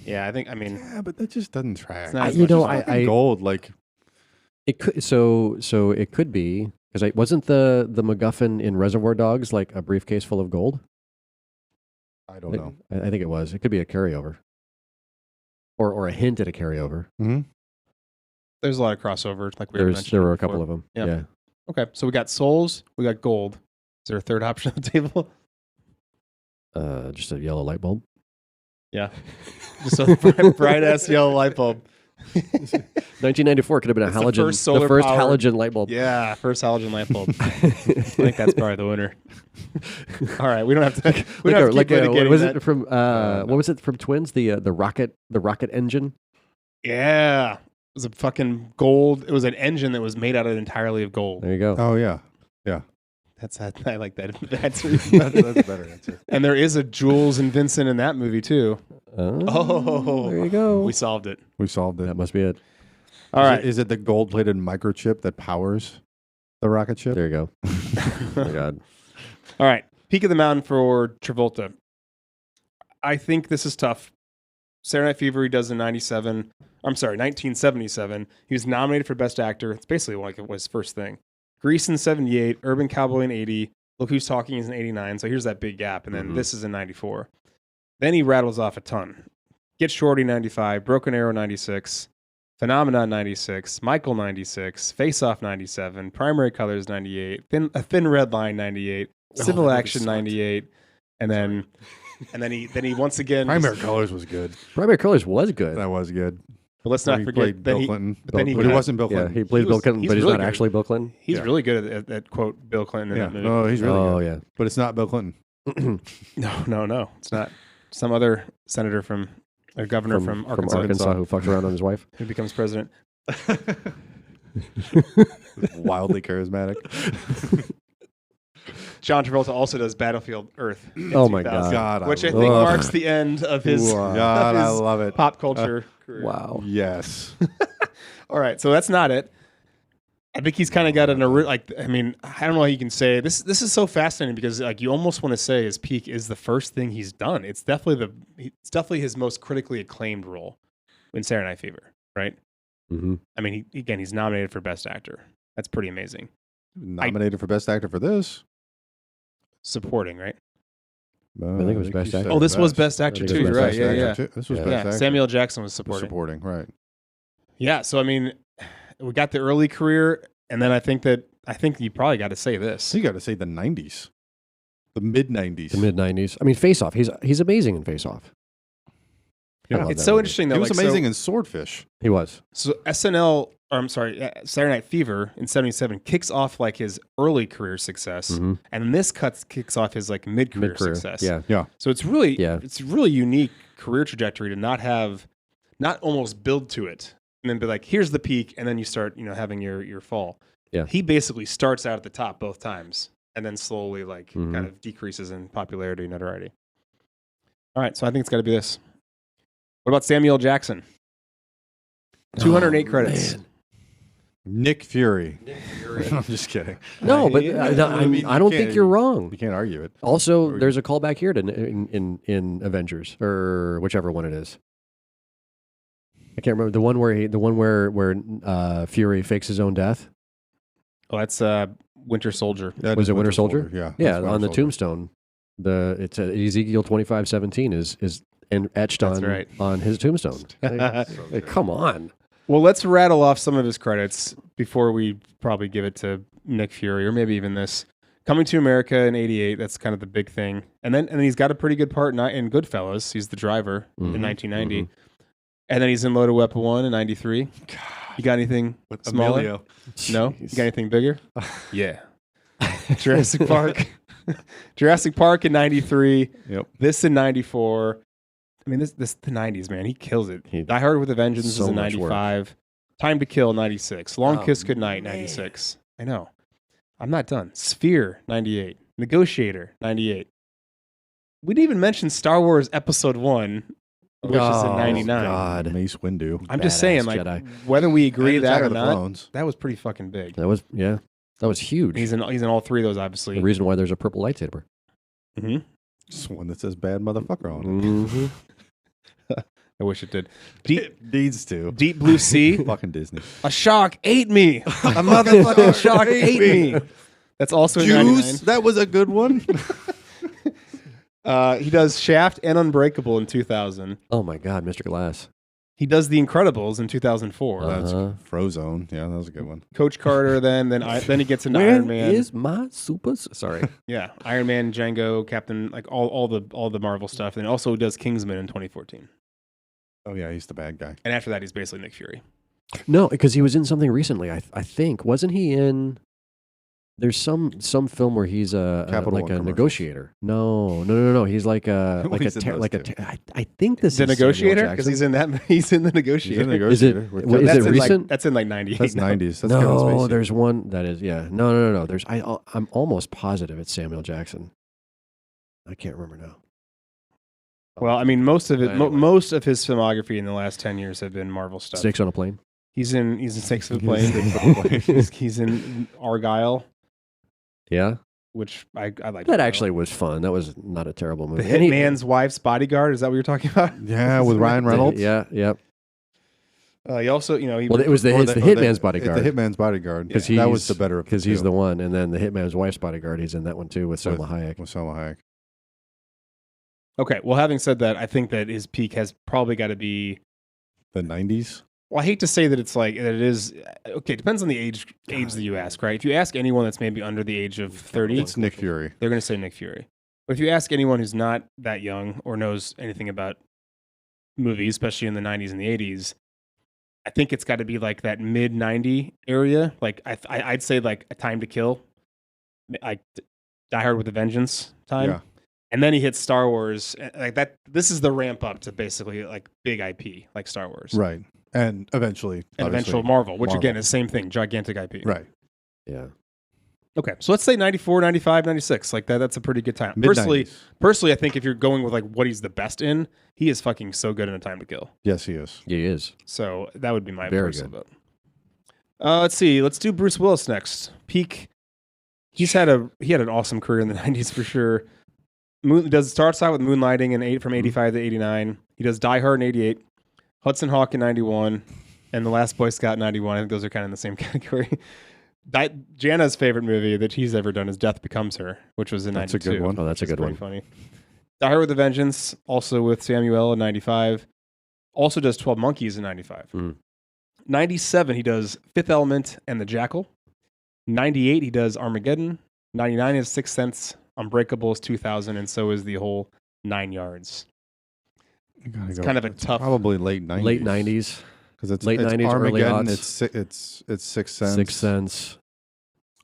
[SPEAKER 3] Yeah,
[SPEAKER 2] Yeah, but that just doesn't track. Gold,
[SPEAKER 1] it could. So it could be because wasn't the MacGuffin in Reservoir Dogs a briefcase full of gold?
[SPEAKER 2] I don't know.
[SPEAKER 1] I think it was. It could be a carryover, or a hint at a carryover.
[SPEAKER 2] Mm-hmm.
[SPEAKER 3] There's a lot of crossover,
[SPEAKER 1] There were a couple of them. Yeah.
[SPEAKER 3] Okay, so we got souls, we got gold. Is there a third option on the table?
[SPEAKER 1] Just a yellow light bulb.
[SPEAKER 3] Yeah, just a bright ass yellow light bulb.
[SPEAKER 1] 1994 could have been the first halogen light bulb.
[SPEAKER 3] Yeah, first halogen light bulb. I think that's probably the winner. All right, we don't have to. We don't have to keep litigating
[SPEAKER 1] was
[SPEAKER 3] that.
[SPEAKER 1] It from? What was it from Twins? The rocket engine.
[SPEAKER 3] Yeah, it was a fucking gold. It was an engine that was made out of entirely of gold.
[SPEAKER 1] There you go.
[SPEAKER 2] Oh yeah.
[SPEAKER 3] I like that answer.
[SPEAKER 2] That's a better answer.
[SPEAKER 3] And there is a Jules and Vincent in that movie too.
[SPEAKER 1] Oh, there you go.
[SPEAKER 3] We solved it.
[SPEAKER 1] That must be it.
[SPEAKER 3] All right.
[SPEAKER 2] Is it the gold-plated microchip that powers the rocket ship?
[SPEAKER 1] There you go. Oh my God.
[SPEAKER 3] All right. Peak of the Mountain for Travolta. I think this is tough. Saturday Night Fever he does in 1977. He was nominated for Best Actor. It's basically it was his first thing. Grease in 78, Urban Cowboy in 80, Look Who's Talking is in 89, so here's that big gap, and then this is in 94. Then he rattles off a ton. Get Shorty 95, Broken Arrow 96, Phenomenon 96, Michael 96, Face Off 97, Primary Colors 98, A Thin Red Line 98, Civil Action 98, and then he once again
[SPEAKER 2] Primary Colors was good.
[SPEAKER 1] Primary Colors was good.
[SPEAKER 2] That was good.
[SPEAKER 3] But let's not
[SPEAKER 2] He
[SPEAKER 3] forget
[SPEAKER 2] played
[SPEAKER 3] that
[SPEAKER 2] Bill Clinton.
[SPEAKER 3] but then he
[SPEAKER 2] But he
[SPEAKER 3] got-
[SPEAKER 2] wasn't Bill
[SPEAKER 1] Yeah,
[SPEAKER 2] Clinton.
[SPEAKER 1] he plays
[SPEAKER 3] He
[SPEAKER 1] Bill
[SPEAKER 3] was-
[SPEAKER 1] Clinton,
[SPEAKER 3] he's
[SPEAKER 1] but he's
[SPEAKER 3] really
[SPEAKER 1] not
[SPEAKER 3] good.
[SPEAKER 1] actually Bill Clinton.
[SPEAKER 3] He's
[SPEAKER 2] Yeah.
[SPEAKER 3] really good at quote Bill Clinton in
[SPEAKER 2] Yeah.
[SPEAKER 3] that movie.
[SPEAKER 2] No, he's really
[SPEAKER 1] Oh
[SPEAKER 2] good.
[SPEAKER 1] yeah.
[SPEAKER 2] But it's not Bill Clinton.
[SPEAKER 3] No, it's not. Some other senator from or governor from Arkansas,
[SPEAKER 1] who fucks around on his wife.
[SPEAKER 3] who becomes president.
[SPEAKER 2] Wildly charismatic.
[SPEAKER 3] John Travolta also does Battlefield Earth. in
[SPEAKER 1] Oh my
[SPEAKER 3] 2000,
[SPEAKER 2] God,
[SPEAKER 3] which I
[SPEAKER 2] I
[SPEAKER 3] think
[SPEAKER 1] love-
[SPEAKER 3] marks the end of his
[SPEAKER 2] God, I
[SPEAKER 3] his
[SPEAKER 2] love it.
[SPEAKER 3] pop culture career.
[SPEAKER 1] Wow.
[SPEAKER 2] Yes.
[SPEAKER 3] All right, so that's not it. I think he's kind of got like. I mean, I don't know how you can say this. This is so fascinating because like you almost want to say his peak is the first thing he's done. It's definitely his most critically acclaimed role in Saturday Night Fever, right?
[SPEAKER 1] Mm-hmm.
[SPEAKER 3] I mean, he's nominated for Best Actor. That's pretty amazing.
[SPEAKER 2] Nominated for Best Actor for this.
[SPEAKER 3] Supporting, right?
[SPEAKER 2] I
[SPEAKER 1] think it was Best
[SPEAKER 2] you
[SPEAKER 1] Actor.
[SPEAKER 2] said
[SPEAKER 3] Oh, this was Best Actor
[SPEAKER 1] I think
[SPEAKER 3] too.
[SPEAKER 1] it was
[SPEAKER 3] You're right.
[SPEAKER 1] Best
[SPEAKER 3] Yeah,
[SPEAKER 1] Actor
[SPEAKER 3] yeah.
[SPEAKER 2] too. This was
[SPEAKER 1] Yeah.
[SPEAKER 2] Best
[SPEAKER 3] Yeah,
[SPEAKER 2] Actor.
[SPEAKER 3] Samuel Jackson was
[SPEAKER 2] Was
[SPEAKER 3] supporting.
[SPEAKER 2] supporting, right.
[SPEAKER 3] Yeah, so I mean, we got the early career, and then I think you probably got to say this.
[SPEAKER 2] So you got to say the 90s. The mid-90s.
[SPEAKER 1] The mid '90s. I mean, Face Off. He's amazing in Face Off. I
[SPEAKER 2] Yeah.
[SPEAKER 1] love
[SPEAKER 3] It's
[SPEAKER 1] that
[SPEAKER 3] so
[SPEAKER 1] movie.
[SPEAKER 3] interesting though.
[SPEAKER 2] He was
[SPEAKER 3] like,
[SPEAKER 2] amazing in Swordfish.
[SPEAKER 1] He was.
[SPEAKER 3] So SNL, or I'm sorry, Saturday Night Fever in '77 kicks off like his early career success,
[SPEAKER 1] Mhm.
[SPEAKER 3] and then this kicks off his like mid-career
[SPEAKER 1] Mid-career.
[SPEAKER 3] success.
[SPEAKER 1] Yeah.
[SPEAKER 3] So it's really
[SPEAKER 1] Yeah.
[SPEAKER 3] it's a really unique career trajectory to not almost build to it and then be like, here's the peak, and then you start having your fall.
[SPEAKER 1] Yeah.
[SPEAKER 3] He basically starts out at the top both times and then slowly like
[SPEAKER 1] Mhm.
[SPEAKER 3] kind of decreases in popularity and notoriety. All right, so I think it's got to be this. What about Samuel Jackson? 208 credits.
[SPEAKER 1] man.
[SPEAKER 2] Nick Fury. I'm just kidding.
[SPEAKER 1] No, but
[SPEAKER 2] I
[SPEAKER 1] I
[SPEAKER 2] mean,
[SPEAKER 1] don't
[SPEAKER 2] you
[SPEAKER 1] think
[SPEAKER 2] can't-
[SPEAKER 1] you're wrong.
[SPEAKER 2] You can't argue it.
[SPEAKER 1] Also, there's a callback here to in Avengers or whichever one it is. I can't remember the one where Fury fakes his own death.
[SPEAKER 3] Oh, that's Winter Soldier.
[SPEAKER 2] That
[SPEAKER 1] Was
[SPEAKER 2] is
[SPEAKER 1] it Winter Soldier?
[SPEAKER 2] Yeah.
[SPEAKER 1] Yeah,
[SPEAKER 2] that's
[SPEAKER 1] on
[SPEAKER 2] Winter
[SPEAKER 1] the
[SPEAKER 2] Soldier.
[SPEAKER 1] tombstone, it's Ezekiel 25:17 is etched
[SPEAKER 3] That's
[SPEAKER 1] on
[SPEAKER 3] right.
[SPEAKER 1] on his tombstone. Hey, come on.
[SPEAKER 3] Well, let's rattle off some of his credits before we probably give it to Nick Fury, or maybe even this. Coming to America in '88, that's kind of the big thing. And then he's got a pretty good part in Goodfellas. He's the driver in 1990. And then he's in Loaded Weapon 1 in '93. You got anything smaller?
[SPEAKER 2] Emilio.
[SPEAKER 3] No? You
[SPEAKER 1] Jeez.
[SPEAKER 3] got anything bigger? Yeah. Jurassic Park. Jurassic Park in '93.
[SPEAKER 2] Yep.
[SPEAKER 3] This in '94. I mean, this the '90s, man. He kills it.
[SPEAKER 1] He-
[SPEAKER 3] Die Hard with a Vengeance
[SPEAKER 1] so
[SPEAKER 3] was in
[SPEAKER 1] much work.
[SPEAKER 3] '95. Time to Kill '96. Long
[SPEAKER 1] Oh,
[SPEAKER 3] Kiss Goodnight
[SPEAKER 1] man.
[SPEAKER 3] '96. I know. I'm not done. Sphere '98. Negotiator '98. We didn't even mention Star Wars Episode 1, which is in
[SPEAKER 1] Oh,
[SPEAKER 3] '99.
[SPEAKER 1] God.
[SPEAKER 2] Mace Windu.
[SPEAKER 3] I'm just
[SPEAKER 1] Badass
[SPEAKER 3] saying, like,
[SPEAKER 1] Jedi.
[SPEAKER 3] whether we agree
[SPEAKER 2] And
[SPEAKER 3] that
[SPEAKER 2] Attack
[SPEAKER 3] or
[SPEAKER 2] of the
[SPEAKER 3] not,
[SPEAKER 2] Clones.
[SPEAKER 3] that was pretty fucking big.
[SPEAKER 1] That was huge.
[SPEAKER 3] He's in all three of those, obviously.
[SPEAKER 1] The reason why there's a purple lightsaber.
[SPEAKER 3] Mhm.
[SPEAKER 2] Just one that says bad motherfucker on it.
[SPEAKER 1] Mm-hmm.
[SPEAKER 3] I wish it did. Deep,
[SPEAKER 2] It needs to.
[SPEAKER 3] Deep Blue Sea.
[SPEAKER 2] Fucking Disney.
[SPEAKER 3] A shark ate me. A motherfucking shark ate me. That's also in
[SPEAKER 2] Juice. That was a good one.
[SPEAKER 3] 99. He does Shaft and Unbreakable in 2000.
[SPEAKER 1] Oh my God, Mr. Glass.
[SPEAKER 3] He does The Incredibles in 2004.
[SPEAKER 2] That's
[SPEAKER 1] Uh-huh.
[SPEAKER 2] Frozone. Yeah, that was a good one.
[SPEAKER 3] Coach Carter. Then he gets into
[SPEAKER 1] Where
[SPEAKER 3] Iron Man.
[SPEAKER 1] is my super? Sorry.
[SPEAKER 3] Yeah, Iron Man, Django, Captain, like all the Marvel stuff. And also does Kingsman in 2014.
[SPEAKER 2] Oh yeah, he's the bad guy.
[SPEAKER 3] And after that, he's basically Nick Fury.
[SPEAKER 1] No, because he was in something recently. I think wasn't he in? There's some film where he's
[SPEAKER 2] Capital
[SPEAKER 1] like
[SPEAKER 2] One
[SPEAKER 1] a
[SPEAKER 2] commercials.
[SPEAKER 1] negotiator. No. He's like a
[SPEAKER 2] Well, he's in those too.
[SPEAKER 1] I think this
[SPEAKER 3] The
[SPEAKER 1] is
[SPEAKER 3] Negotiator,
[SPEAKER 1] Samuel
[SPEAKER 3] because
[SPEAKER 1] Jackson.
[SPEAKER 3] he's in the
[SPEAKER 2] He's
[SPEAKER 3] Negotiator.
[SPEAKER 2] a
[SPEAKER 1] Is it-
[SPEAKER 2] negotiator. with
[SPEAKER 1] well,
[SPEAKER 2] Kevin
[SPEAKER 1] is it
[SPEAKER 2] Spacey.
[SPEAKER 1] recent?
[SPEAKER 3] That's in like 98.
[SPEAKER 2] That's 90s. That's Kevin
[SPEAKER 1] No,
[SPEAKER 2] Spacey.
[SPEAKER 1] there's one that is No. There's I'm almost positive it's Samuel Jackson. I can't remember now.
[SPEAKER 3] Well, I mean, most of it,
[SPEAKER 1] Anyway.
[SPEAKER 3] most of his filmography in the last 10 years have been Marvel stuff.
[SPEAKER 1] Snakes on a Plane.
[SPEAKER 3] He's in Snakes of the
[SPEAKER 2] He's
[SPEAKER 3] Plane.
[SPEAKER 2] in Snakes on the Plane.
[SPEAKER 3] He's in Argyle,
[SPEAKER 1] Yeah,
[SPEAKER 3] which I like.
[SPEAKER 1] that
[SPEAKER 3] Argyle.
[SPEAKER 1] actually was fun. That was not a terrible movie.
[SPEAKER 3] The
[SPEAKER 1] And he-
[SPEAKER 3] Hitman's Wife's Bodyguard. Is that what you're talking about?
[SPEAKER 2] Yeah, with Ryan Reynolds.
[SPEAKER 1] Yeah, yep.
[SPEAKER 3] He also, he
[SPEAKER 1] Well, it was
[SPEAKER 2] Or
[SPEAKER 1] it's the Hitman's Bodyguard.
[SPEAKER 2] The Hitman's Bodyguard.
[SPEAKER 1] Because
[SPEAKER 2] that was the better of
[SPEAKER 1] because he's the one, and then the Hitman's Wife's Bodyguard. He's in that one too with Selma Hayek.
[SPEAKER 2] With Selma Hayek.
[SPEAKER 3] Okay. Well, having said that, I think that his peak has probably got to be.
[SPEAKER 2] The 90s.
[SPEAKER 3] Well, I hate to say that it's like that. It is okay. It depends on the age that you ask, right? If you ask anyone that's maybe under the age of 30,
[SPEAKER 2] It's Nick Fury.
[SPEAKER 3] they're going to say Nick Fury. But if you ask anyone who's not that young or knows anything about movies, especially in the 90s and the 80s, I think it's got to be like that mid 90 area. Like I'd say like A Time to Kill, like Die Hard with a Vengeance time.
[SPEAKER 2] Yeah.
[SPEAKER 3] And then he hits Star Wars like that. This is the ramp up to basically like big IP like Star Wars.
[SPEAKER 2] Right. And eventually
[SPEAKER 3] Marvel, which again is the same thing, gigantic IP.
[SPEAKER 2] Right.
[SPEAKER 1] Yeah.
[SPEAKER 3] Okay, so let's say 94, 95, 96. Like that's a pretty good time. Personally, I think if you're going with like what he's the best in, he is fucking so good in A Time to Kill.
[SPEAKER 2] Yes, he is.
[SPEAKER 1] He is.
[SPEAKER 3] So that would be my
[SPEAKER 1] Very
[SPEAKER 3] personal
[SPEAKER 1] good.
[SPEAKER 3] vote. Let's see. Let's do Bruce Willis next. Peak. He had an awesome career in the 90s for sure. Starts out with Moonlighting from 85 to 89. He does Die Hard in 88, Hudson Hawk in 91, and The Last Boy Scout in 91. I think those are kind of in the same category. Jana's favorite movie that he's ever done is Death Becomes Her, which was in 92.
[SPEAKER 2] That's a good one.
[SPEAKER 1] Oh, that's a good one.
[SPEAKER 3] Funny. Die Hard with a Vengeance, also with Samuel in 95. Also does 12 Monkeys in 95. 97, he does Fifth Element and The Jackal. 98, he does Armageddon. 99 is Sixth Sense. Unbreakable is 2000, and so is the whole 9 Yards. It's kind of a tough...
[SPEAKER 2] Probably late 90s.
[SPEAKER 1] Late 90s.
[SPEAKER 2] Because it's
[SPEAKER 1] late 90s, early
[SPEAKER 2] Armageddon,
[SPEAKER 1] aughts.
[SPEAKER 2] it's Sixth Sense.
[SPEAKER 1] Sixth Sense.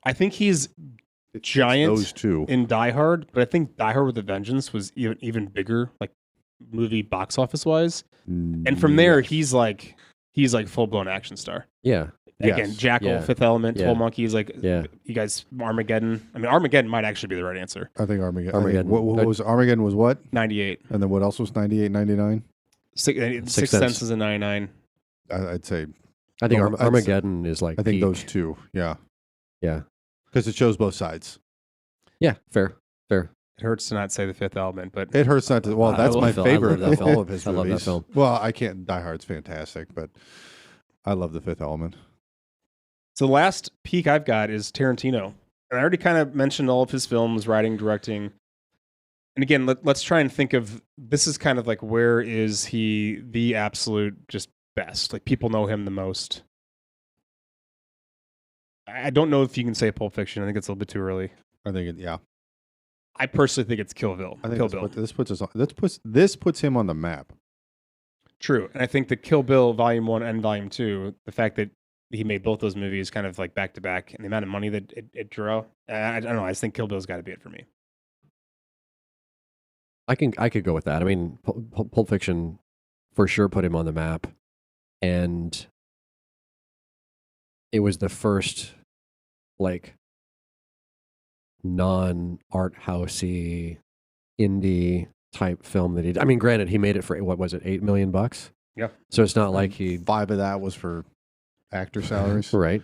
[SPEAKER 3] I think he's giant
[SPEAKER 2] those two.
[SPEAKER 3] in Die Hard, but I think Die Hard with a Vengeance was even bigger, like movie box office wise. And from there, he's like full blown action star.
[SPEAKER 1] Yeah.
[SPEAKER 3] Again, Jackal,
[SPEAKER 1] Yeah.
[SPEAKER 3] Fifth Element,
[SPEAKER 1] Yeah.
[SPEAKER 3] 12 Monkeys, like
[SPEAKER 1] Yeah.
[SPEAKER 3] you guys, Armageddon. I mean, Armageddon might actually be the right answer.
[SPEAKER 2] I think Armageddon.
[SPEAKER 1] Armageddon.
[SPEAKER 2] What was Armageddon was what?
[SPEAKER 3] 98.
[SPEAKER 2] And then what else was 98, 99?
[SPEAKER 3] Sixth Sense is a 99.
[SPEAKER 2] I'd say.
[SPEAKER 1] I think
[SPEAKER 2] Well,
[SPEAKER 1] Armageddon is like
[SPEAKER 2] I think
[SPEAKER 1] peak.
[SPEAKER 2] those two. Yeah.
[SPEAKER 1] Yeah.
[SPEAKER 2] Because it shows both sides.
[SPEAKER 1] Yeah. Fair.
[SPEAKER 3] It hurts to not say the Fifth Element, but
[SPEAKER 2] It hurts not to. Well, that's my favorite
[SPEAKER 1] I love
[SPEAKER 2] of
[SPEAKER 1] that
[SPEAKER 2] all of his
[SPEAKER 1] I
[SPEAKER 2] movies.
[SPEAKER 1] love that film.
[SPEAKER 2] Well, I can't. Die Hard's fantastic, but I love the Fifth Element.
[SPEAKER 3] so the last peak I've got is Tarantino. And I already kind of mentioned all of his films, writing, directing. And again, let's try and think of, this is kind of like, where is he the absolute just best? Like, people know him the most. I don't know if you can say Pulp Fiction. I think it's a little bit too early.
[SPEAKER 2] I think yeah.
[SPEAKER 3] I personally think it's Kill Bill.
[SPEAKER 2] I think
[SPEAKER 3] Kill Bill.
[SPEAKER 2] this puts him on the map.
[SPEAKER 3] True. And I think the Kill Bill Volume 1 and Volume 2, the fact that he made both those movies kind of like back to back, and the amount of money that it drew, I don't know. I just think Kill Bill's got to be it for me.
[SPEAKER 1] I could go with that. I mean, Pulp Fiction for sure put him on the map, and it was the first like non-art housey indie type film that he did. I mean, granted, he made it for what was it, $8 million?
[SPEAKER 3] Yeah.
[SPEAKER 1] So it's not like he
[SPEAKER 2] 5 of that was for actor salaries.
[SPEAKER 1] right.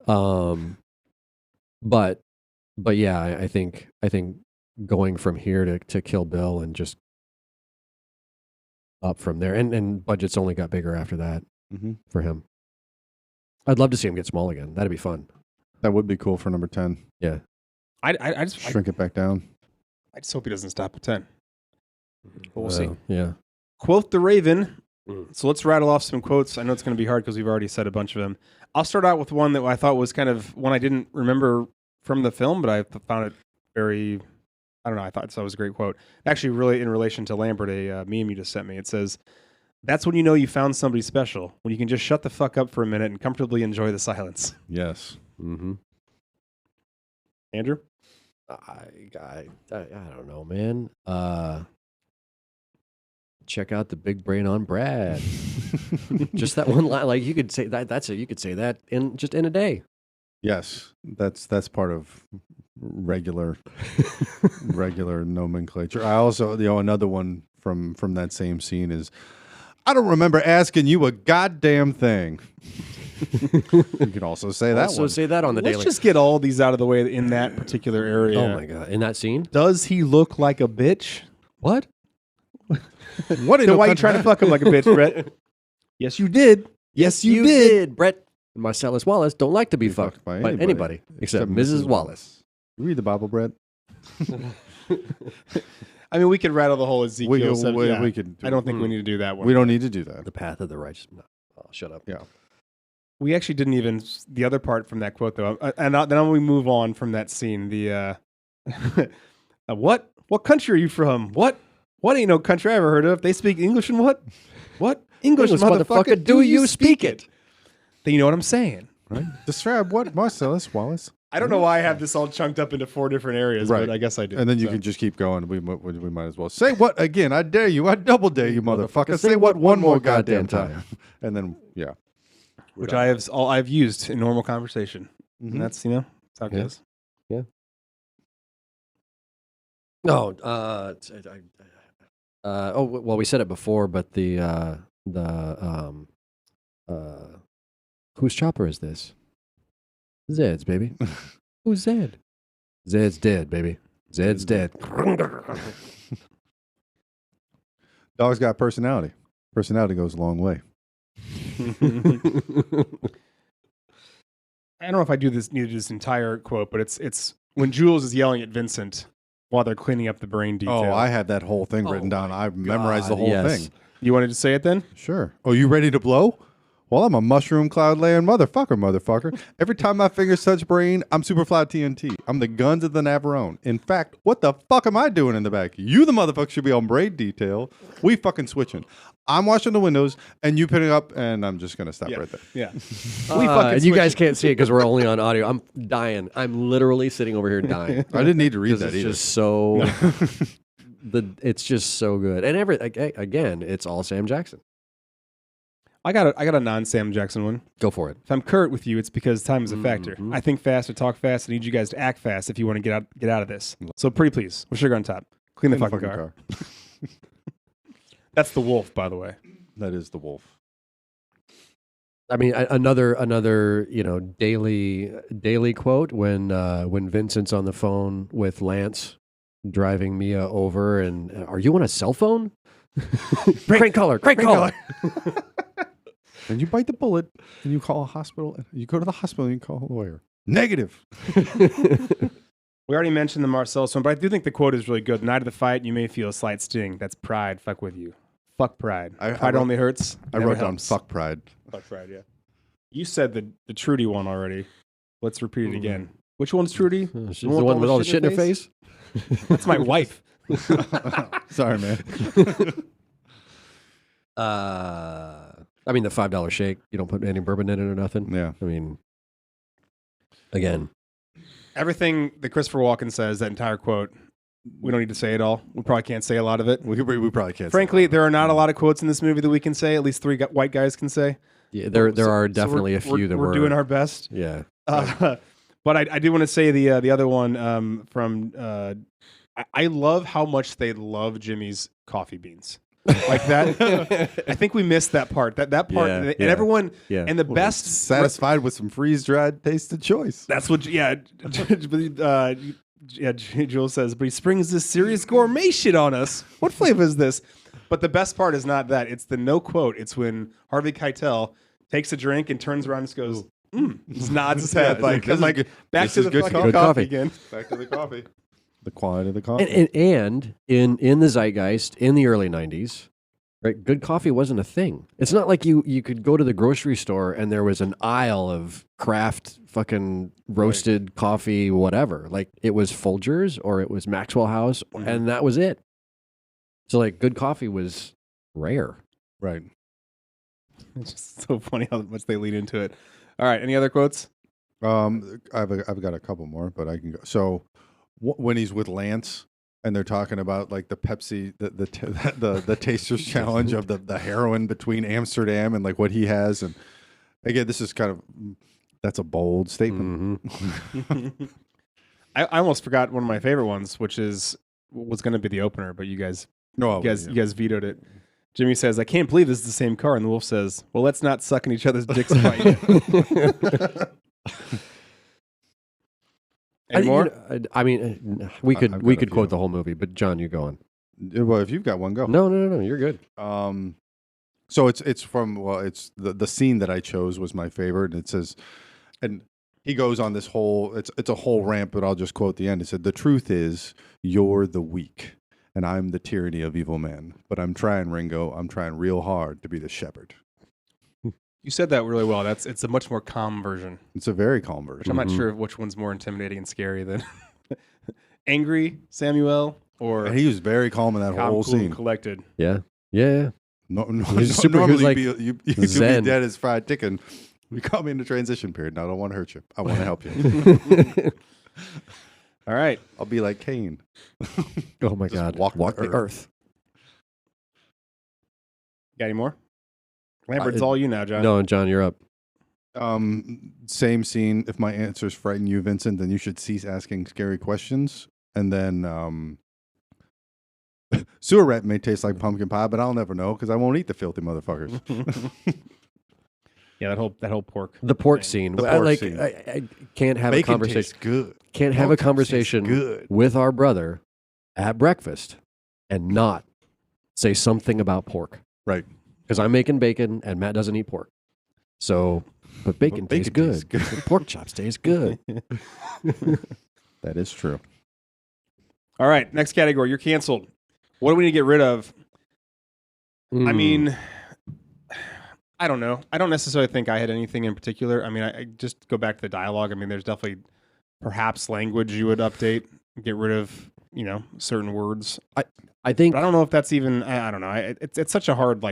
[SPEAKER 1] But yeah, I think going from here to Kill Bill and just up from there, and budgets only got bigger after that for him. I'd love to see him get small again. That'd be fun.
[SPEAKER 2] That would be cool for number 10.
[SPEAKER 1] Yeah.
[SPEAKER 3] I just
[SPEAKER 2] Shrink it back down.
[SPEAKER 3] I just hope he doesn't stop at 10. But we'll see.
[SPEAKER 1] Yeah.
[SPEAKER 3] Quote the Raven. So let's rattle off some quotes. I know it's going to be hard because we've already said a bunch of them. I'll start out with one that I thought was kind of one I didn't remember from the film, but I found it very, I don't know, I thought it was a great quote. Actually, really in relation to Lambert, a meme you just sent me. It says, "That's when you know you found somebody special, when you can just shut the fuck up for a minute and comfortably enjoy the silence."
[SPEAKER 2] Yes.
[SPEAKER 3] Andrew?
[SPEAKER 1] I don't know, man. Check out the big brain on Brad. Just that one line, like you could say that. That's it. You could say that in a day.
[SPEAKER 2] Yes, that's part of regular nomenclature. I also, another one from that same scene is, "I don't remember asking you a goddamn thing." You can also say that.
[SPEAKER 1] Also say that on the daily.
[SPEAKER 3] Let's just get all these out of the way in that particular area.
[SPEAKER 1] Oh my god! In that scene,
[SPEAKER 3] does he look like a bitch?
[SPEAKER 1] What?
[SPEAKER 2] What?
[SPEAKER 3] So why are you trying to fuck him like a bitch, Brett? Yes, you did. Yes, you did.
[SPEAKER 1] Brett and Marcellus Wallace don't like to be fucked by anybody except Mrs. Wallace.
[SPEAKER 2] You read the Bible, Brett?
[SPEAKER 3] I mean, we could rattle the whole Ezekiel.
[SPEAKER 2] We could.
[SPEAKER 3] I don't think we need to do that one.
[SPEAKER 2] We don't need to do that.
[SPEAKER 1] The path of the righteous. No. Oh, shut up.
[SPEAKER 2] Yeah.
[SPEAKER 3] We actually didn't even the other part from that quote though, and then we move on from that scene. The what country are you from? What ain't no country I ever heard of? They speak English and what?
[SPEAKER 1] English, motherfucker, do you speak it?
[SPEAKER 3] Then you know what I'm saying.
[SPEAKER 2] Right? Describe what, Marcellus Wallace?
[SPEAKER 3] I don't know why I have this all chunked up into 4 different areas,
[SPEAKER 2] Right.
[SPEAKER 3] but I guess I do.
[SPEAKER 2] And then you can just keep going. We might as well. Say what again? I dare you. I double dare you, motherfucker. Say what one more goddamn time. And then, yeah.
[SPEAKER 3] Which I've used in normal conversation. And that's, that's how it goes.
[SPEAKER 1] Yeah. No, well, we said it before, but whose chopper is this? Zed's, baby. Who's Zed? Zed's dead, baby. Zed's dead.
[SPEAKER 2] Dog's got personality. Personality goes a long way.
[SPEAKER 3] I don't know if I need to do this entire quote, but it's when Jules is yelling at Vincent while they're cleaning up the brain detail.
[SPEAKER 2] Oh, I had that whole thing written down. I memorized the whole thing.
[SPEAKER 3] You wanted to say it then?
[SPEAKER 2] Sure. Oh, you ready to blow? Well, I'm a mushroom cloud laying motherfucker. Every time my fingers touch brain, I'm Superfly TNT. I'm the guns of the Navarone. In fact, what the fuck am I doing in the back? You, the motherfucker, should be on braid detail. We fucking switching. I'm washing the windows, and you putting up, and I'm just going to stop right there.
[SPEAKER 3] Yeah.
[SPEAKER 1] We fucking you guys can't see it because we're only on audio. I'm dying. I'm literally sitting over here dying.
[SPEAKER 2] I didn't need to read that
[SPEAKER 1] it's
[SPEAKER 2] either.
[SPEAKER 1] Just so, it's just so good. And again, it's all Sam Jackson.
[SPEAKER 3] I got a non-Sam Jackson one.
[SPEAKER 1] Go for it.
[SPEAKER 3] If I'm curt with you, it's because time is a factor. I think fast or talk fast. I need you guys to act fast if you want to get out of this. So pretty please, with sugar on top. Clean the fucking car. That's the wolf, by the way.
[SPEAKER 2] That is the wolf.
[SPEAKER 1] I mean, another daily quote when Vincent's on the phone with Lance driving Mia over, and are you on a cell phone? Crank collar.
[SPEAKER 2] And you bite the bullet, and you call a hospital. You go to the hospital, and you call a lawyer. Negative.
[SPEAKER 3] We already mentioned the Marcellus one, but I do think the quote is really good. The night of the fight, you may feel a slight sting. That's pride. Fuck with you. Fuck pride. Pride only hurts.
[SPEAKER 2] I wrote down fuck pride.
[SPEAKER 3] Fuck pride, yeah. You said the Trudy one already. Let's repeat it again. Which one's Trudy?
[SPEAKER 1] She's the one with all the shit in her face?
[SPEAKER 3] That's my wife.
[SPEAKER 2] Sorry, man.
[SPEAKER 1] I mean, the $5 shake, you don't put any bourbon in it or nothing.
[SPEAKER 2] Yeah.
[SPEAKER 1] I mean, again.
[SPEAKER 3] Everything that Christopher Walken says, that entire quote, we don't need to say it all. We probably can't say a lot of it.
[SPEAKER 2] We probably can't.
[SPEAKER 3] Frankly, there are not a lot of quotes in this movie that we can say. At least 3 white guys can say.
[SPEAKER 1] Yeah, there are definitely a few that
[SPEAKER 3] we're doing our best.
[SPEAKER 1] Yeah.
[SPEAKER 3] But I do want to say the other one from I love how much they love Jimmy's coffee beans. Like that. I think we missed that part. That part, and everyone, and the best
[SPEAKER 2] satisfied with some freeze dried tasted choice.
[SPEAKER 3] That's what. Jules says, but he springs this serious gourmet shit on us. What flavor is this? But the best part is not that. It's the no quote. It's when Harvey Keitel takes a drink and turns around and just goes, just nods his head back to the fucking coffee again.
[SPEAKER 2] Back to the coffee. The quality of the coffee.
[SPEAKER 1] And in the zeitgeist in the early 90s, right, good coffee wasn't a thing. It's not like you could go to the grocery store and there was an aisle of craft fucking roasted coffee, whatever. Like it was Folgers or it was Maxwell House, and that was it. So like good coffee was rare.
[SPEAKER 2] Right.
[SPEAKER 3] It's just so funny how much they lead into it. All right, any other quotes?
[SPEAKER 2] I've got a couple more, but I can go. So when he's with Lance and they're talking about like the Pepsi, the Tasters Challenge of the heroin between Amsterdam and like what he has, and again, this is that's a bold statement.
[SPEAKER 3] Mm-hmm. I almost forgot one of my favorite ones, which was going to be the opener, but you guys vetoed it. Jimmy says, "I can't believe this is the same car," and the wolf says, "Well, let's not suck in each other's dicks and fight." Any more?
[SPEAKER 1] I mean, we could quote the whole movie, but John, you go on.
[SPEAKER 2] Well, if you've got one, go.
[SPEAKER 1] No, you're good.
[SPEAKER 2] So it's from it's the scene that I chose was my favorite, and it says, and he goes on this whole it's a whole rant, but I'll just quote the end. It said, "The truth is, you're the weak, and I'm the tyranny of evil men. But I'm trying, Ringo. I'm trying real hard to be the shepherd."
[SPEAKER 3] You said that really well. It's a much more calm version.
[SPEAKER 2] It's a very calm version.
[SPEAKER 3] Which I'm not sure which one's more intimidating and scary than angry Samuel or.
[SPEAKER 2] And he was very calm in that whole scene.
[SPEAKER 3] Collected.
[SPEAKER 1] Yeah. He's
[SPEAKER 2] normally
[SPEAKER 1] like
[SPEAKER 2] you be
[SPEAKER 1] Zen.
[SPEAKER 2] dead as fried chicken. You caught me in the transition period. Now I don't want to hurt you. I want to help you.
[SPEAKER 3] All right.
[SPEAKER 2] I'll be like Cain.
[SPEAKER 1] Oh my
[SPEAKER 2] Just
[SPEAKER 1] God!
[SPEAKER 2] walk
[SPEAKER 1] Walk
[SPEAKER 2] the
[SPEAKER 1] the earth.
[SPEAKER 3] Got any more? Lambert, it's all you now, John.
[SPEAKER 1] No, John, you're up.
[SPEAKER 2] Same scene. If my answers frighten you, Vincent, then you should cease asking scary questions. And then sewer rat may taste like pumpkin pie, but I'll never know because I won't eat the filthy motherfuckers.
[SPEAKER 3] Yeah, that whole pork.
[SPEAKER 1] The pork
[SPEAKER 3] thing.
[SPEAKER 1] scene.
[SPEAKER 2] The pork
[SPEAKER 1] like
[SPEAKER 2] scene.
[SPEAKER 1] I can't have
[SPEAKER 2] Bacon
[SPEAKER 1] a conversation.
[SPEAKER 2] tastes good.
[SPEAKER 1] Can't have a
[SPEAKER 2] Pork tastes
[SPEAKER 1] conversation
[SPEAKER 2] good.
[SPEAKER 1] with our brother at breakfast and not say something about pork.
[SPEAKER 2] Right.
[SPEAKER 1] Because I'm making bacon and Matt doesn't eat pork. So, but bacon tastes good. Pork chops taste good.
[SPEAKER 2] That is true.
[SPEAKER 3] All right, next category. You're canceled. What do we need to get rid of? I mean, I don't know. I don't necessarily think I had anything in particular. I mean, I just go back to the dialogue. I mean, there's definitely perhaps language you would update, get rid of, certain words.
[SPEAKER 1] I think
[SPEAKER 3] But I don't know if that's even. I don't know. It's such a hard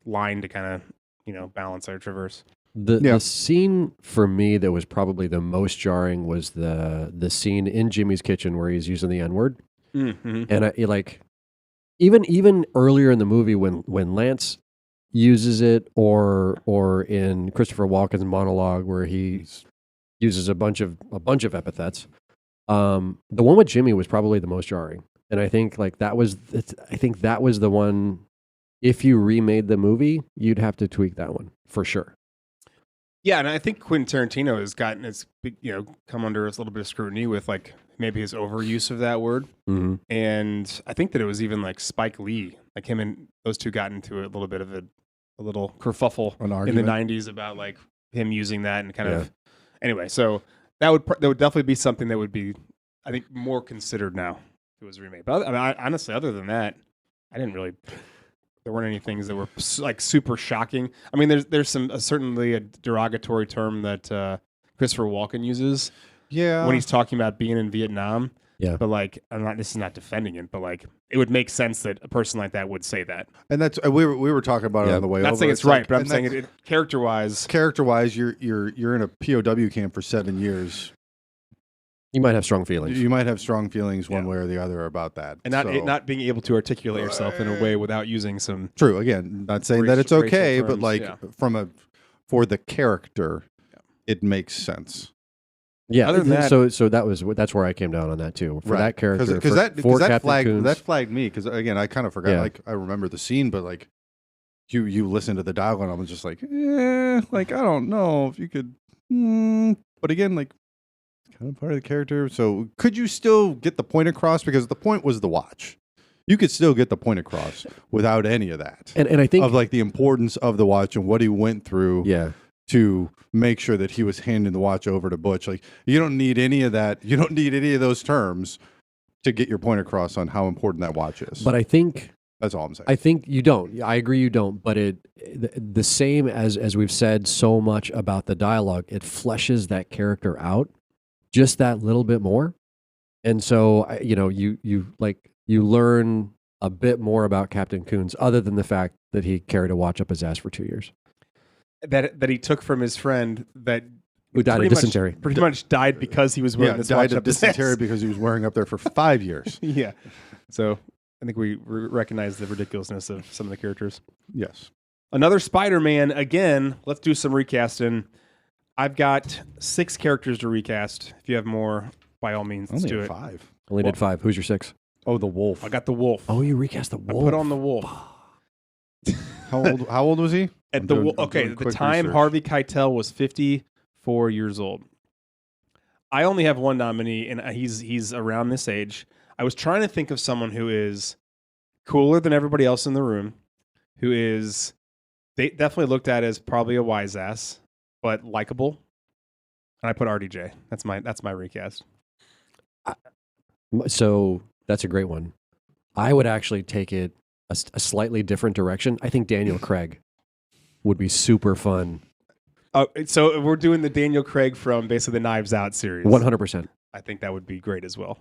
[SPEAKER 3] line to kind of balance or traverse.
[SPEAKER 1] the scene for me that was probably the most jarring was the scene in Jimmy's kitchen where he's using the N-word.
[SPEAKER 3] Mm-hmm.
[SPEAKER 1] And I even earlier in the movie when Lance uses it, or in Christopher Walken's monologue where he uses a bunch of epithets. The one with Jimmy was probably the most jarring, and I think that was the one. If you remade the movie, you'd have to tweak that one for sure.
[SPEAKER 3] Yeah, and I think Quentin Tarantino has gotten come under a little bit of scrutiny with maybe his overuse of that word.
[SPEAKER 1] Mm-hmm.
[SPEAKER 3] And I think that it was even Spike Lee, him and those two got into a little bit of a little kerfuffle in the 90s about him using that and kind of anyway. So that would definitely be something that would be, I think, more considered now if it was remade. But honestly, other than that, I didn't really. There weren't any things that were super shocking. I mean, there's some certainly a derogatory term that Christopher Walken uses.
[SPEAKER 2] Yeah.
[SPEAKER 3] When he's talking about being in Vietnam.
[SPEAKER 1] Yeah.
[SPEAKER 3] But this is not defending it, but it would make sense that a person like that would say that.
[SPEAKER 2] And that's we were talking about it on the way over.
[SPEAKER 3] Not saying it's right, but I'm saying it character-wise.
[SPEAKER 2] Character-wise, you're in a POW camp for 7 years.
[SPEAKER 1] You might have strong feelings.
[SPEAKER 2] You might have strong feelings one way or the other about that.
[SPEAKER 3] And not being able to articulate yourself in a way without using some...
[SPEAKER 2] True. Again, not saying that it's okay, but
[SPEAKER 3] terms,
[SPEAKER 2] for the character, it makes sense.
[SPEAKER 1] Yeah.
[SPEAKER 3] Other than that,
[SPEAKER 1] so that's where I came down on that too. For that character,
[SPEAKER 2] because that flagged me. Because again, I kind of forgot.
[SPEAKER 1] Yeah.
[SPEAKER 2] I remember the scene, but you listen to the dialogue, and I was just I don't know if you could. But again, kind of part of the character. So could you still get the point across? Because the point was the watch. You could still get the point across without any of that.
[SPEAKER 1] And I think
[SPEAKER 2] of the importance of the watch and what he went through.
[SPEAKER 1] Yeah.
[SPEAKER 2] To make sure that he was handing the watch over to Butch. You don't need any of that. You don't need any of those terms to get your point across on how important that watch is.
[SPEAKER 1] But I think
[SPEAKER 2] that's all I'm saying.
[SPEAKER 1] I think you don't. I agree you don't. But the same as we've said so much about the dialogue, it fleshes that character out just that little bit more. And so you learn a bit more about Captain Coons, other than the fact that he carried a watch up his ass for 2 years.
[SPEAKER 3] That he took from his friend
[SPEAKER 1] who died of dysentery.
[SPEAKER 3] Pretty much died because he was wearing this watch
[SPEAKER 2] died of dysentery because he was wearing up there for 5 years.
[SPEAKER 3] Yeah. So I think we recognize the ridiculousness of some of the characters.
[SPEAKER 2] Yes.
[SPEAKER 3] Another Spider-Man. Again, let's do some recasting. I've got 6 characters to recast. If you have more, by all means, let's do it.
[SPEAKER 2] 5.
[SPEAKER 1] Only did 5. Who's your 6?
[SPEAKER 2] Oh, the wolf.
[SPEAKER 3] I got the wolf.
[SPEAKER 1] Oh, you recast the wolf.
[SPEAKER 3] I put on the wolf.
[SPEAKER 2] How old was he?
[SPEAKER 3] At the time,
[SPEAKER 2] research.
[SPEAKER 3] Harvey Keitel was 54 years old. I only have one nominee, and he's around this age. I was trying to think of someone who is cooler than everybody else in the room, who is definitely looked at as probably a wise ass, but likable. And I put RDJ. That's my recast.
[SPEAKER 1] So that's a great one. I would actually take it a slightly different direction. I think Daniel Craig would be super fun.
[SPEAKER 3] So we're doing the Daniel Craig from basically the Knives Out series.
[SPEAKER 1] 100%.
[SPEAKER 3] I think that would be great as well.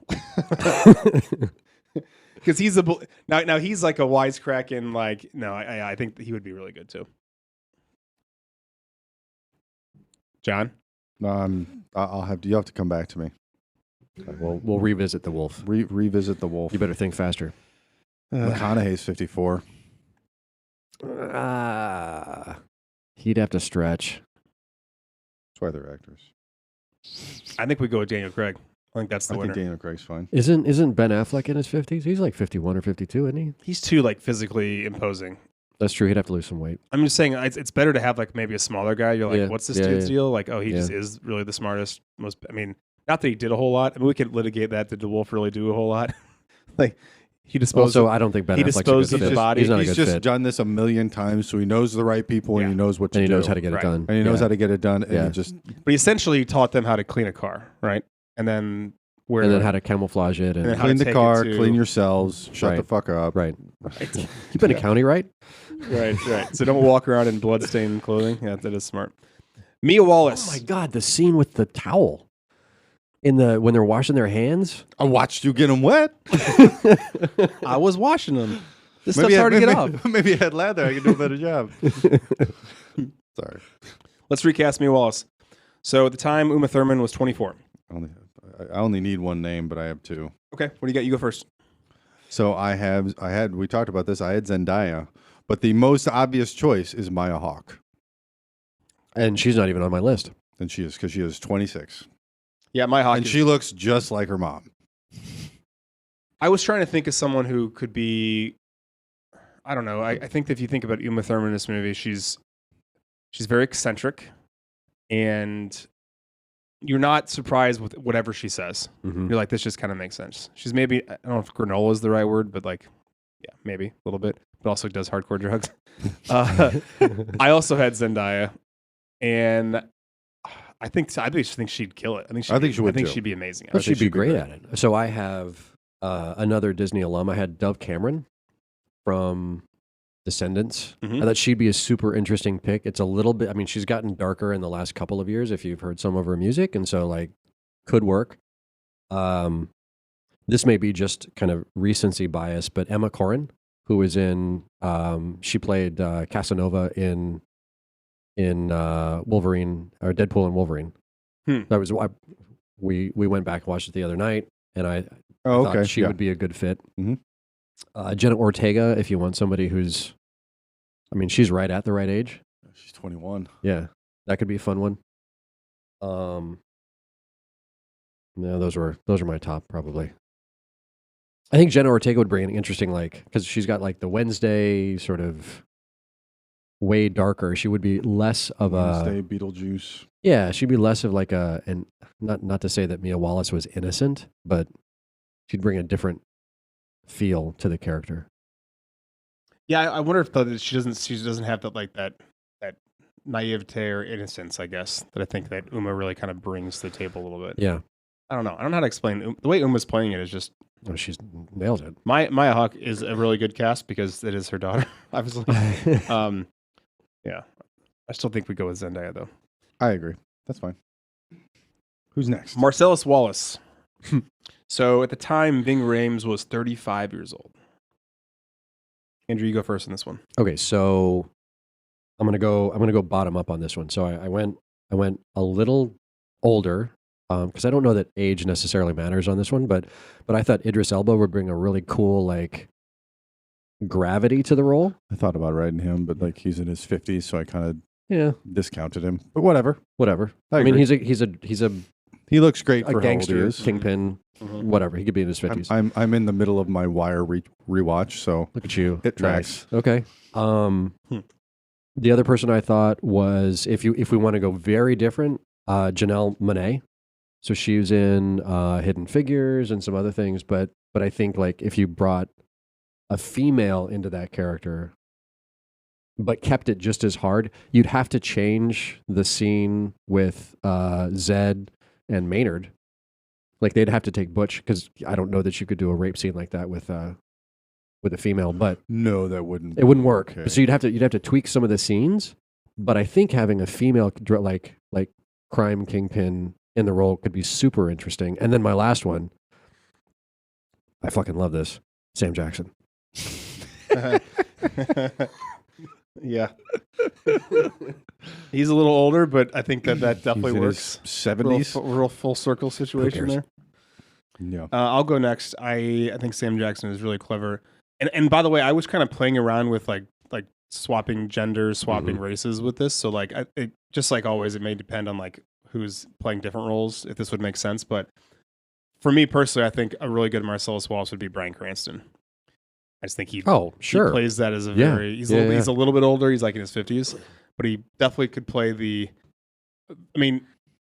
[SPEAKER 3] because he's now he's like a wisecracking. Like, no, I think he would be really good too. John,
[SPEAKER 2] I'll have you have to come back to me.
[SPEAKER 1] We'll revisit the wolf.
[SPEAKER 2] Revisit the wolf.
[SPEAKER 1] You better think faster.
[SPEAKER 2] McConaughey's 54.
[SPEAKER 1] He'd have to stretch.
[SPEAKER 2] That's why they're actors.
[SPEAKER 3] I think we go with Daniel Craig. I think that's the winner.
[SPEAKER 2] I think Daniel Craig's fine.
[SPEAKER 1] Isn't Ben Affleck in his 50s? He's like 51 or 52, isn't he?
[SPEAKER 3] He's too like physically imposing.
[SPEAKER 1] That's true. He'd have to lose some weight.
[SPEAKER 3] I'm just saying it's better to have like maybe a smaller guy. You're like,
[SPEAKER 1] Yeah.
[SPEAKER 3] what's this dude's deal? Like, oh, he
[SPEAKER 1] Yeah.
[SPEAKER 3] just is really the smartest. I mean, not that he did a whole lot. I mean, we could litigate that. Did the wolf really do a whole lot? Like, he disposed.
[SPEAKER 1] Also, I don't think Ben
[SPEAKER 3] he
[SPEAKER 1] Affleck's
[SPEAKER 3] disposed
[SPEAKER 1] a
[SPEAKER 3] of
[SPEAKER 1] good
[SPEAKER 3] the
[SPEAKER 1] fit.
[SPEAKER 3] body.
[SPEAKER 1] He's not a
[SPEAKER 2] He's
[SPEAKER 1] good
[SPEAKER 2] just
[SPEAKER 1] fit.
[SPEAKER 2] done this a million times, so he knows the right people and he knows what to
[SPEAKER 1] And he
[SPEAKER 2] do.
[SPEAKER 1] knows how to get it
[SPEAKER 3] Right.
[SPEAKER 1] done.
[SPEAKER 2] And he knows
[SPEAKER 1] Yeah.
[SPEAKER 2] how to get it done. And
[SPEAKER 1] Yeah.
[SPEAKER 2] he just
[SPEAKER 3] But he essentially taught them how to clean a car, right? And then
[SPEAKER 1] And then how to camouflage it.
[SPEAKER 3] And then
[SPEAKER 1] And,
[SPEAKER 3] how to
[SPEAKER 2] clean the
[SPEAKER 3] take
[SPEAKER 2] car,
[SPEAKER 3] it to-
[SPEAKER 2] clean yourselves, shut
[SPEAKER 1] Right.
[SPEAKER 2] the fuck up.
[SPEAKER 1] right. You've been a county, right?
[SPEAKER 3] right. So don't walk around in bloodstained clothing. Yeah, that is smart. Mia Wallace.
[SPEAKER 1] Oh my God, the scene with the towel when they're washing their hands.
[SPEAKER 2] I watched you get them wet.
[SPEAKER 3] I was washing them. This
[SPEAKER 2] Maybe
[SPEAKER 3] stuff's hard to get off.
[SPEAKER 2] Maybe I had lather. I could do a better job. Sorry.
[SPEAKER 3] Let's recast Mia Wallace. So at the time, Uma Thurman was 24.
[SPEAKER 2] I only need one name, but I have two.
[SPEAKER 3] Okay, what do you got? You go first.
[SPEAKER 2] So we talked about this. I had Zendaya, but the most obvious choice is Maya Hawke.
[SPEAKER 1] And she's not even on my list.
[SPEAKER 2] And she is, because she is 26.
[SPEAKER 3] Yeah, my hockey.
[SPEAKER 2] And she looks just like her mom.
[SPEAKER 3] I was trying to think of someone who could be. I don't know. I think that if you think about Uma Thurman in this movie, she's very eccentric, and you're not surprised with whatever she says.
[SPEAKER 1] Mm-hmm.
[SPEAKER 3] You're like, this just kind of makes sense. She's maybe, I don't know if granola is the right word, but like, yeah, maybe a little bit. But also does hardcore drugs. I also had Zendaya, and I just think she'd kill it. I think
[SPEAKER 2] she would, too.
[SPEAKER 3] she'd be amazing.
[SPEAKER 1] But she'd be great at it. So I have another Disney alum. I had Dove Cameron from Descendants.
[SPEAKER 3] Mhm.
[SPEAKER 1] I thought she'd be a super interesting pick. It's a little bit, I mean, she's gotten darker in the last couple of years if you've heard some of her music. And so, like, could work. This may be just kind of recency bias, but Emma Corrin, who was in, she played Casanova in Wolverine, or Deadpool and Wolverine. That was we went back and watched it the other night, and I thought she would be a good fit.
[SPEAKER 2] Mhm.
[SPEAKER 1] Jenna Ortega, if you want somebody who's, I mean, she's right at the right age.
[SPEAKER 2] She's 21.
[SPEAKER 1] Yeah, that could be a fun one. Yeah, those are my top probably. I think Jenna Ortega would bring an interesting, like, because she's got like the Wednesday sort of way darker. She would be less of
[SPEAKER 2] Wednesday, Beetlejuice.
[SPEAKER 1] Yeah, she'd be less of like and not to say that Mia Wallace was innocent, but she'd bring a different feel to the character.
[SPEAKER 3] Yeah, I wonder if though, she doesn't have that naivete or innocence, I guess, that I think that Uma really kind of brings to the table a little bit.
[SPEAKER 1] Yeah.
[SPEAKER 3] I don't know how to explain the way Uma's playing it is just.
[SPEAKER 1] Oh, she's nails it.
[SPEAKER 3] Maya Hawke is a really good cast because it is her daughter, obviously. Yeah, I still think we go with Zendaya though.
[SPEAKER 2] I agree. That's fine. Who's next?
[SPEAKER 3] Marcellus Wallace. So at the time, Ving Rhames was 35 years old. Andrew, you go first in this one.
[SPEAKER 1] Okay, so I'm gonna go bottom up on this one. So I went a little older because I don't know that age necessarily matters on this one, but I thought Idris Elba would bring a really cool like gravity to the role.
[SPEAKER 2] I thought about writing him, but like he's in his 50s, so I kind
[SPEAKER 1] Yeah,
[SPEAKER 2] of discounted him. But whatever.
[SPEAKER 1] I mean,
[SPEAKER 2] agree.
[SPEAKER 1] he's a
[SPEAKER 2] He looks great for
[SPEAKER 1] gangster,
[SPEAKER 2] how old he is.
[SPEAKER 1] kingpin, whatever. He could be in his 50s.
[SPEAKER 2] I'm in the middle of my Wire rewatch, so
[SPEAKER 1] Look at you.
[SPEAKER 2] It tracks.
[SPEAKER 1] Nice. Okay. The other person I thought was if we want to go very different, Janelle Monáe. So she was in Hidden Figures and some other things, but I think like if you brought a female into that character, but kept it just as hard, you'd have to change the scene with Zed and Maynard. Like they'd have to take Butch because I don't know that you could do a rape scene like that with a female, but
[SPEAKER 2] no, that wouldn't.
[SPEAKER 1] It wouldn't work.
[SPEAKER 2] Okay.
[SPEAKER 1] So you'd have to tweak some of the scenes. But I think having a female like crime kingpin in the role could be super interesting. And then my last one, I fucking love this. Sam Jackson.
[SPEAKER 3] Yeah. He's a little older, but I think that definitely works.
[SPEAKER 2] 70s.
[SPEAKER 3] Real full circle situation there.
[SPEAKER 2] Yeah.
[SPEAKER 3] I'll go next. I think Sam Jackson is really clever. And by the way, I was kind of playing around with like swapping genders, swapping races with this. So like just like always, it may depend on like who's playing different roles, if this would make sense. But for me personally, I think a really good Marcellus Wallace would be Bryan Cranston. I just think he plays that as a very he's a little bit older. He's like in his 50s, but he definitely could play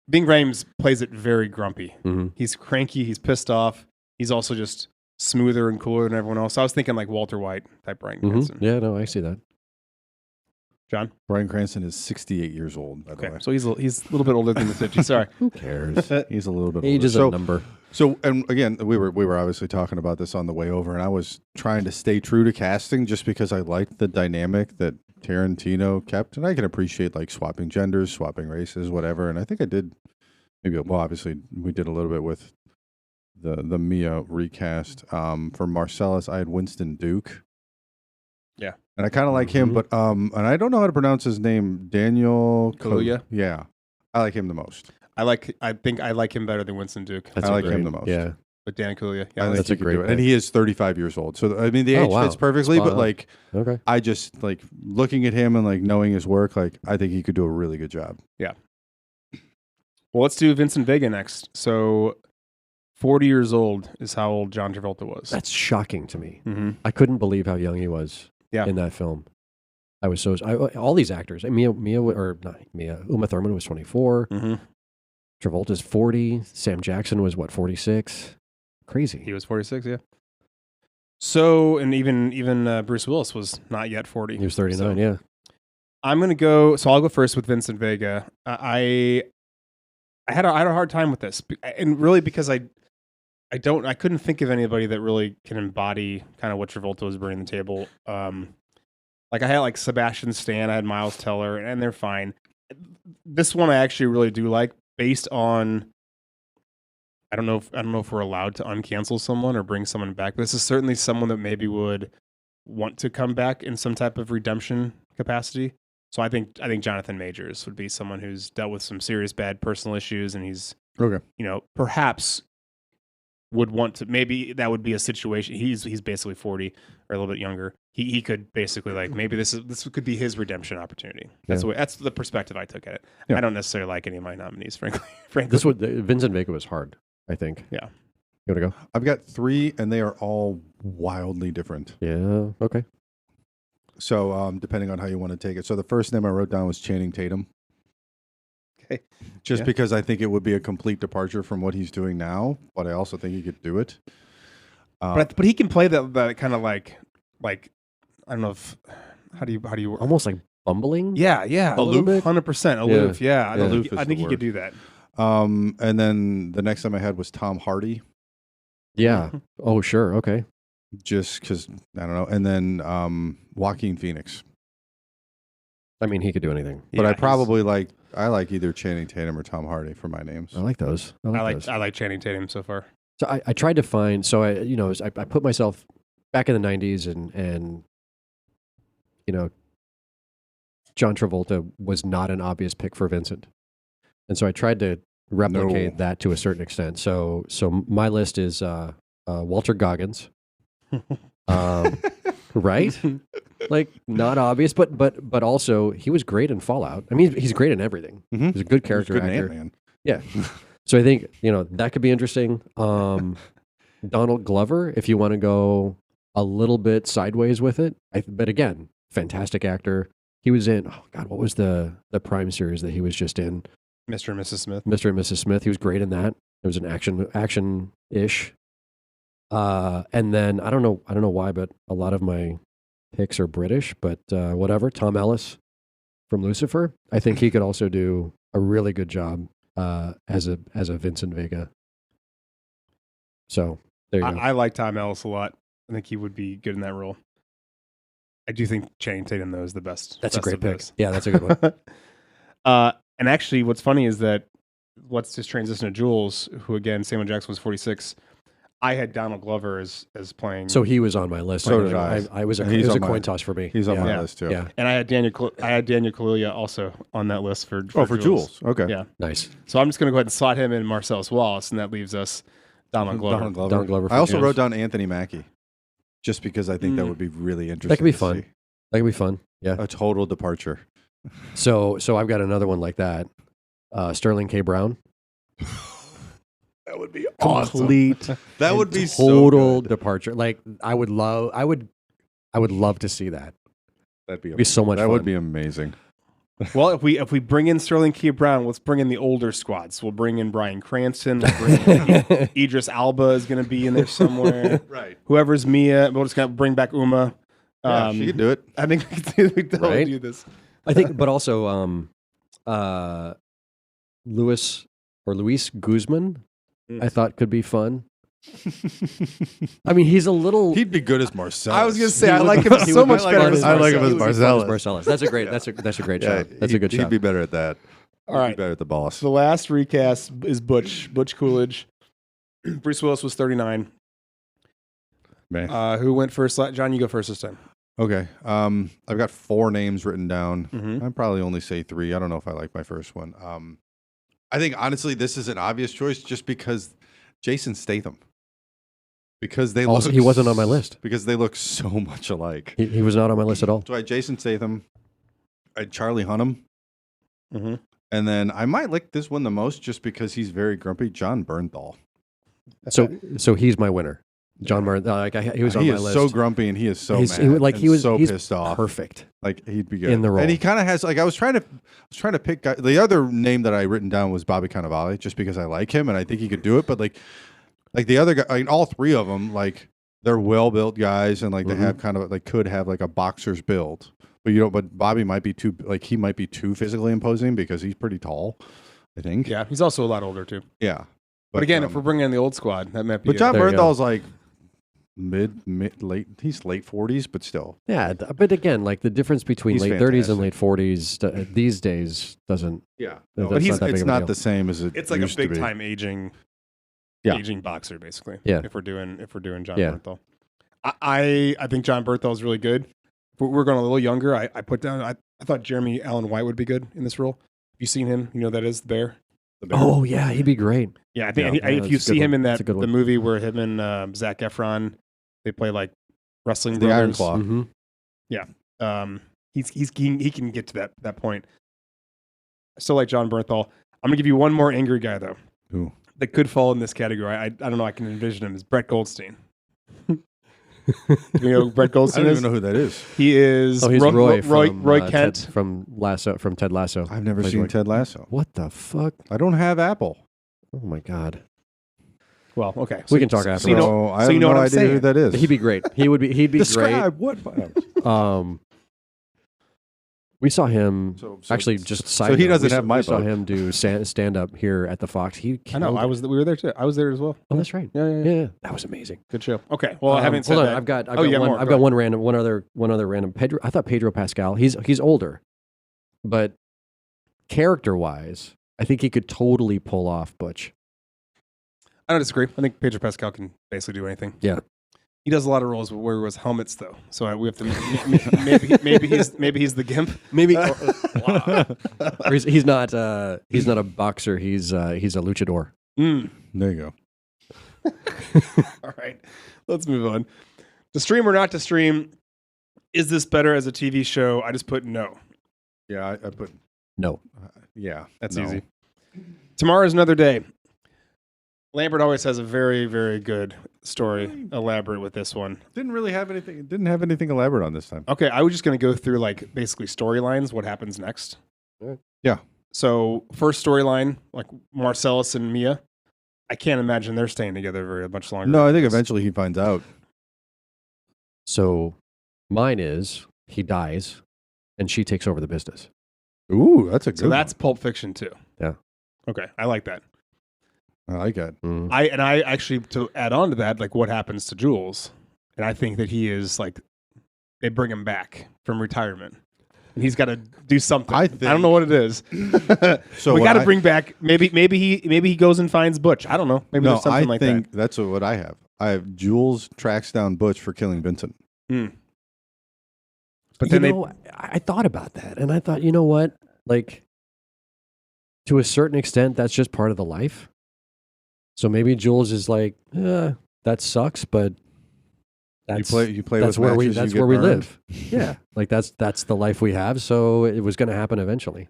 [SPEAKER 3] Bing Rames plays it very grumpy.
[SPEAKER 1] Mm-hmm.
[SPEAKER 3] He's cranky. He's pissed off. He's also just smoother and cooler than everyone else. So I was thinking like Walter White type Bryan Cranston.
[SPEAKER 1] Yeah, no, I see that.
[SPEAKER 3] John?
[SPEAKER 2] Bryan Cranston is 68 years old, by the way.
[SPEAKER 3] So he's a little bit older than the 50s. Sorry.
[SPEAKER 1] Who cares?
[SPEAKER 2] He's a little bit
[SPEAKER 1] Age
[SPEAKER 2] older.
[SPEAKER 1] is a number.
[SPEAKER 2] So, and again, we were obviously talking about this on the way over, and I was trying to stay true to casting just because I liked the dynamic that Tarantino kept, and I can appreciate like swapping genders, swapping races, whatever. And I think I did obviously we did a little bit with the Mia recast. For Marcellus, I had Winston Duke.
[SPEAKER 3] Yeah.
[SPEAKER 2] And I kind of like him, but and I don't know how to pronounce his name, Daniel
[SPEAKER 3] Kaluuya.
[SPEAKER 2] Yeah. I like him the most.
[SPEAKER 3] I think I like him better than Winston Duke.
[SPEAKER 2] I like him the most.
[SPEAKER 1] Yeah.
[SPEAKER 3] But Dan Kaluuya. Yeah,
[SPEAKER 2] I think
[SPEAKER 1] that's
[SPEAKER 2] he
[SPEAKER 1] a
[SPEAKER 2] could
[SPEAKER 1] great
[SPEAKER 2] do it.
[SPEAKER 1] pick.
[SPEAKER 2] And he is 35 years old. So I mean the age fits perfectly,
[SPEAKER 1] Spot
[SPEAKER 2] but
[SPEAKER 1] on.
[SPEAKER 2] like
[SPEAKER 1] Okay.
[SPEAKER 2] I just like looking at him and like knowing his work, like I think he could do a really good job.
[SPEAKER 3] Yeah. Well, let's do Vincent Vega next. So 40 years old is how old John Travolta was.
[SPEAKER 1] That's shocking to me.
[SPEAKER 3] Mm-hmm.
[SPEAKER 1] I couldn't believe how young he was in that film. I was all these actors. Uma Thurman was 24.
[SPEAKER 3] Mm-hmm.
[SPEAKER 1] Travolta's 40. Sam Jackson was 46. Crazy.
[SPEAKER 3] He was 46, yeah. So, and even Bruce Willis was not yet 40.
[SPEAKER 1] He was 39,
[SPEAKER 3] So
[SPEAKER 1] yeah.
[SPEAKER 3] I'm going to go, so I'll go first with Vincent Vega. I had a hard time with this, and really because I couldn't think of anybody that really can embody kind of what Travolta was bringing to the table. Like I had like Sebastian Stan, I had Miles Teller, and they're fine. This one I actually really do like, based on I don't know if we're allowed to uncancel someone or bring someone back, but this is certainly someone that maybe would want to come back in some type of redemption capacity. So I think Jonathan Majors would be someone who's dealt with some serious bad personal issues, and he's perhaps would want to, maybe that would be a situation. He's basically 40 or a little bit younger. He could basically like, maybe this could be his redemption opportunity. That's the perspective I took at it. Yeah. I don't necessarily like any of my nominees, frankly.
[SPEAKER 1] Vincent Vega was hard, I think.
[SPEAKER 3] Yeah.
[SPEAKER 1] You want to go?
[SPEAKER 2] I've got 3 and they are all wildly different.
[SPEAKER 1] Yeah. Okay.
[SPEAKER 2] So depending on how you want to take it. So the first name I wrote down was Channing Tatum.
[SPEAKER 3] Okay.
[SPEAKER 2] Just because I think it would be a complete departure from what he's doing now, but I also think he could do it.
[SPEAKER 3] But he can play that kind of like I don't know if how do you
[SPEAKER 1] almost like bumbling?
[SPEAKER 3] Yeah,
[SPEAKER 1] aloof,
[SPEAKER 3] 100% aloof. Yeah,
[SPEAKER 2] aloof
[SPEAKER 3] I think he could do that.
[SPEAKER 2] And then the next time I had was Tom Hardy.
[SPEAKER 1] Yeah. Oh, sure. Okay.
[SPEAKER 2] Just because I don't know. And then Joaquin Phoenix.
[SPEAKER 1] I mean, he could do anything.
[SPEAKER 2] But I like either Channing Tatum or Tom Hardy for my names.
[SPEAKER 1] I like those.
[SPEAKER 3] I like Channing Tatum so far.
[SPEAKER 1] So I tried to find. So I put myself back in the 90s, and John Travolta was not an obvious pick for Vincent, and so I tried to replicate that to a certain extent. So my list is Walter Goggins, right? Like not obvious, but also he was great in Fallout. I mean, he's great in everything. Mm-hmm. He's a good character actor.
[SPEAKER 2] Ant-Man.
[SPEAKER 1] Yeah. So I think that could be interesting. Donald Glover, if you want to go a little bit sideways with it, but again, fantastic actor. He was in what was the Prime series that he was just in?
[SPEAKER 3] Mr. and Mrs. Smith.
[SPEAKER 1] Mr. and Mrs. Smith. He was great in that. It was an action-ish. And then I don't know why, but a lot of my picks are British, but whatever. Tom Ellis from Lucifer. I think he could also do a really good job as a Vincent Vega. So there you go.
[SPEAKER 3] I like Tom Ellis a lot. I think he would be good in that role. I do think Channing Tatum though is the best.
[SPEAKER 1] That's
[SPEAKER 3] best
[SPEAKER 1] a great pick.
[SPEAKER 3] Those.
[SPEAKER 1] Yeah, that's a good one.
[SPEAKER 3] And actually, what's funny is that let's just transition to Jules, who again, Samuel Jackson was 46. I had Donald Glover as playing.
[SPEAKER 1] So he was on my list.
[SPEAKER 2] So did I.
[SPEAKER 1] It was a coin toss for me.
[SPEAKER 2] He's on my
[SPEAKER 1] Yeah.
[SPEAKER 2] list too.
[SPEAKER 1] Yeah.
[SPEAKER 3] And I had Daniel Kaluuya also on that list for
[SPEAKER 2] Jules. Okay.
[SPEAKER 3] Yeah.
[SPEAKER 1] Nice.
[SPEAKER 3] So I'm just going to go ahead and slot him in Marcellus Wallace, and that leaves us Donald Glover.
[SPEAKER 1] Donald Glover
[SPEAKER 2] I also
[SPEAKER 1] James.
[SPEAKER 2] wrote down Anthony Mackie, just because I think that would be really interesting.
[SPEAKER 1] That could be
[SPEAKER 2] to
[SPEAKER 1] fun.
[SPEAKER 2] see.
[SPEAKER 1] That could be fun. Yeah.
[SPEAKER 2] A total departure.
[SPEAKER 1] So I've got another one like that. Sterling K. Brown.
[SPEAKER 3] That would be
[SPEAKER 1] Complete.
[SPEAKER 2] That would be
[SPEAKER 1] total
[SPEAKER 2] so good.
[SPEAKER 1] departure. Like I would love to see that.
[SPEAKER 2] That'd
[SPEAKER 1] be so much
[SPEAKER 2] That
[SPEAKER 1] fun.
[SPEAKER 2] would be amazing.
[SPEAKER 3] Well, if we bring in Sterling K. Brown, let's bring in the older squads. We'll bring in Bryan Cranston. We'll bring in Idris Alba is going to be in there somewhere.
[SPEAKER 2] Right.
[SPEAKER 3] Whoever's Mia, we'll just kind of bring back Uma.
[SPEAKER 2] She could do it.
[SPEAKER 3] I think we could totally
[SPEAKER 1] Right?
[SPEAKER 3] do this.
[SPEAKER 1] I think, but also Luis Guzman, I thought could be fun. I mean, he's a little.
[SPEAKER 2] He'd be good as Marcellus.
[SPEAKER 3] I was going to say, I like him so much better as
[SPEAKER 2] I like him as
[SPEAKER 3] Marcellus.
[SPEAKER 2] Marcellus.
[SPEAKER 1] That's a great. That's a great shot. That's a good
[SPEAKER 2] He'd
[SPEAKER 1] shot.
[SPEAKER 2] be better at that.
[SPEAKER 3] All right.
[SPEAKER 2] He'd be better at the boss.
[SPEAKER 3] The last recast is Butch Coolidge. Bruce Willis was 39.
[SPEAKER 2] Man.
[SPEAKER 3] Who went first? John, you go first this time.
[SPEAKER 2] Okay. I've got 4 names written down.
[SPEAKER 3] Mhm.
[SPEAKER 2] I'd probably only say 3. I don't know if I like my first one. I think honestly this is an obvious choice just because Jason Statham. Because they
[SPEAKER 1] Also,
[SPEAKER 2] look
[SPEAKER 1] he wasn't on my list.
[SPEAKER 2] Because they look so much alike.
[SPEAKER 1] He was not on my list at all.
[SPEAKER 2] So I had Jason Statham, I had Charlie Hunnam,
[SPEAKER 3] Mm-hmm.
[SPEAKER 2] and then I might like this one the most just because he's very grumpy, John Bernthal.
[SPEAKER 1] So he's my winner. John Byrne. He was on
[SPEAKER 2] He
[SPEAKER 1] my
[SPEAKER 2] is
[SPEAKER 1] list.
[SPEAKER 2] so grumpy and he is so
[SPEAKER 1] He's-
[SPEAKER 2] mad.
[SPEAKER 1] he was
[SPEAKER 2] so
[SPEAKER 1] he's
[SPEAKER 2] pissed off.
[SPEAKER 1] perfect.
[SPEAKER 2] Like he'd be good
[SPEAKER 1] in the role.
[SPEAKER 2] and he kind of has like I was trying to pick the other name that I written down was Bobby Cannavale just because I like him and I think he could do it. But like the other guy, like all 3 of them, like they're well built guys and like they have kind of like could have like a boxer's build. But but Bobby might be too he might be too physically imposing because he's pretty tall. I think.
[SPEAKER 3] Yeah, he's also a lot older too.
[SPEAKER 2] Yeah.
[SPEAKER 3] But again, if we're bringing in the old squad, that might be.
[SPEAKER 2] But John
[SPEAKER 1] There you go.
[SPEAKER 2] Bernthal's like late. He's late 40s, but still.
[SPEAKER 1] Yeah, but again, like the difference between
[SPEAKER 2] He's
[SPEAKER 1] late 30s and
[SPEAKER 2] fantastic.
[SPEAKER 1] late 40s these days doesn't.
[SPEAKER 2] Yeah.
[SPEAKER 1] That's
[SPEAKER 3] but
[SPEAKER 1] not that big
[SPEAKER 2] It's
[SPEAKER 1] of a
[SPEAKER 2] not
[SPEAKER 1] deal.
[SPEAKER 2] the same as it
[SPEAKER 3] it's like a
[SPEAKER 2] used to
[SPEAKER 3] big
[SPEAKER 2] be.
[SPEAKER 3] time aging boxer, basically.
[SPEAKER 1] Yeah.
[SPEAKER 3] If we're doing John
[SPEAKER 1] Yeah.
[SPEAKER 3] Bernthal, I think John Bernthal is really good. If we're going a little younger, I put down. I thought Jeremy Allen White would be good in this role. Have you seen him? You know who that is the bear. The bear.
[SPEAKER 1] Oh yeah, he'd be great.
[SPEAKER 3] Yeah, I think
[SPEAKER 1] Yeah,
[SPEAKER 3] if
[SPEAKER 1] that's
[SPEAKER 3] you
[SPEAKER 1] a
[SPEAKER 3] see
[SPEAKER 1] good
[SPEAKER 3] him
[SPEAKER 1] one.
[SPEAKER 3] in
[SPEAKER 1] That's
[SPEAKER 3] that
[SPEAKER 1] a good
[SPEAKER 3] the
[SPEAKER 1] one.
[SPEAKER 3] movie where him and Zac Efron they play like wrestling
[SPEAKER 2] The Iron
[SPEAKER 3] brothers.
[SPEAKER 2] Claw.
[SPEAKER 1] Mhm.
[SPEAKER 3] He can get to that point. I still like John Bernthal. I'm gonna give you one more angry guy though.
[SPEAKER 2] Who?
[SPEAKER 3] That could fall in this category. I don't know. I can envision him as Brett Goldstein. You know who Brett
[SPEAKER 2] I
[SPEAKER 3] Goldstein
[SPEAKER 2] don't
[SPEAKER 3] is?
[SPEAKER 2] even know who that is.
[SPEAKER 3] He is
[SPEAKER 1] Oh, he's Roy
[SPEAKER 3] Roy
[SPEAKER 1] from,
[SPEAKER 3] Kent.
[SPEAKER 1] Ted, from Ted Lasso.
[SPEAKER 2] I've never
[SPEAKER 1] Plays
[SPEAKER 2] seen
[SPEAKER 1] Roy-
[SPEAKER 2] Ted Lasso.
[SPEAKER 1] What the fuck?
[SPEAKER 2] I don't have Apple.
[SPEAKER 1] Oh my god.
[SPEAKER 3] Well, okay.
[SPEAKER 1] We can talk after.
[SPEAKER 3] So you know,
[SPEAKER 2] I
[SPEAKER 3] so
[SPEAKER 2] have
[SPEAKER 3] you know
[SPEAKER 2] no
[SPEAKER 3] what I'm
[SPEAKER 2] idea who
[SPEAKER 3] saying.
[SPEAKER 2] that is.
[SPEAKER 1] He'd be great. He'd be
[SPEAKER 2] Describe what?
[SPEAKER 1] great. We saw him
[SPEAKER 2] So
[SPEAKER 1] actually just side
[SPEAKER 2] so he
[SPEAKER 1] note,
[SPEAKER 2] doesn't
[SPEAKER 1] we
[SPEAKER 2] have my
[SPEAKER 1] we saw
[SPEAKER 2] vote.
[SPEAKER 1] him do stand up here at the Fox. He
[SPEAKER 3] I know.
[SPEAKER 1] killed it.
[SPEAKER 3] We were there too. I was there as well.
[SPEAKER 1] Oh, that's right.
[SPEAKER 3] Yeah.
[SPEAKER 1] Yeah, that was amazing.
[SPEAKER 3] Good show. Okay. Well, I haven't said
[SPEAKER 1] hold on.
[SPEAKER 3] that.
[SPEAKER 1] I've got
[SPEAKER 3] Oh, you got
[SPEAKER 1] one.
[SPEAKER 3] more.
[SPEAKER 1] I've
[SPEAKER 3] Go
[SPEAKER 1] got
[SPEAKER 3] ahead.
[SPEAKER 1] one other random. I thought Pedro Pascal. He's older, but character wise, I think he could totally pull off Butch.
[SPEAKER 3] I don't disagree. I think Pedro Pascal can basically do anything.
[SPEAKER 1] Yeah.
[SPEAKER 3] He does a lot of roles where he was helmets though, so we have to maybe he's the gimp.
[SPEAKER 1] Maybe or he's not a boxer. He's a luchador.
[SPEAKER 3] Mm.
[SPEAKER 2] There you go.
[SPEAKER 3] All right, let's move on. To stream or not to stream, is this better as a TV show? I just put no.
[SPEAKER 2] Yeah, I put.
[SPEAKER 1] No.
[SPEAKER 2] Yeah,
[SPEAKER 3] That's
[SPEAKER 2] no.
[SPEAKER 3] easy. Tomorrow's another day. Lambert always has a very, very good story. Elaborate with this one.
[SPEAKER 2] Didn't really have anything. Didn't have anything elaborate on this time.
[SPEAKER 3] Okay, I was just going to go through like basically storylines. What happens next?
[SPEAKER 2] Yeah.
[SPEAKER 3] So first storyline, like Marcellus and Mia. I can't imagine they're staying together very much longer.
[SPEAKER 2] No, I think eventually he finds out.
[SPEAKER 1] So mine is he dies, and she takes over the business.
[SPEAKER 2] Ooh, that's a good.
[SPEAKER 3] So that's Pulp Fiction too.
[SPEAKER 1] Yeah.
[SPEAKER 3] Okay, I like that.
[SPEAKER 2] one. I like that.
[SPEAKER 1] Mm.
[SPEAKER 3] I actually to add on to that, like what happens to Jules, and I think that he is like they bring him back from retirement. and he's got to do something.
[SPEAKER 2] I
[SPEAKER 3] I don't know what it is.
[SPEAKER 2] So
[SPEAKER 3] we
[SPEAKER 2] what
[SPEAKER 3] got to bring back. Maybe he goes and finds Butch. I don't know. Maybe there's something like that.
[SPEAKER 2] I think that's what I have. I have Jules tracks down Butch for killing Vincent.
[SPEAKER 3] But then
[SPEAKER 1] I thought about that, and I thought, you know what? Like, to a certain extent, that's just part of the life. So maybe Jules is like, that sucks, but that's
[SPEAKER 2] you play
[SPEAKER 1] that's
[SPEAKER 2] with
[SPEAKER 1] where we
[SPEAKER 2] matches,
[SPEAKER 1] that's
[SPEAKER 2] you get
[SPEAKER 1] where we
[SPEAKER 2] burned.
[SPEAKER 1] live. Yeah, like that's the life we have. So it was going to happen eventually.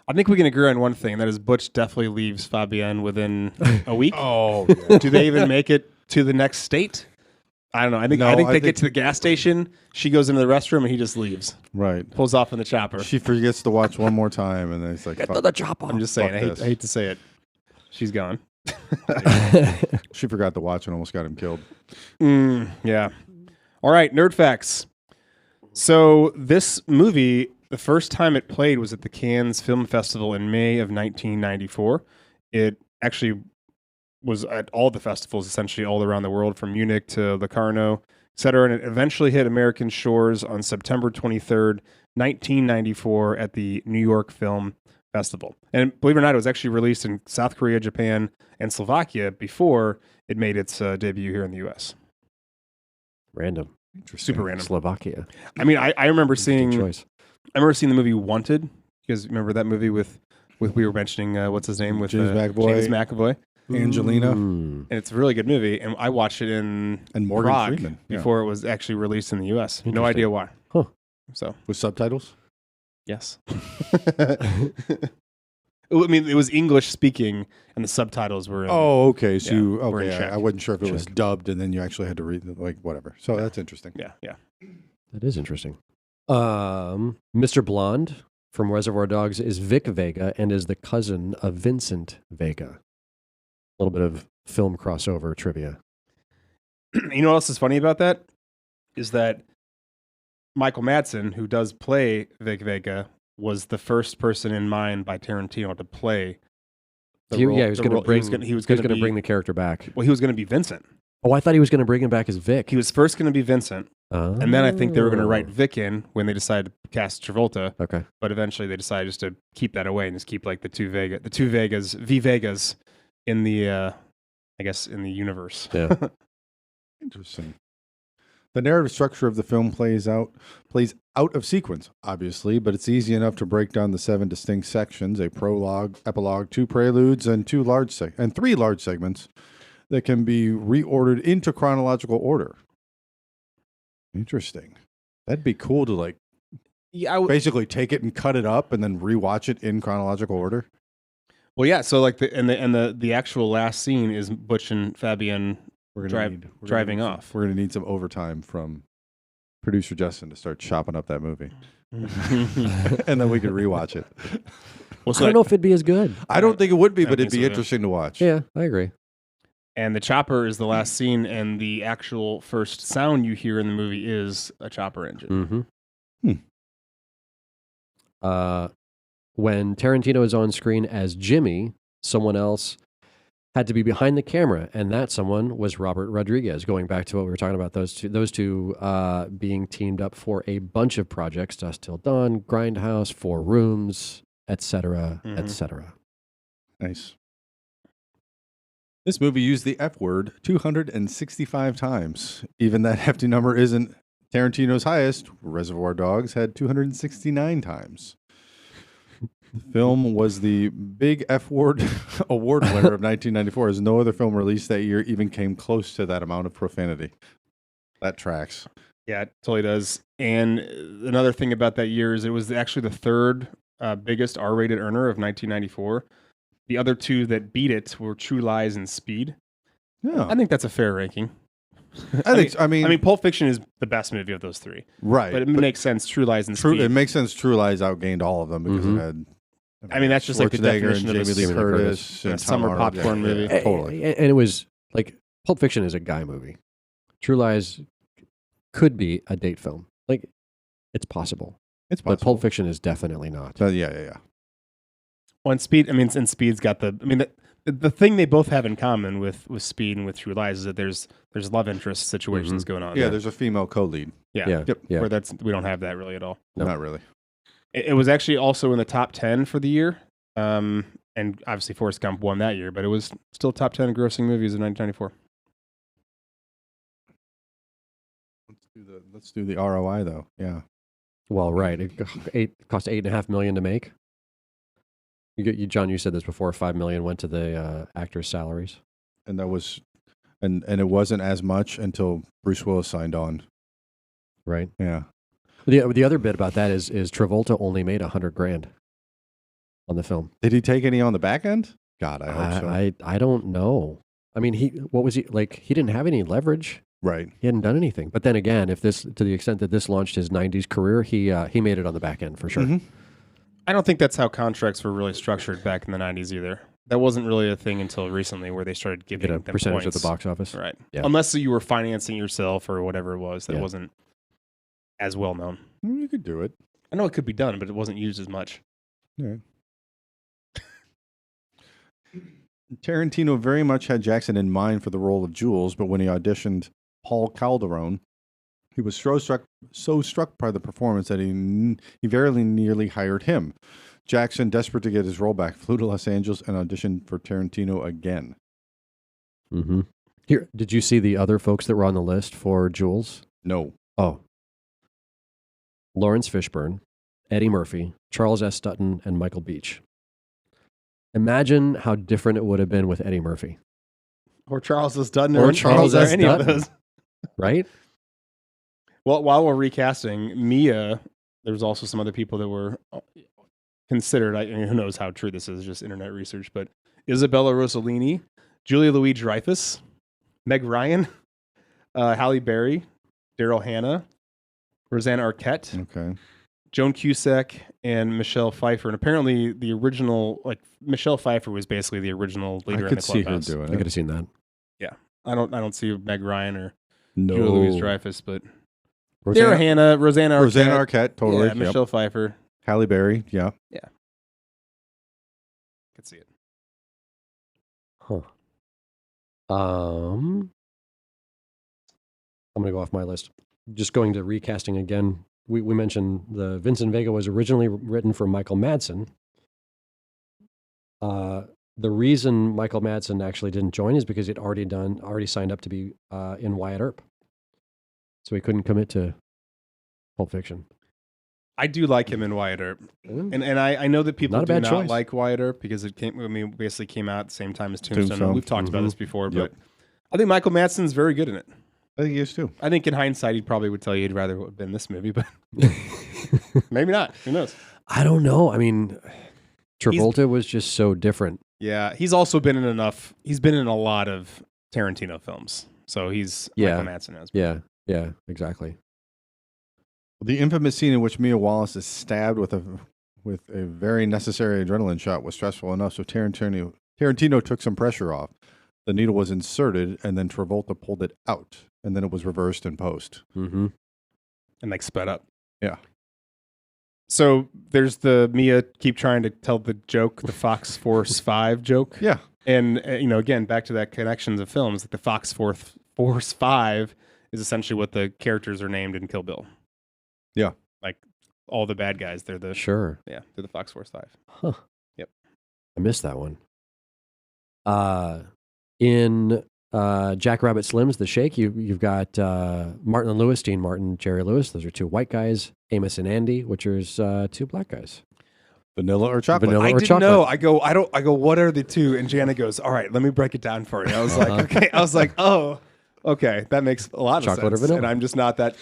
[SPEAKER 3] I think we can agree on one thing. That is, Butch definitely leaves Fabienne within a week.
[SPEAKER 2] Oh,
[SPEAKER 3] Do they even make it to the next state? I don't know. I think they get to the gas station. She goes into the restroom and he just leaves.
[SPEAKER 2] right.
[SPEAKER 3] Pulls off in the chopper.
[SPEAKER 2] She forgets to watch one more time, and then it's like,
[SPEAKER 1] Get
[SPEAKER 2] fuck.
[SPEAKER 1] to the chopper.
[SPEAKER 3] I'm just saying.
[SPEAKER 2] Fuck
[SPEAKER 3] I hate to say it. She's gone.
[SPEAKER 2] She forgot to watch and almost got him killed.
[SPEAKER 3] Yeah. All right. Nerd facts. So this movie, the first time it played was at the Cannes Film Festival in May of 1994. It actually was at all the festivals, essentially all around the world, from Munich to Locarno, etc. And it eventually hit American shores on September 23rd, 1994 at the New York Film Festival. And believe it or not, it was actually released in South Korea, Japan, and Slovakia before it made its debut here in the U.S.
[SPEAKER 1] Random.
[SPEAKER 3] Super random.
[SPEAKER 1] Slovakia.
[SPEAKER 3] I mean, I remember
[SPEAKER 1] Interesting
[SPEAKER 3] seeing
[SPEAKER 1] choice.
[SPEAKER 3] the movie Wanted. You guys remember that movie with we were mentioning what's his name with
[SPEAKER 2] James McAvoy.
[SPEAKER 3] James McAvoy.
[SPEAKER 2] Angelina
[SPEAKER 1] Mm.
[SPEAKER 3] And it's a really good movie. And I watched it in
[SPEAKER 2] and Morgan
[SPEAKER 3] Prague
[SPEAKER 2] Freeman. Yeah.
[SPEAKER 3] before it was actually released in the U.S. No
[SPEAKER 1] Interesting.
[SPEAKER 3] idea why.
[SPEAKER 1] Huh.
[SPEAKER 3] So
[SPEAKER 2] With subtitles.
[SPEAKER 3] yes. I mean, it was English speaking, and the subtitles were.
[SPEAKER 2] Oh, okay. So
[SPEAKER 3] Yeah, we're in
[SPEAKER 2] okay.
[SPEAKER 3] Czech.
[SPEAKER 2] I wasn't sure if it was dubbed, and then you actually had to read like whatever. So that's interesting.
[SPEAKER 3] Yeah.
[SPEAKER 1] That is interesting. Mr. Blonde from Reservoir Dogs is Vic Vega and is the cousin of Vincent Vega. A little bit of film crossover trivia.
[SPEAKER 3] You know what else is funny about that? Is that Michael Madsen, who does play Vic Vega, was the first person in mind by Tarantino to play the role.
[SPEAKER 1] He was going to bring.
[SPEAKER 3] He was going to
[SPEAKER 1] bring the character back.
[SPEAKER 3] Well, he was going to be Vincent.
[SPEAKER 1] Oh, I thought he was going to bring him back as Vic.
[SPEAKER 3] He was first going to be Vincent, and then I think they were going to write
[SPEAKER 1] Oh.
[SPEAKER 3] Vic in when they decided to cast Travolta.
[SPEAKER 1] Okay.
[SPEAKER 3] But eventually, they decided just to keep that away and just keep like the two Vegas in the, I guess, in the universe.
[SPEAKER 1] Yeah.
[SPEAKER 2] Interesting. The narrative structure of the film plays out of sequence, obviously, but it's easy enough to break down the 7 distinct sections: a prologue, epilogue, 2 preludes, and 3 large segments that can be reordered into chronological order. Interesting. That'd be cool to like basically take it and cut it up and then rewatch it in chronological order.
[SPEAKER 3] Well, yeah. So like the actual last scene is Butch and Fabienne driving off.
[SPEAKER 2] We're gonna need some overtime from producer Justin to start chopping up that movie, and then we can rewatch it.
[SPEAKER 3] Well,
[SPEAKER 1] I don't know if it'd be as good.
[SPEAKER 2] I don't think it would be,
[SPEAKER 3] I
[SPEAKER 2] but
[SPEAKER 3] think
[SPEAKER 2] it'd be
[SPEAKER 3] so, yeah.
[SPEAKER 2] interesting to watch.
[SPEAKER 1] Yeah, I agree.
[SPEAKER 3] And the chopper is the last scene, and the actual first sound you hear in the movie is a chopper engine.
[SPEAKER 1] When Tarantino is on screen as Jimmy, someone else had to be behind the camera, and that someone was Robert Rodriguez. Going back to what we were talking about, those two being teamed up for a bunch of projects: Dusk Till Dawn, Grindhouse, 4 Rooms, etc., etc.
[SPEAKER 2] Nice. This movie used the F word 265 times. Even that hefty number isn't Tarantino's highest. Reservoir Dogs had 269 times. The film was the big F word award winner of 1994, as no other film released that year even came close to that amount of profanity. That tracks.
[SPEAKER 3] Yeah, it totally does. And another thing about that year is it was actually the third biggest R-rated earner of 1994. The other two that beat it were True Lies and Speed.
[SPEAKER 2] Yeah,
[SPEAKER 3] I think that's a fair ranking.
[SPEAKER 2] I mean,
[SPEAKER 3] Pulp Fiction is the best movie of those 3.
[SPEAKER 2] right.
[SPEAKER 3] But it makes sense. True Lies and Speed.
[SPEAKER 2] It makes sense. True Lies outgained all of them because it had.
[SPEAKER 3] I mean, that's just like the
[SPEAKER 2] Schwarzenegger
[SPEAKER 3] definition
[SPEAKER 2] and
[SPEAKER 3] of
[SPEAKER 2] Jamie Lee Curtis,
[SPEAKER 3] a
[SPEAKER 2] and Tom
[SPEAKER 3] summer
[SPEAKER 2] Arnold.
[SPEAKER 3] popcorn movie.
[SPEAKER 2] Totally.
[SPEAKER 1] And it was like Pulp Fiction is a guy movie. True Lies could be a date film. Like, it's possible.
[SPEAKER 2] It's
[SPEAKER 1] But
[SPEAKER 2] possible.
[SPEAKER 1] Pulp Fiction is definitely not.
[SPEAKER 2] Yeah.
[SPEAKER 3] Well, and Speed. I mean, and Speed's got the thing they both have in common with Speed and with True Lies is that there's love interest situations going on.
[SPEAKER 2] Yeah, there's a female co-lead.
[SPEAKER 3] yeah,
[SPEAKER 1] Yeah.
[SPEAKER 2] Yep.
[SPEAKER 1] Yeah.
[SPEAKER 3] Where we don't have that really at all.
[SPEAKER 1] No.
[SPEAKER 2] Not really.
[SPEAKER 3] It was actually also in the top 10 for the year. And obviously Forrest Gump won that year, but it was still top 10 grossing movies in 1994.
[SPEAKER 2] Let's do the ROI though. Yeah.
[SPEAKER 1] Well, right. It cost $8.5 million to make. John, you said this before. $5 million went to the actors' salaries,
[SPEAKER 2] And that was, and it wasn't as much until Bruce Willis signed on.
[SPEAKER 1] right?
[SPEAKER 2] Yeah.
[SPEAKER 1] The other bit about that is Travolta only made $100,000 on the film.
[SPEAKER 2] Did he take any on the back end? God, I hope so.
[SPEAKER 1] I don't know. I mean, what was he like? He didn't have any leverage.
[SPEAKER 2] Right.
[SPEAKER 1] He hadn't done anything. But then again, to the extent that this launched his '90s career, he made it on the back end for sure.
[SPEAKER 2] Mm-hmm.
[SPEAKER 3] I don't think that's how contracts were really structured back in the 90s either. That wasn't really a thing until recently where they started giving
[SPEAKER 1] Get a
[SPEAKER 3] them
[SPEAKER 1] percentage
[SPEAKER 3] points.
[SPEAKER 1] of the box office,
[SPEAKER 3] Right.
[SPEAKER 1] Yeah.
[SPEAKER 3] Unless you were financing yourself or whatever it was. That
[SPEAKER 1] Yeah.
[SPEAKER 3] wasn't as well known.
[SPEAKER 2] You could do it.
[SPEAKER 3] I know it could be done, but it wasn't used as much.
[SPEAKER 2] Yeah. Tarantino very much had Jackson in mind for the role of Jules, but when he auditioned Paul Calderone, he was so struck by the performance that he very nearly hired him. Jackson, desperate to get his role back, flew to Los Angeles and auditioned for Tarantino again.
[SPEAKER 1] Mm-hmm. Here, did you see the other folks that were on the list for Jules?
[SPEAKER 2] No.
[SPEAKER 1] Oh, Lawrence Fishburne, Eddie Murphy, Charles S. Dutton, and Michael Beach. Imagine how different it would have been with Eddie Murphy,
[SPEAKER 3] Or Charles S. Dutton.
[SPEAKER 1] Or Charles S.
[SPEAKER 3] any
[SPEAKER 1] Dutton.
[SPEAKER 3] of those.
[SPEAKER 1] right?
[SPEAKER 3] Well, while we're recasting Mia, there was also some other people that were considered. I mean, who knows how true this is? Just internet research. But Isabella Rossellini, Julia Louis-Dreyfus, Meg Ryan, Halle Berry, Daryl Hannah, Rosanna Arquette,
[SPEAKER 2] Okay.
[SPEAKER 3] Joan Cusack, and Michelle Pfeiffer. And apparently, the original, Michelle Pfeiffer was basically the original leader
[SPEAKER 2] I
[SPEAKER 3] in
[SPEAKER 2] could
[SPEAKER 3] the
[SPEAKER 2] see her
[SPEAKER 3] clubhouse.
[SPEAKER 2] doing
[SPEAKER 1] I could
[SPEAKER 2] it.
[SPEAKER 1] have seen that.
[SPEAKER 3] I don't see Meg Ryan or
[SPEAKER 2] No.
[SPEAKER 3] Julia Louis-Dreyfus, but
[SPEAKER 1] Rosanna-
[SPEAKER 3] Daryl Hannah, Rosanna Arquette,
[SPEAKER 2] Rosanna Arquette, totally.
[SPEAKER 3] yeah, Michelle Pfeiffer.
[SPEAKER 2] Halle Berry, yeah.
[SPEAKER 3] Could see it.
[SPEAKER 1] Huh. I'm going to go off my list. Just going to recasting again. We mentioned the Vincent Vega was originally written for Michael Madsen. The reason Michael Madsen actually didn't join is because he'd already signed up to be in Wyatt Earp. So he couldn't commit to Pulp Fiction.
[SPEAKER 3] I do like him in Wyatt Earp. And I know that people
[SPEAKER 1] Not a
[SPEAKER 3] do
[SPEAKER 1] bad
[SPEAKER 3] not
[SPEAKER 1] choice.
[SPEAKER 3] like Wyatt Earp because basically came out at the same time as Tombstone. And we've talked about
[SPEAKER 1] Mhm.
[SPEAKER 3] this before,
[SPEAKER 2] Yep.
[SPEAKER 3] but I think Michael Madsen's very good in it.
[SPEAKER 2] I think he is too.
[SPEAKER 3] I think in hindsight, he probably would tell you he'd rather have been this movie, but maybe not. Who knows?
[SPEAKER 1] I don't know. I mean, Travolta was just so different.
[SPEAKER 3] Yeah, he's also been in he's been in a lot of Tarantino films. So Michael Madsen has been.
[SPEAKER 1] Yeah, exactly.
[SPEAKER 2] The infamous scene in which Mia Wallace is stabbed with a very necessary adrenaline shot was stressful enough, so Tarantino took some pressure off. The needle was inserted, and then Travolta pulled it out, and then it was reversed in post.
[SPEAKER 1] Mm-hmm.
[SPEAKER 3] And sped up.
[SPEAKER 2] Yeah.
[SPEAKER 3] So there's the Mia keep trying to tell the joke, the Fox Force 5 joke.
[SPEAKER 2] Yeah.
[SPEAKER 3] And, again, back to that connections of films, that the Fox Force 5 is essentially what the characters are named in Kill Bill.
[SPEAKER 2] Yeah.
[SPEAKER 3] Like all the bad guys, they're the they're the Fox Force 5.
[SPEAKER 1] Huh.
[SPEAKER 3] Yep.
[SPEAKER 1] I missed that one. In Jack Rabbit Slims, The Shake, you've got Martin and Lewis, Dean Martin, Jerry Lewis. Those are two white guys. Amos and Andy, which is two black guys.
[SPEAKER 2] Vanilla or chocolate?
[SPEAKER 1] Vanilla
[SPEAKER 3] I
[SPEAKER 1] or
[SPEAKER 3] didn't
[SPEAKER 1] chocolate.
[SPEAKER 3] know. I go, what are the two? And Jana goes, all right, let me break it down for you. I was like, okay. I was like, oh, okay. That makes a lot of
[SPEAKER 1] Chocolate or
[SPEAKER 3] sense.
[SPEAKER 1] vanilla.
[SPEAKER 3] And I'm just not that,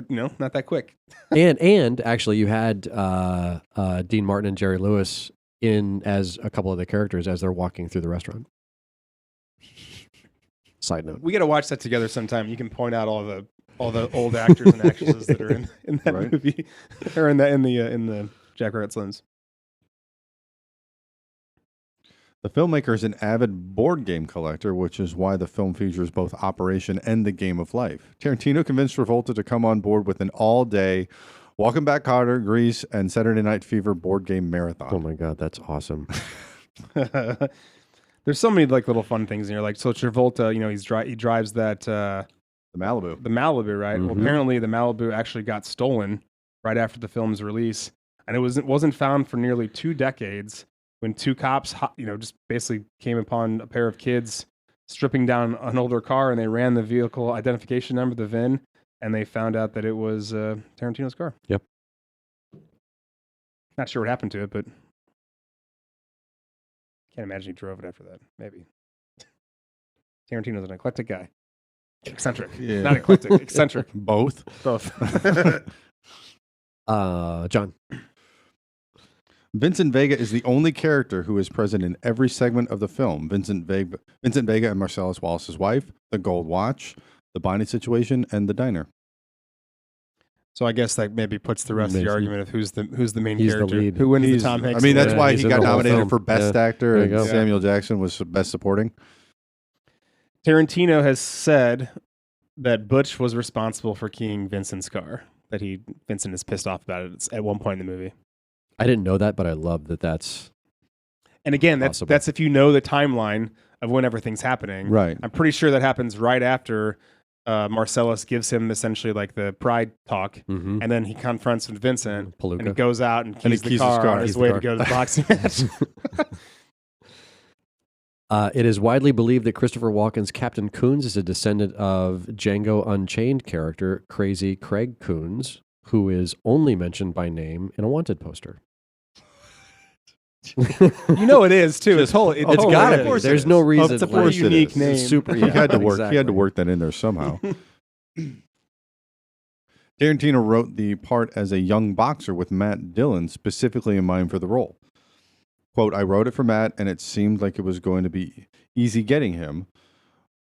[SPEAKER 3] not that quick.
[SPEAKER 1] and actually, you had Dean Martin and Jerry Lewis in as a couple of the characters as they're walking through the restaurant. Side note.
[SPEAKER 3] We got to watch that together sometime. You can point out all the old actors and actresses that are in that
[SPEAKER 2] Right.
[SPEAKER 3] movie or in the Jack Rabbit Slims.
[SPEAKER 2] The filmmaker is an avid board game collector, which is why the film features both Operation and the Game of Life. Tarantino convinced Travolta to come on board with an all-day Welcome Back Kotter, Grease, and Saturday Night Fever board game marathon.
[SPEAKER 1] Oh my God, that's awesome.
[SPEAKER 3] There's so many little fun things in here. Like, so Travolta, he drives that
[SPEAKER 2] The Malibu.
[SPEAKER 3] the Malibu, right? Well,
[SPEAKER 1] Mhm.
[SPEAKER 3] apparently the Malibu actually got stolen right after the film's release. and it wasn't found for nearly 2 decades when 2 cops, just basically came upon a pair of kids stripping down an older car, and they ran the vehicle identification number, the VIN, and they found out that it was Tarantino's car.
[SPEAKER 1] Yep.
[SPEAKER 3] Not sure what happened to it, but can't imagine he drove it after that. Maybe. Tarantino's an eclectic guy. Eccentric.
[SPEAKER 2] Yeah.
[SPEAKER 3] Not eclectic. Eccentric.
[SPEAKER 2] Both.
[SPEAKER 1] John.
[SPEAKER 2] Vincent Vega is the only character who is present in every segment of the film. Vincent Vega and Marcellus Wallace's wife, the gold watch, the binding situation, and the diner.
[SPEAKER 3] So I guess that maybe puts the rest of the argument of who's the main
[SPEAKER 1] He's the
[SPEAKER 3] character.
[SPEAKER 1] lead.
[SPEAKER 3] Who wins the Tom Hanks?
[SPEAKER 2] I mean, that's why
[SPEAKER 1] he's
[SPEAKER 2] he
[SPEAKER 1] in
[SPEAKER 2] got
[SPEAKER 1] the whole
[SPEAKER 2] nominated
[SPEAKER 1] film.
[SPEAKER 2] for Best Actor,
[SPEAKER 1] There
[SPEAKER 2] and
[SPEAKER 1] you go.
[SPEAKER 2] Samuel Jackson was Best Supporting.
[SPEAKER 3] Tarantino has said that Butch was responsible for keying Vincent's car. That Vincent is pissed off about it at one point in the movie.
[SPEAKER 1] I didn't know that, but I love that that's...
[SPEAKER 3] And again,
[SPEAKER 1] Possible.
[SPEAKER 3] that's if you know the timeline of when everything's happening.
[SPEAKER 2] Right.
[SPEAKER 3] I'm pretty sure that happens right after Marcellus gives him essentially like the pride talk,
[SPEAKER 1] Mhm.
[SPEAKER 3] and then he confronts Vincent, and he
[SPEAKER 1] Palooka.
[SPEAKER 3] goes out and
[SPEAKER 2] And he
[SPEAKER 3] keys the
[SPEAKER 2] keys his
[SPEAKER 3] car
[SPEAKER 2] car.
[SPEAKER 3] on his
[SPEAKER 1] Keys the
[SPEAKER 3] way
[SPEAKER 1] car.
[SPEAKER 3] to go to the boxing match.
[SPEAKER 1] It is widely believed that Christopher Walken's Captain Coons is a descendant of Django Unchained character Crazy Craig Coons, who is only mentioned by name in a wanted poster.
[SPEAKER 3] You know it is too. It's
[SPEAKER 1] It's gotta be. There's no reason.
[SPEAKER 3] It's a
[SPEAKER 1] for
[SPEAKER 3] pretty
[SPEAKER 1] it.
[SPEAKER 3] unique
[SPEAKER 1] It's
[SPEAKER 3] name.
[SPEAKER 1] super.
[SPEAKER 2] He had to work.
[SPEAKER 1] exactly.
[SPEAKER 2] He had to work that in there somehow. Tarantino wrote the part as a young boxer with Matt Dillon specifically in mind for the role. Quote, I wrote it for Matt and it seemed like it was going to be easy getting him,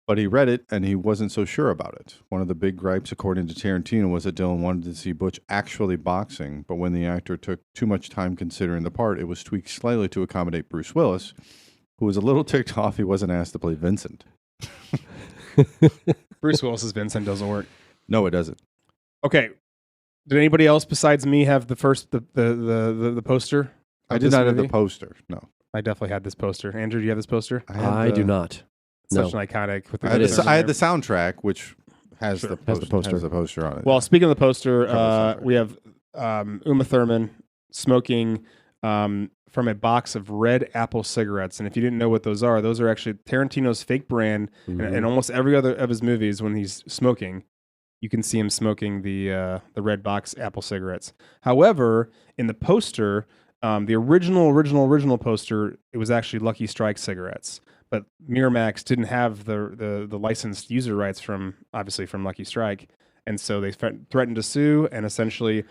[SPEAKER 2] but he read it and he wasn't so sure about it. One of the big gripes, according to Tarantino, was that Dillon wanted to see Butch actually boxing, but when the actor took too much time considering the part, it was tweaked slightly to accommodate Bruce Willis, who was a little ticked off he wasn't asked to play Vincent.
[SPEAKER 3] Bruce Willis's Vincent doesn't work.
[SPEAKER 2] No, it doesn't.
[SPEAKER 3] Okay. Did anybody else besides me have the poster?
[SPEAKER 2] I
[SPEAKER 3] of
[SPEAKER 2] did
[SPEAKER 3] this
[SPEAKER 2] not have
[SPEAKER 3] movie?
[SPEAKER 2] the poster. No.
[SPEAKER 3] I definitely had this poster. Andrew, do you have this poster?
[SPEAKER 1] I do not. No.
[SPEAKER 3] Such an iconic. With the
[SPEAKER 2] I had,
[SPEAKER 3] pictures in
[SPEAKER 2] I had
[SPEAKER 3] there.
[SPEAKER 2] the soundtrack, which has,
[SPEAKER 3] Sure.
[SPEAKER 2] the poster, has the poster on it.
[SPEAKER 3] Well, speaking of the poster,
[SPEAKER 2] Cover
[SPEAKER 3] we have Uma Thurman smoking from a box of red apple cigarettes. And if you didn't know what those are actually Tarantino's fake brand.
[SPEAKER 1] Mhm.
[SPEAKER 3] In almost every other of his movies, when he's smoking, you can see him smoking the red box apple cigarettes. However, in the poster, the original poster, it was actually Lucky Strike cigarettes. But Miramax didn't have the licensed user rights from Lucky Strike, and so they threatened to sue, and essentially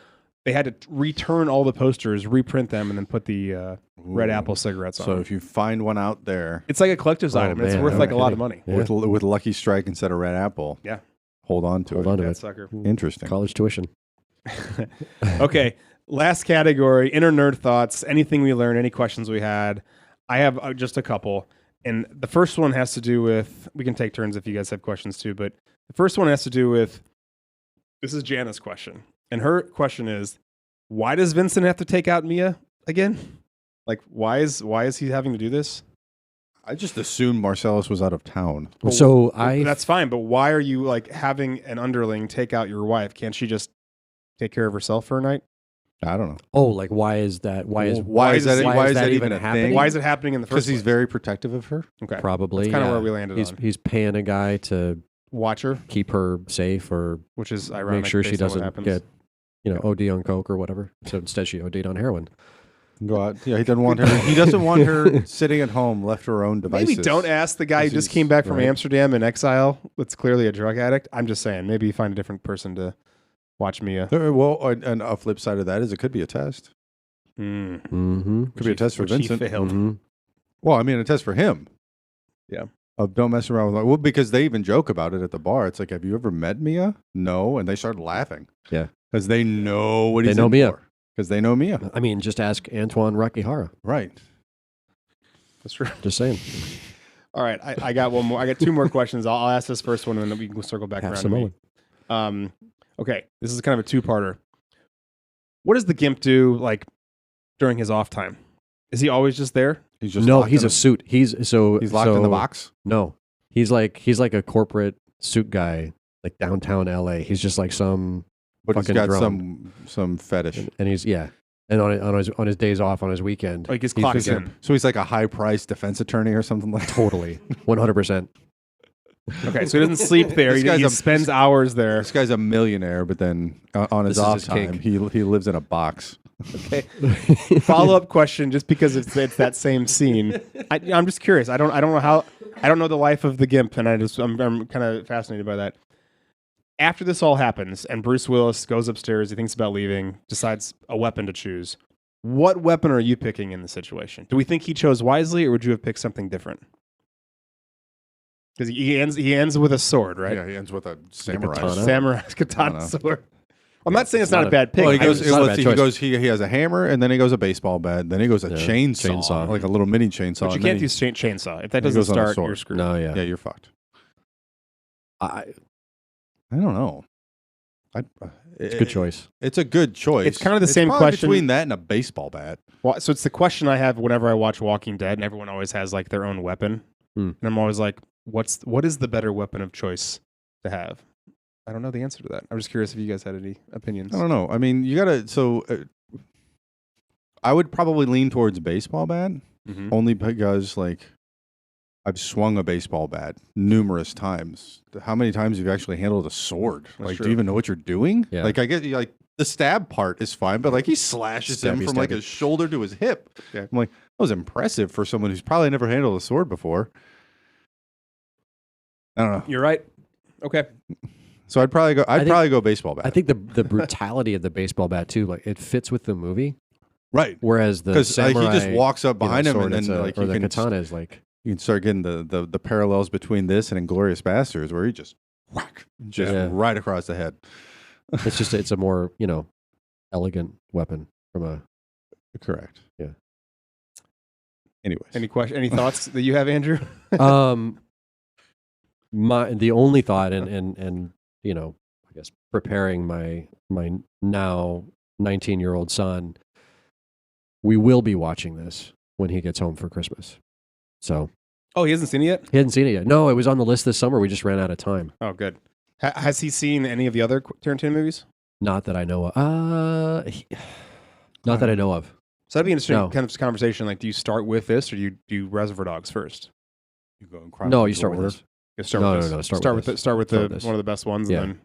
[SPEAKER 3] they had to return all the posters, reprint them, and then put the red
[SPEAKER 2] Ooh.
[SPEAKER 3] apple cigarettes on.
[SPEAKER 2] So
[SPEAKER 3] them.
[SPEAKER 2] if you find one out there
[SPEAKER 3] It's like a collector's
[SPEAKER 1] Oh,
[SPEAKER 3] item. And it's
[SPEAKER 1] man,
[SPEAKER 3] worth
[SPEAKER 1] no
[SPEAKER 3] like a lot of
[SPEAKER 1] kidding.
[SPEAKER 3] money.
[SPEAKER 1] Yeah.
[SPEAKER 2] with Lucky Strike instead of Red Apple,
[SPEAKER 3] Yeah.
[SPEAKER 2] hold on to
[SPEAKER 1] Hold
[SPEAKER 2] it.
[SPEAKER 1] on to
[SPEAKER 3] That
[SPEAKER 1] it.
[SPEAKER 3] sucker.
[SPEAKER 2] Interesting.
[SPEAKER 1] College tuition.
[SPEAKER 3] Okay, last category: inner nerd thoughts. Anything we learned, any questions we had. I have just a couple, and the first one has to do with. We can take turns if you guys have questions too, but the first one has to do with. This is Jana's question, and her question is, why does Vincent have to take out Mia again? Like, why is he having to do this?
[SPEAKER 2] I just assumed Marcellus was out of town.
[SPEAKER 1] So
[SPEAKER 3] That's fine, but why are you like having an underling take out your wife? Can't she just take care of herself for a night?
[SPEAKER 2] I don't know.
[SPEAKER 1] like, why is that? Why is
[SPEAKER 2] Why is that even a
[SPEAKER 1] happening?
[SPEAKER 2] thing?
[SPEAKER 3] Why is it happening in the first
[SPEAKER 2] Because
[SPEAKER 3] place?
[SPEAKER 2] he's very protective of her.
[SPEAKER 3] Okay.
[SPEAKER 1] Probably.
[SPEAKER 3] That's kind of
[SPEAKER 1] yeah.
[SPEAKER 3] where we landed on.
[SPEAKER 1] He's paying a guy to
[SPEAKER 3] Watch her,
[SPEAKER 1] keep her safe or
[SPEAKER 3] which is ironic.
[SPEAKER 1] make sure she
[SPEAKER 3] based on what
[SPEAKER 1] doesn't
[SPEAKER 3] happens.
[SPEAKER 1] get, OD on coke or whatever. So instead, she OD'd on heroin.
[SPEAKER 2] Go out. Yeah, he doesn't want her. He doesn't want her sitting at home, left to her own devices.
[SPEAKER 3] Maybe don't ask the guy who
[SPEAKER 2] Because
[SPEAKER 3] just came back from
[SPEAKER 1] right.
[SPEAKER 3] Amsterdam in exile. That's clearly a drug addict. I'm just saying, maybe you find a different person to watch Mia.
[SPEAKER 2] Well, and a flip side of that is it could be a test.
[SPEAKER 3] Mm.
[SPEAKER 1] Mm-hmm.
[SPEAKER 2] Could be a test for
[SPEAKER 3] Which he
[SPEAKER 2] Vincent.
[SPEAKER 3] failed.
[SPEAKER 1] Mm-hmm.
[SPEAKER 2] Well, I mean, a test for him.
[SPEAKER 3] Yeah.
[SPEAKER 2] Of don't mess around with. Well, because they even joke about it at the bar. It's like, have you ever met Mia? No, and they start laughing.
[SPEAKER 1] Yeah.
[SPEAKER 2] Because they know what
[SPEAKER 1] They
[SPEAKER 2] he's
[SPEAKER 1] know
[SPEAKER 2] in
[SPEAKER 1] Mia.
[SPEAKER 2] Because they know Mia.
[SPEAKER 1] I mean, just ask Antoine Rakihara.
[SPEAKER 2] Right.
[SPEAKER 3] That's true.
[SPEAKER 1] Just saying.
[SPEAKER 3] All right, I got one more. I got two more questions. I'll ask this first one, and then we can circle back
[SPEAKER 1] Half
[SPEAKER 3] around to me.
[SPEAKER 1] Samoan.
[SPEAKER 3] Okay, this is kind of a two-parter. What does the Gimp do like during his off time? Is he always just there?
[SPEAKER 2] He's just
[SPEAKER 1] No,
[SPEAKER 2] locked
[SPEAKER 1] he's
[SPEAKER 2] in
[SPEAKER 1] a suit. He's
[SPEAKER 2] He's locked in the box.
[SPEAKER 1] No, he's like a corporate suit guy, like downtown LA. He's just like some
[SPEAKER 2] But he's
[SPEAKER 1] fucking
[SPEAKER 2] got
[SPEAKER 1] drone.
[SPEAKER 2] some fetish.
[SPEAKER 1] and he's And on his days off, on his weekend,
[SPEAKER 3] Like his clock's in.
[SPEAKER 2] So he's like a high-priced defense attorney or something like that.
[SPEAKER 1] Totally, 100%.
[SPEAKER 3] Okay, so he doesn't sleep there. He spends hours there.
[SPEAKER 2] This guy's a millionaire, but then on his off time, he lives in a box.
[SPEAKER 3] Okay. Follow-up question, just because it's that same scene. I'm just curious. I don't know the life of the Gimp, and I'm kind of fascinated by that. After this all happens, and Bruce Willis goes upstairs, he thinks about leaving, decides a weapon to choose. What weapon are you picking in the situation? Do we think he chose wisely, or would you have picked something different? Because he ends with a sword, right?
[SPEAKER 2] Yeah, he ends with a samurai.
[SPEAKER 3] Katana sword. I'm not saying it's not a bad pick.
[SPEAKER 2] Well, he has a hammer, and then he goes a baseball bat, then he goes a chainsaw, like a little mini chainsaw.
[SPEAKER 3] But you can't use chainsaw. If that doesn't start, you're screwed.
[SPEAKER 1] No, yeah,
[SPEAKER 2] you're fucked. I don't know.
[SPEAKER 1] It's a good choice.
[SPEAKER 2] It's a good choice.
[SPEAKER 3] It's kind of the same question
[SPEAKER 2] between that and a baseball bat.
[SPEAKER 3] Well, so it's the question I have whenever I watch Walking Dead, and everyone always has like their own weapon, and I'm always like, what is the better weapon of choice to have? I don't know the answer to that. I'm just curious if you guys had any opinions.
[SPEAKER 2] I don't know. I mean, you gotta. So, I would probably lean towards baseball bat, only because like I've swung a baseball bat numerous times. How many times have you actually handled a sword?
[SPEAKER 3] That's
[SPEAKER 2] like,
[SPEAKER 3] true.
[SPEAKER 2] do you even know what you're doing?
[SPEAKER 1] Yeah.
[SPEAKER 2] Like, I get like the stab part is fine, but like he slashes him from like his shoulder to his hip.
[SPEAKER 3] Yeah.
[SPEAKER 2] I'm like, that was impressive for someone who's probably never handled a sword before. I don't know.
[SPEAKER 3] You're right. Okay.
[SPEAKER 2] So I'd probably go baseball bat.
[SPEAKER 1] I think the brutality of the baseball bat too, like it fits with the movie,
[SPEAKER 2] right?
[SPEAKER 1] Whereas the samurai,
[SPEAKER 2] he just walks up behind him,
[SPEAKER 1] sword,
[SPEAKER 2] and then like
[SPEAKER 1] or the katana is like
[SPEAKER 2] you can start getting the parallels between this and Inglourious Basterds, where he just whack, right across the head.
[SPEAKER 1] It's a more elegant weapon from a
[SPEAKER 2] correct.
[SPEAKER 1] Yeah.
[SPEAKER 2] Anyways,
[SPEAKER 3] any thoughts that you have, Andrew?
[SPEAKER 1] The only thought and I guess preparing my now 19-year-old son, we will be watching this when he gets home for Christmas. So,
[SPEAKER 3] he hasn't seen it yet?
[SPEAKER 1] He hasn't seen it yet. No, it was on the list this summer. We just ran out of time.
[SPEAKER 3] Oh, good. Has he seen any of the other Tarantino movies?
[SPEAKER 1] Not that I know of. Not that I know of.
[SPEAKER 3] So that'd be an interesting kind of conversation. Like, do you start with this, or do you do Reservoir Dogs first?
[SPEAKER 2] You go
[SPEAKER 1] you start with this.
[SPEAKER 3] Start with one of the best ones, and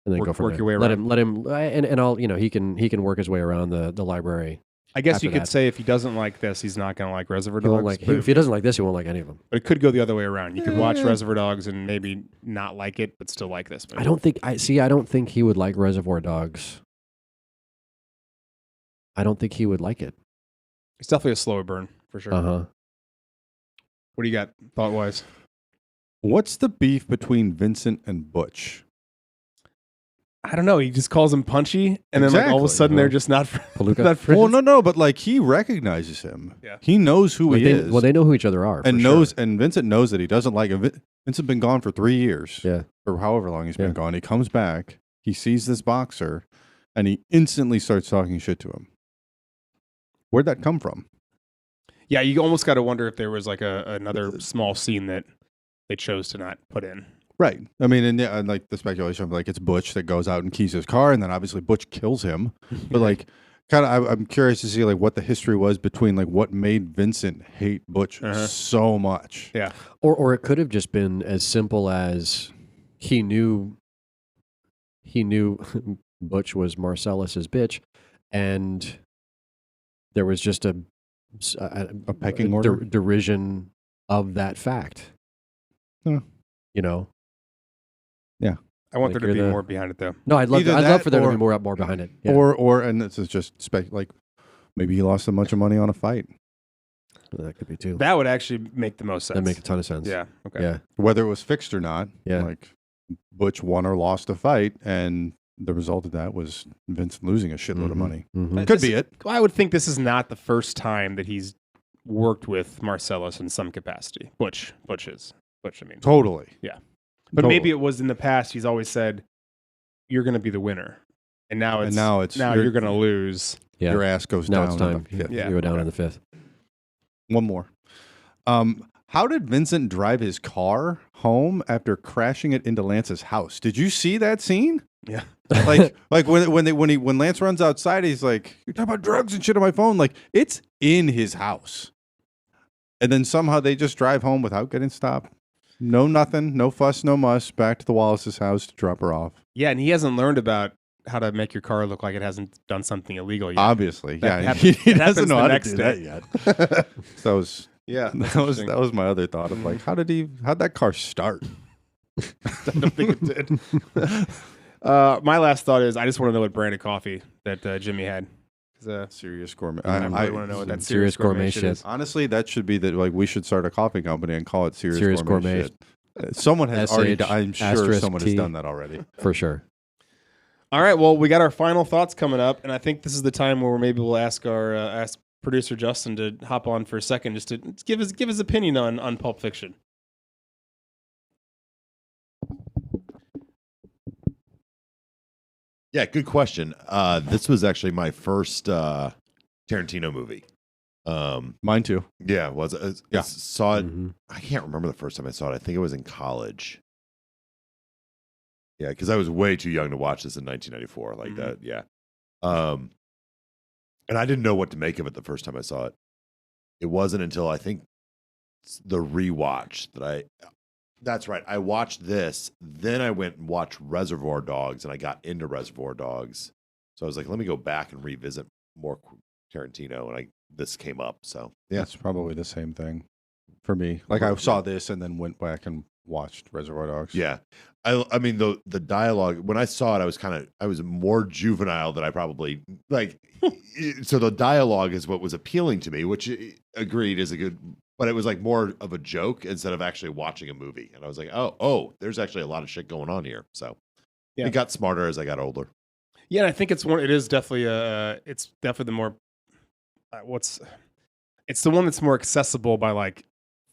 [SPEAKER 3] then
[SPEAKER 1] go
[SPEAKER 3] work your way around.
[SPEAKER 1] Let him, and I'll he can work his way around the library.
[SPEAKER 3] I guess you could say if he doesn't like this, he's not going to like Reservoir Dogs.
[SPEAKER 1] If he doesn't like this, he won't like any of them.
[SPEAKER 3] But it could go the other way around. You could watch Reservoir Dogs and maybe not like it, but still like this movie.
[SPEAKER 1] I don't think he would like Reservoir Dogs. I don't think he would like it.
[SPEAKER 3] It's definitely a slower burn for sure. What do you got thought wise?
[SPEAKER 2] What's the beef between Vincent and Butch?
[SPEAKER 3] I don't know. He just calls him Punchy, and then like all of a sudden they're just not friends.
[SPEAKER 2] Well, no, but like he recognizes him.
[SPEAKER 3] Yeah.
[SPEAKER 2] He knows who he is.
[SPEAKER 1] Well, they know who each other are,
[SPEAKER 2] and Vincent knows that he doesn't like him. Vincent's been gone for 3 years.
[SPEAKER 1] Yeah,
[SPEAKER 2] or however long he's been gone. He comes back. He sees this boxer, and he instantly starts talking shit to him. Where'd that come from?
[SPEAKER 3] Yeah, you almost got to wonder if there was like another small scene that they chose to not put in.
[SPEAKER 2] Right. I mean, and like the speculation of like it's Butch that goes out and keys his car, and then obviously Butch kills him. But like, kind of, I'm curious to see like what the history was between like what made Vincent hate Butch so much.
[SPEAKER 3] Yeah.
[SPEAKER 1] Or it could have just been as simple as he knew Butch was Marcellus's bitch, and there was just a
[SPEAKER 2] pecking order,
[SPEAKER 1] derision of that fact.
[SPEAKER 2] Huh.
[SPEAKER 1] Yeah.
[SPEAKER 3] I want there to be more behind it, though.
[SPEAKER 1] No, I'd love for there to be more behind it. Yeah.
[SPEAKER 2] Or and this is just like maybe he lost a bunch of money on a fight.
[SPEAKER 1] That could be too.
[SPEAKER 3] That would actually make the most sense.
[SPEAKER 1] That make a ton of sense.
[SPEAKER 3] Yeah. Okay.
[SPEAKER 1] Yeah.
[SPEAKER 2] Whether it was fixed or not.
[SPEAKER 1] Yeah.
[SPEAKER 2] Like Butch won or lost a fight, and the result of that was Vincent losing a shitload of money.
[SPEAKER 1] Mm-hmm.
[SPEAKER 2] Could be it.
[SPEAKER 3] I would think this is not the first time that he's worked with Marcellus in some capacity. Butch, I mean.
[SPEAKER 2] Totally.
[SPEAKER 3] Yeah. But maybe it was in the past. He's always said, "You're going to be the winner," and now you're going to lose.
[SPEAKER 2] Yeah. Your ass goes down.
[SPEAKER 1] Now it's time.
[SPEAKER 2] Yeah.
[SPEAKER 1] You go down in the fifth.
[SPEAKER 2] One more. How did Vincent drive his car home after crashing it into Lance's house? Did you see that scene?
[SPEAKER 3] Yeah.
[SPEAKER 2] like when Lance runs outside, he's like, "You're talking about drugs and shit on my phone." Like it's in his house, and then somehow they just drive home without getting stopped. No nothing, no fuss, no muss. Back to the Wallace's house to drop her off.
[SPEAKER 3] Yeah, and he hasn't learned about how to make your car look like it hasn't done something illegal yet.
[SPEAKER 2] Obviously, he
[SPEAKER 3] happens
[SPEAKER 2] doesn't know
[SPEAKER 3] the
[SPEAKER 2] how to
[SPEAKER 3] next
[SPEAKER 2] do
[SPEAKER 3] day.
[SPEAKER 2] that yet. So that was my other thought of like, how'd that car start?
[SPEAKER 3] I don't think it did. My last thought is I just want to know what brand of coffee that Jimmy had.
[SPEAKER 2] Serious gourmet.
[SPEAKER 3] I really want to know what that serious gourmet shit is.
[SPEAKER 2] Honestly, that should be that. Like, we should start a coffee company and call it Serious Gourmet. Shit. Someone has already. I'm sure someone has done that already.
[SPEAKER 1] For sure.
[SPEAKER 3] All right. Well, we got our final thoughts coming up, and I think this is the time where maybe we'll ask our ask producer Justin to hop on for a second, just to give his opinion on Pulp Fiction.
[SPEAKER 4] Yeah, good question. This was actually my first Tarantino movie.
[SPEAKER 2] Mine too.
[SPEAKER 4] Yeah, I saw it.
[SPEAKER 1] Mm-hmm.
[SPEAKER 4] I can't remember the first time I saw it. I think it was in college. Yeah, because I was way too young to watch this in 1994 like that. Yeah. And I didn't know what to make of it the first time I saw it. It wasn't until I think the rewatch that that's right. I watched this, then I went and watched Reservoir Dogs, and I got into Reservoir Dogs. So I was like, let me go back and revisit more Tarantino, and this came up. So yeah,
[SPEAKER 2] it's probably the same thing for me. Like I saw this and then went back and watched Reservoir Dogs.
[SPEAKER 4] Yeah, I mean the dialogue when I saw it, I was more juvenile than I probably like. So the dialogue is what was appealing to me, which agreed is a good. But it was like more of a joke instead of actually watching a movie. And I was like, oh, there's actually a lot of shit going on here. So it got smarter as I got older.
[SPEAKER 3] Yeah, and I think it's definitely the more, it's the one that's more accessible by like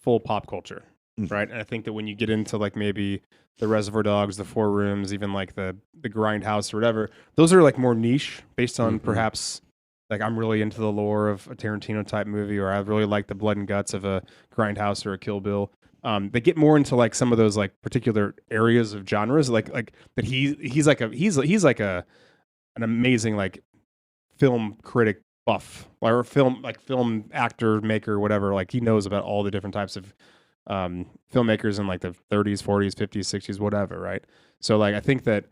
[SPEAKER 3] full pop culture, right? And I think that when you get into like maybe the Reservoir Dogs, the Four Rooms, even like the Grindhouse or whatever, those are like more niche based on perhaps like I'm really into the lore of a Tarantino type movie, or I really like the blood and guts of a Grindhouse or a Kill Bill. They get more into like some of those like particular areas of genres, like that he's like an amazing like film critic buff, or film actor maker, whatever. Like he knows about all the different types of filmmakers in like the 30s, 40s, 50s, 60s, whatever, right? So like I think that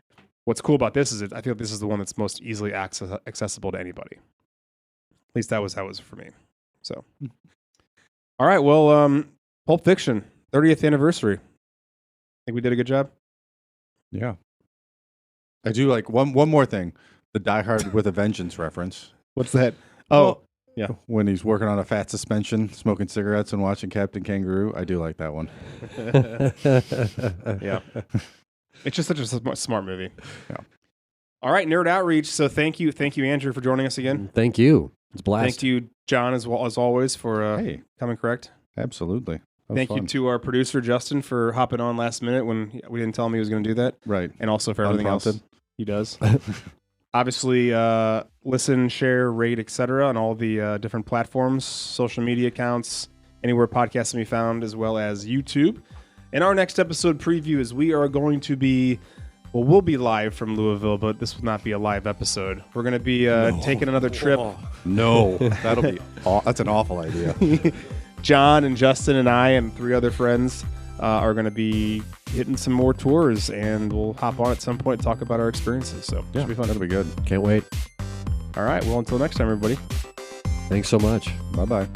[SPEAKER 3] what's cool about this is I feel this is the one that's most easily accessible to anybody. At least that was how it was for me. So, all right. Well, Pulp Fiction 30th anniversary. Think we did a good job.
[SPEAKER 2] Yeah, I do like one more thing. The Die Hard with a Vengeance reference.
[SPEAKER 3] What's that? Oh, yeah.
[SPEAKER 2] When he's working on a fat suspension, smoking cigarettes, and watching Captain Kangaroo. I do like that one.
[SPEAKER 3] Yeah. It's just such a smart movie.
[SPEAKER 2] Yeah.
[SPEAKER 3] All right, Nerd Outreach. So thank you, Andrew, for joining us again.
[SPEAKER 1] Thank you. It's a blast.
[SPEAKER 3] Thank you, John, as well as always, for coming correct.
[SPEAKER 2] Absolutely.
[SPEAKER 3] Thank you to our producer, Justin, for hopping on last minute when we didn't tell him he was going to do that.
[SPEAKER 2] Right.
[SPEAKER 3] And also for everything else he does. Obviously, listen, share, rate, etc. on all the different platforms, social media accounts, anywhere podcasts can be found, as well as YouTube. And our next episode preview is we are going to be, we'll be live from Louisville, but this will not be a live episode. We're going to be taking another trip.
[SPEAKER 2] No, that's an awful idea.
[SPEAKER 3] John and Justin and I and 3 other friends are going to be hitting some more tours, and we'll hop on at some point and talk about our experiences. So it should be fun.
[SPEAKER 2] That'll be good.
[SPEAKER 1] Can't wait.
[SPEAKER 3] All right. Well, until next time, everybody.
[SPEAKER 1] Thanks so much.
[SPEAKER 2] Bye-bye.